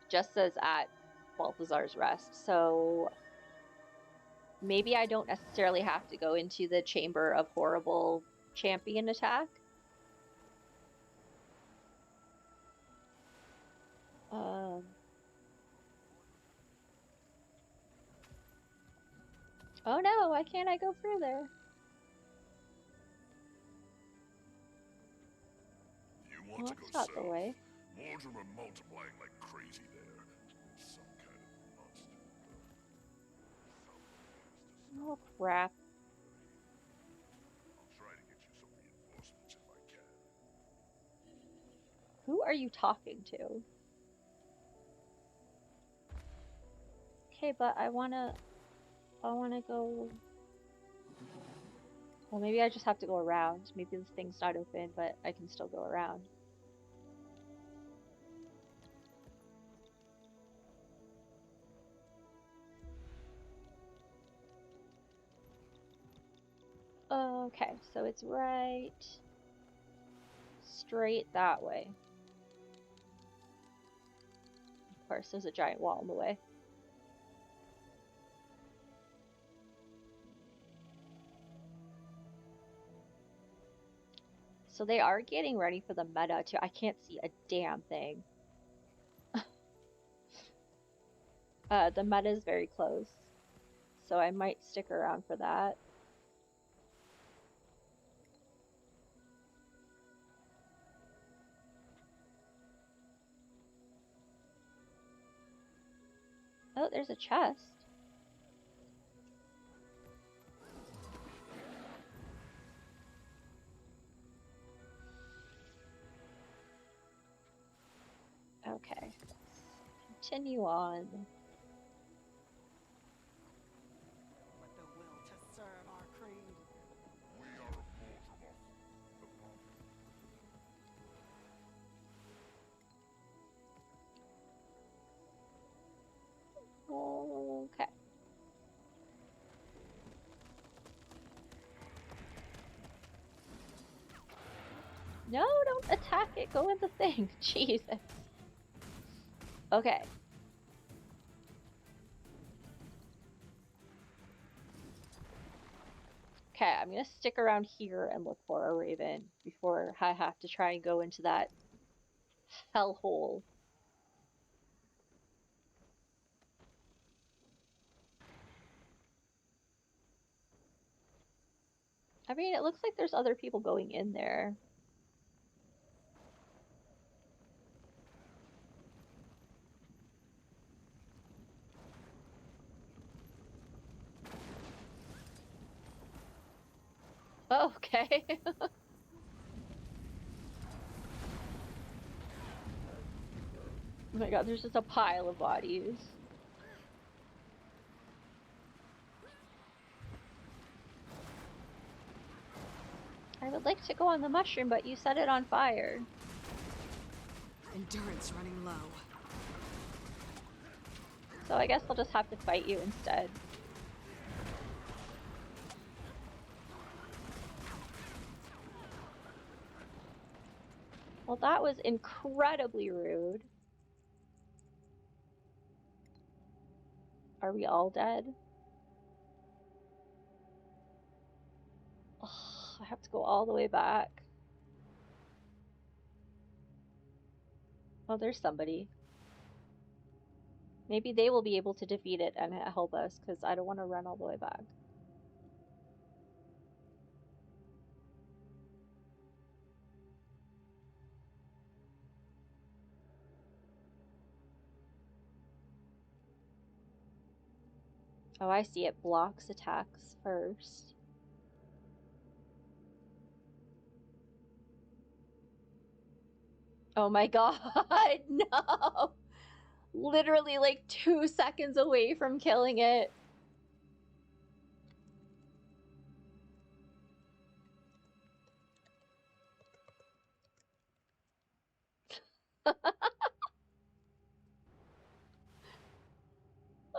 Just says at Balthazar's Rest, so maybe I don't necessarily have to go into the Chamber of Horrible Champion attack. Oh no, why can't I go through there? You want to go That's not south. the way. Mordrum are multiplying like crazy there. Some kind of monster. Oh crap. I'll try to get you some reinforcements if I can. Who are you talking to? Okay, but I wanna go. Well, maybe I just have to go around. Maybe this thing's not open, but I can still go around. Okay, so it's right straight that way. Of course, there's a giant wall in the way. So they are getting ready for the meta too. I can't see a damn thing. The meta is very close, so I might stick around for that. Oh, there's a chest. Okay, let's continue on. With the will to serve our creed. We are of Mordrum. Okay. No, don't attack it. Go in the thing. Jesus. Okay. Okay, I'm gonna stick around here and look for a raven before I have to try and go into that hellhole. I mean, it looks like there's other people going in there. Oh, okay. Oh my god, there's just a pile of bodies. I would like to go on the mushroom, but you set it on fire. Endurance running low. So I guess I'll just have to fight you instead. Well, that was incredibly rude. Are we all dead? Ugh, I have to go all the way back. Oh, there's somebody. Maybe they will be able to defeat it and help us, because I don't want to run all the way back. Oh, I see. It blocks attacks first. Oh my god, no! Literally like 2 seconds away from killing it.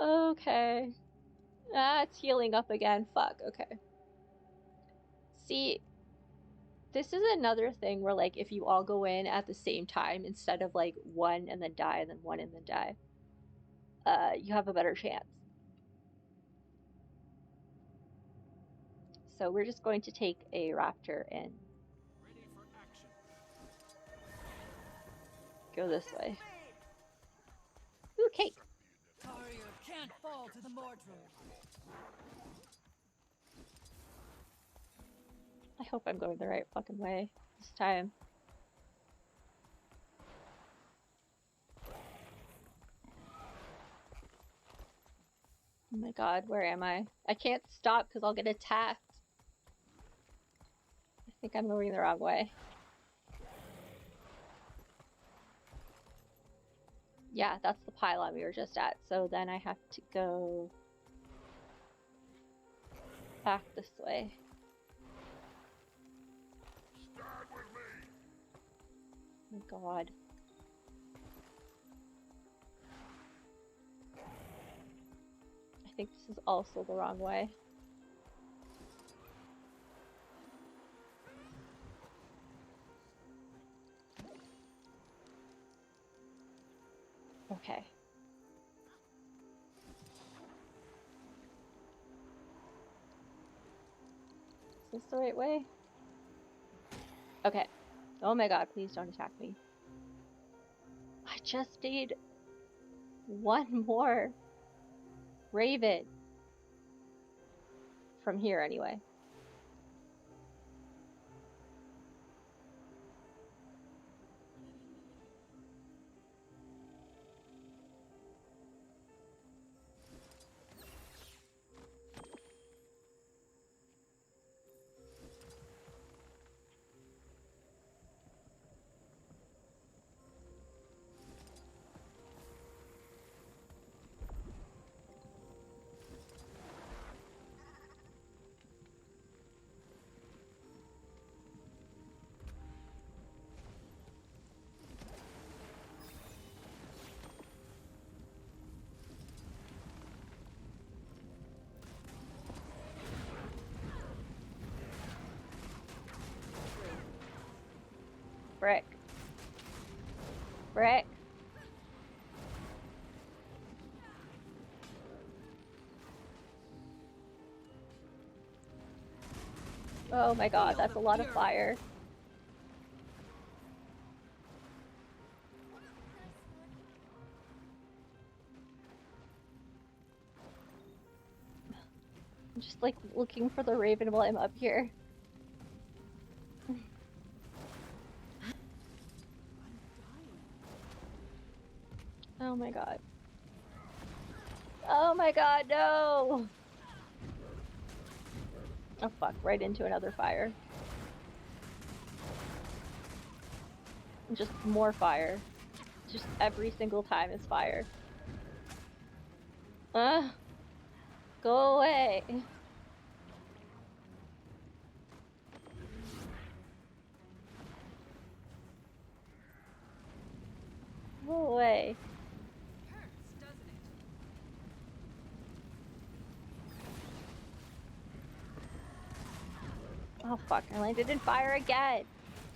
Okay. Ah, it's healing up again. Fuck, okay. See, this is another thing where, like, if you all go in at the same time instead of, like, one and then die and then one and then die, you have a better chance. So we're just going to take a raptor and Ready for action. go this way. Ooh, cake! Warrior can't fall to the mortal. I hope I'm going the right fucking way this time. Oh my god, where am I? I can't stop because I'll get attacked. I think I'm going the wrong way. Yeah, that's the pylon we were just at. So then I have to go back this way. Stand with me. Oh my god. I think this is also the wrong way. Okay. Is this the right way? Okay. Oh my god, please don't attack me. I just need one more raven. From here, anyway. Brick. Brick. Oh my god, that's a lot of fire. I'm just like looking for the raven while I'm up here. Oh my god. Oh my god, no! Oh fuck, right into another fire. Just more fire. Just every single time is fire. Go away. Go away. Hurts, doesn't it? Oh fuck, I landed in fire again.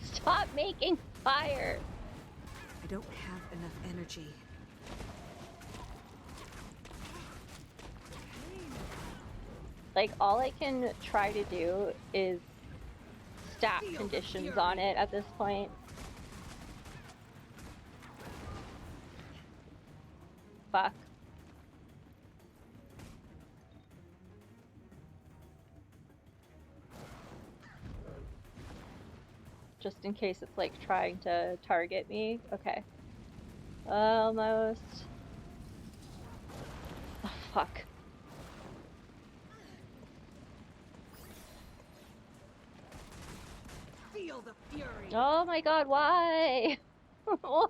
Stop making fire. I don't have enough energy. Like, all I can try to do is stack conditions on it at this point. fuck. Just in case it's like trying to target me. Okay. Almost. Oh, fuck. Feel the fury. Oh my god, why? Why?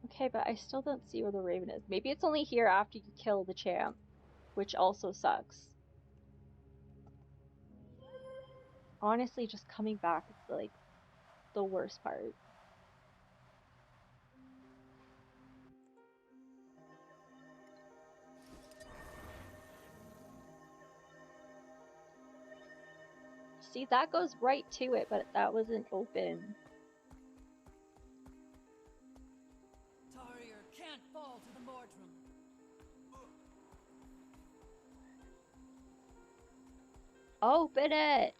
Okay, but I still don't see where the raven is. Maybe it's only here after you kill the champ, which also sucks. Honestly, just coming back is like the worst part. See, that goes right to it, but that wasn't open. Tarrier can't fall to the Mordrum. Open it!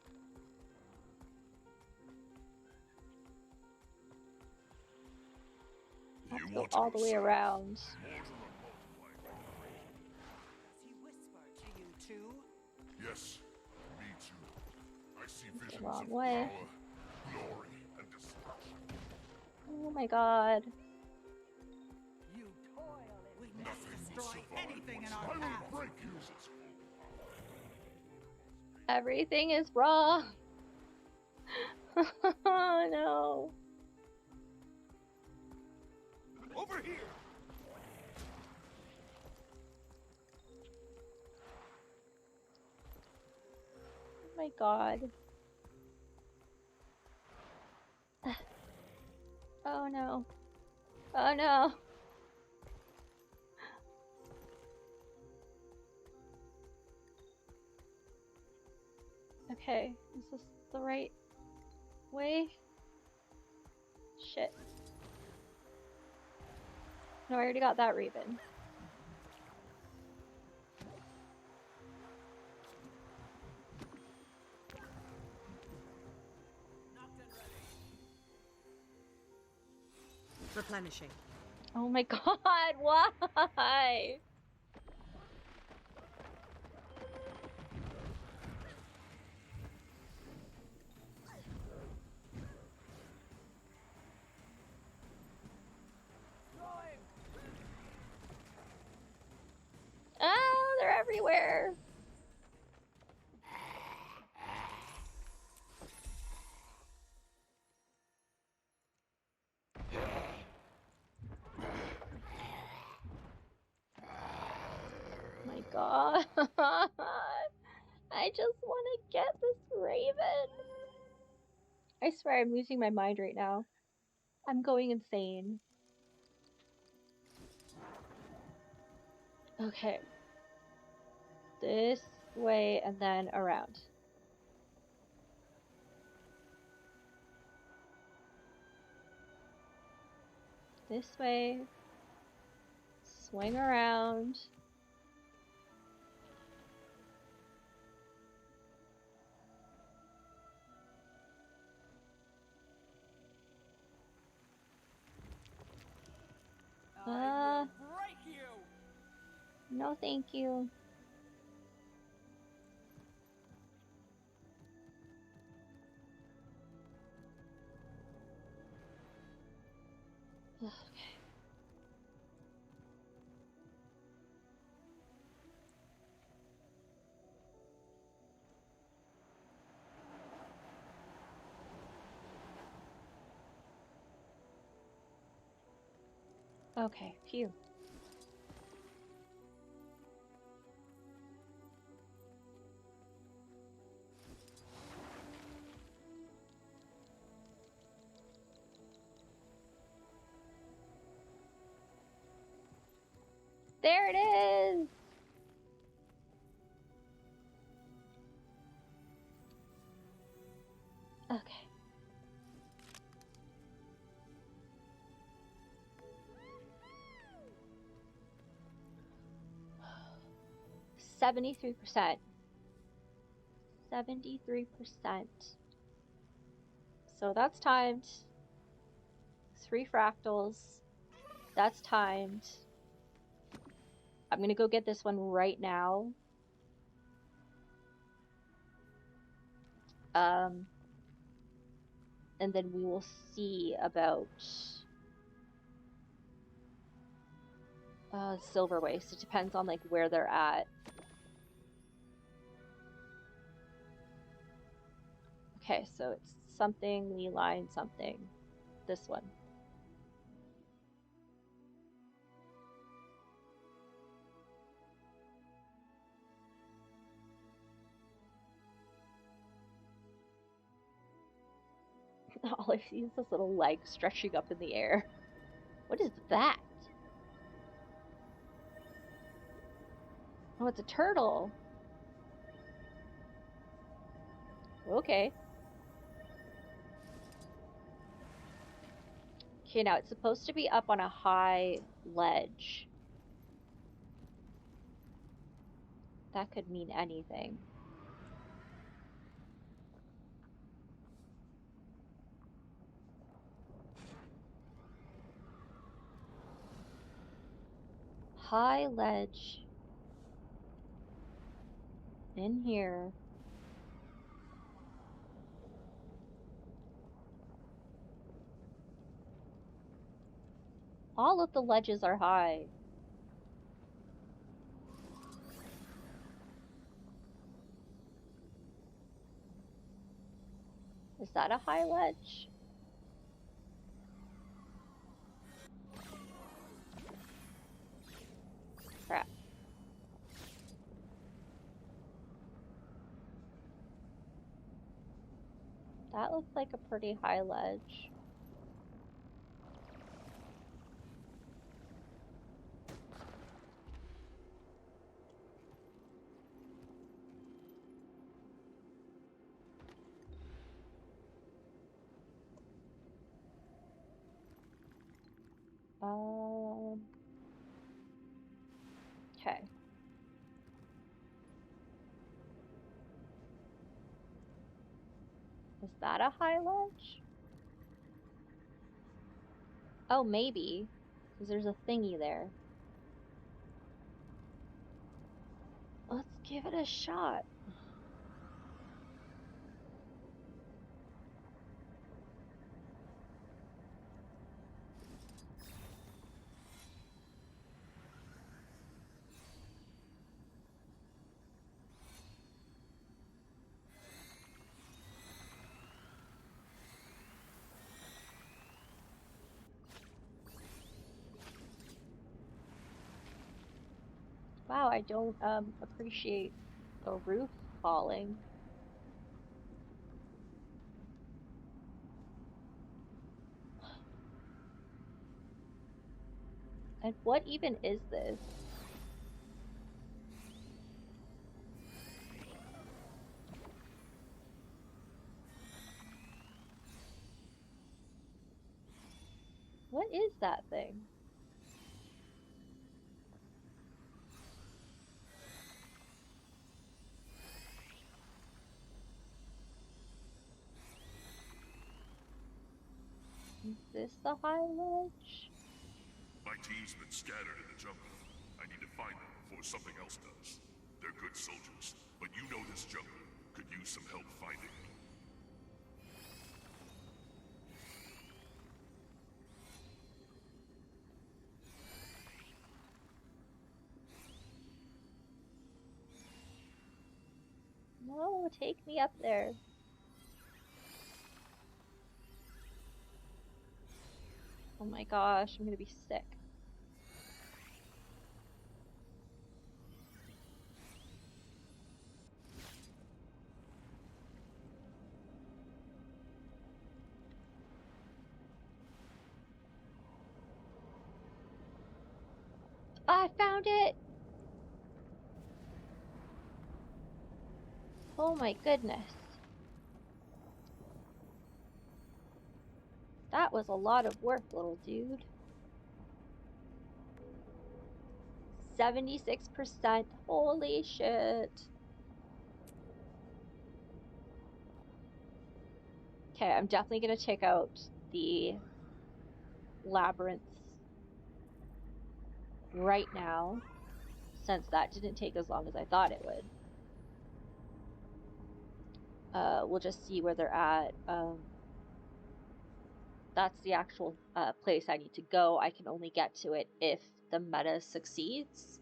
Let's You go want to all the way south? around. Mortimer multiplied by three. Does he whisper to you too? Yes, me too. I see visions wrong of way. power, glory, and destruction. Oh my god. You toil in Nothing will destroy survive anything in once our I path. will break you. Everything is wrong. Oh no. Over here! Oh my god. Oh no. Oh no. Okay, is this the right way? Shit. No, I already got that raven. Replenishing. Oh my god, why? Oh, they're everywhere. My god. I just want to get this raven. I swear I'm losing my mind right now. I'm going insane. Okay. This way and then around. This way. Swing around. I will break you! No thank you. Okay. Okay, phew. There it is! Okay. $73%. 73%. So that's timed. 3 fractals. That's timed. I'm gonna go get this one right now. And then we will see about Silver Waste. It depends on like where they're at. Okay, so it's something, we line something. This one. All I see is this little leg stretching up in the air. What is that? Oh, it's a turtle. Okay. Okay, now it's supposed to be up on a high ledge. That could mean anything. High ledge. In here. All of the ledges are high. Is that a high ledge? Crap. That looks like a pretty high ledge. Okay. Is that a high ledge? Oh, maybe. Because there's a thingy there. Let's give it a shot. Wow, I don't appreciate the roof falling. And what even is this? What is that thing? Is this the high ledge? My team's been scattered in the jungle. I need to find them before something else does. They're good soldiers, but you know this jungle could use some help finding me. No, take me up there. Oh my gosh, I'm gonna be sick. I found it! Oh my goodness. That was a lot of work, little dude. 76%. Holy shit. Okay, I'm definitely gonna check out the labyrinth right now, since that didn't take as long as I thought it would. We'll just see where they're at. That's the actual place I need to go. I can only get to it if the meta succeeds.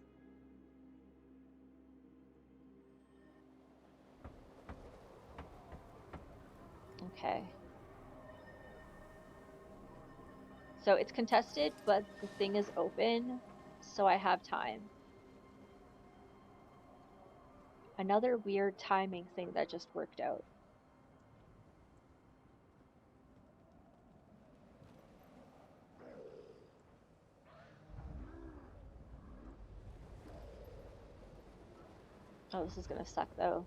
Okay. So it's contested, but the thing is open, so I have time. Another weird timing thing that just worked out. Oh, this is gonna suck though.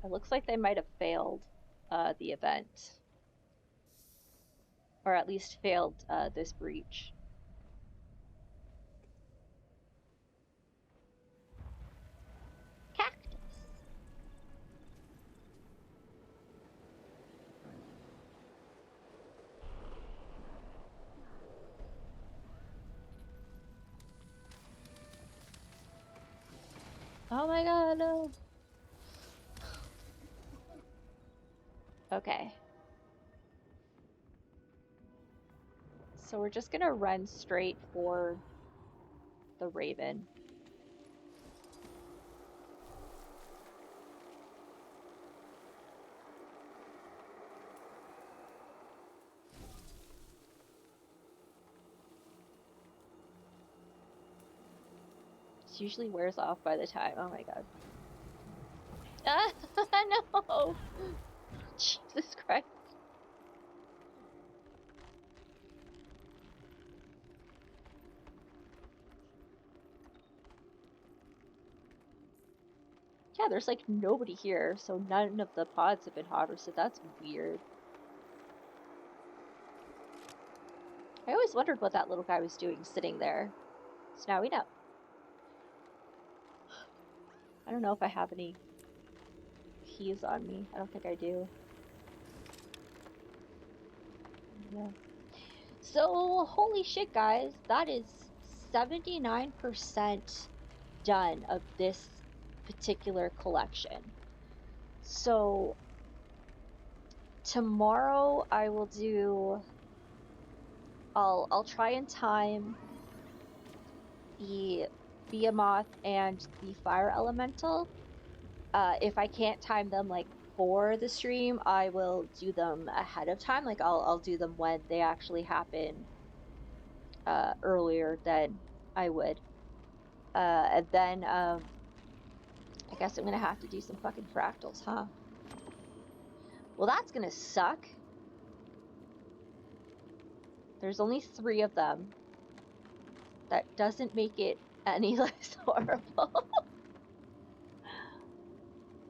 It looks like they might have failed the event. Or at least failed this breach. Cactus! Oh my god, no! Okay. So we're just gonna run straight for the Raven. It usually wears off by the time. Oh my god. Ah, no! Jesus Christ. Yeah, there's like nobody here, so none of the pods have been harvested. That's weird. I always wondered what that little guy was doing sitting there. So now we know. I don't know if I have any keys on me. I don't think I do. Yeah. So, holy shit, guys. That is 79% done of this particular collection. So, tomorrow I will do... I'll try and time the Behemoth and the Fire Elemental. If I can't time them like for the stream, I will do them ahead of time. Like I'll do them when they actually happen earlier than I would. And then I guess I'm gonna have to do some fucking fractals, huh? Well, that's gonna suck. There's only 3 of them. That doesn't make it any less horrible.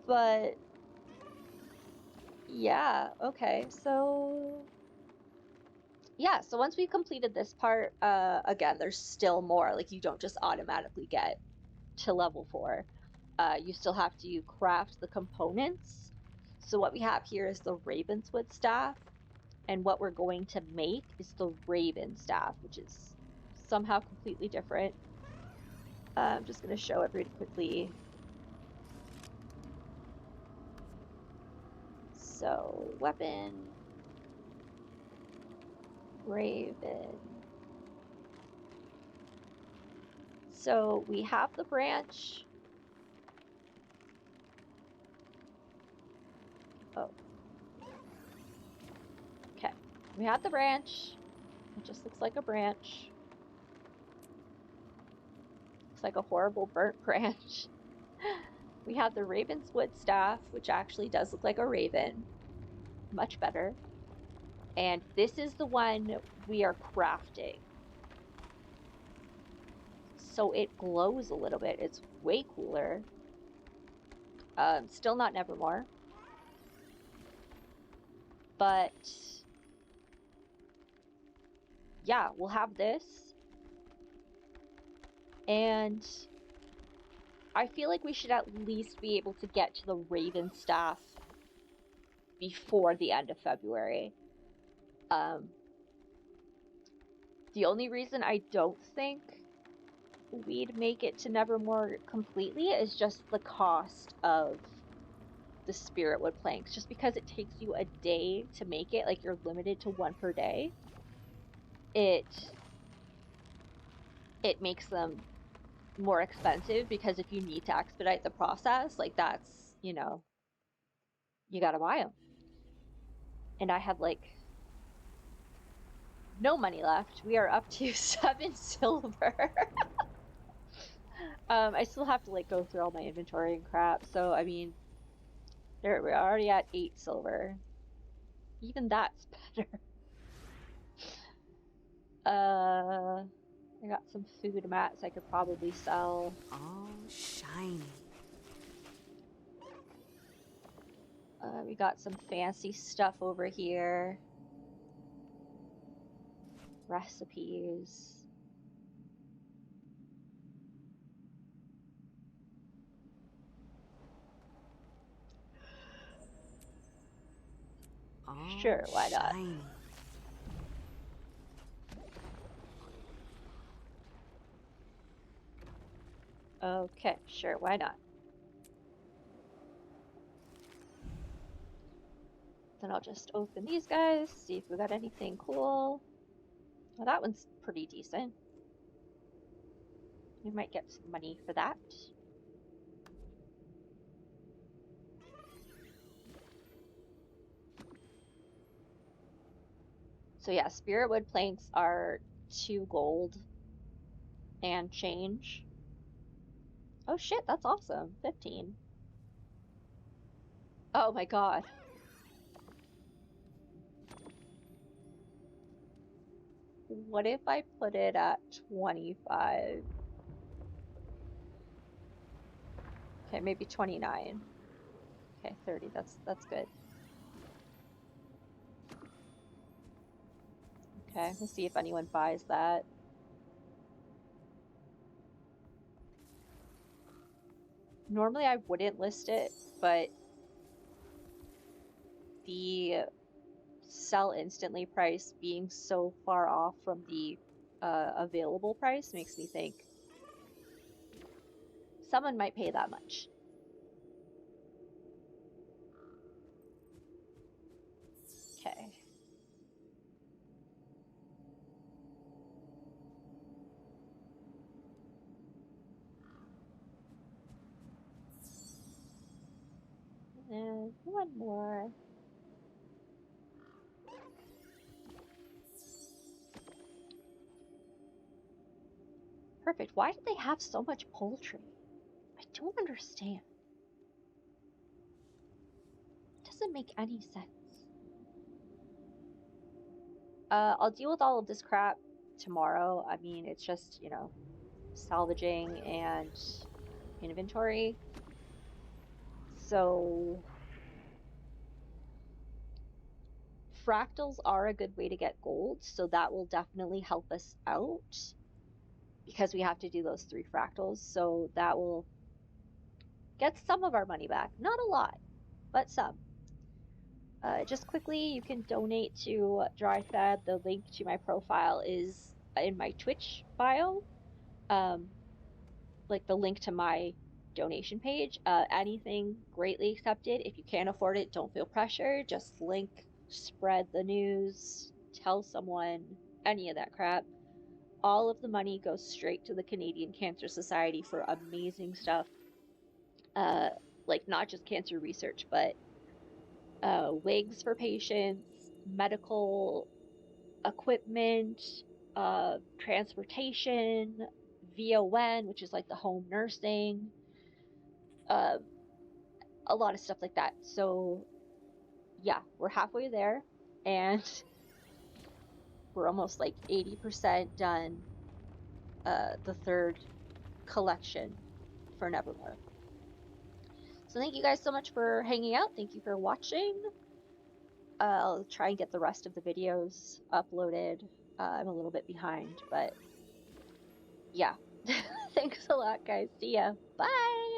But yeah, okay, so yeah, so once we've completed this part, again, there's still more. Like, you don't just automatically get to level 4. You still have to craft the components. So what we have here is the Ravenswood staff, and what we're going to make is the Raven staff, which is somehow completely different. I'm just going to show everybody quickly. So, weapon, Raven. So we have the branch. Oh. Okay. We have the branch. It just looks like a branch. Looks like a horrible burnt branch. We have the Ravenswood staff, which actually does look like a raven. Much better. And this is the one we are crafting. So it glows a little bit. It's way cooler. Still not Nevermore. But yeah, we'll have this. And I feel like we should at least be able to get to the Raven staff before the end of February. The only reason I don't think we'd make it to Nevermore completely is just the cost of the Spiritwood planks. Just because it takes you a day to make it, like you're limited to one per day, it makes them more expensive, because if you need to expedite the process, like that's, you know, you gotta buy them. And I have like no money left. We are up to 7 silver. I still have to like go through all my inventory and crap, so I mean, we're already at 8 silver. Even that's better. I got some food mats I could probably sell. All shiny. We got some fancy stuff over here. Recipes. All Sure, why not? shiny. Okay, sure, why not? Then I'll just open these guys, see if we got anything cool. Well, that one's pretty decent. We might get some money for that. So yeah, Spiritwood planks are 2 gold and change. Oh shit, that's awesome. 15. Oh my god. What if I put it at 25? Okay, maybe 29. Okay, 30. That's good. Okay, we'll see if anyone buys that. Normally I wouldn't list it, but the sell instantly price being so far off from the available price makes me think someone might pay that much. Okay. And one more. Perfect. Why do they have so much poultry? I don't understand. It doesn't make any sense. I'll deal with all of this crap tomorrow. I mean, it's just, you know, salvaging and inventory. So fractals are a good way to get gold, so that will definitely help us out because we have to do those 3 fractals. So that will get some of our money back. Not a lot, but some. Just quickly, you can donate to DryFed. The link to my profile is in my Twitch bio. Like the link to my donation page. Anything greatly accepted. If you can't afford it, don't feel pressure. Just link, spread the news, tell someone, any of that crap. All of the money goes straight to the Canadian Cancer Society for amazing stuff. Like not just cancer research, but wigs for patients, medical equipment, transportation, VON, which is like the home nursing, a lot of stuff like that. So yeah, we're halfway there, and we're almost like 80% done the 3rd collection for Nevermore. So thank you guys so much for hanging out. Thank you for watching. I'll try and get the rest of the videos uploaded. I'm a little bit behind, but yeah. Thanks a lot, guys. See ya. Bye!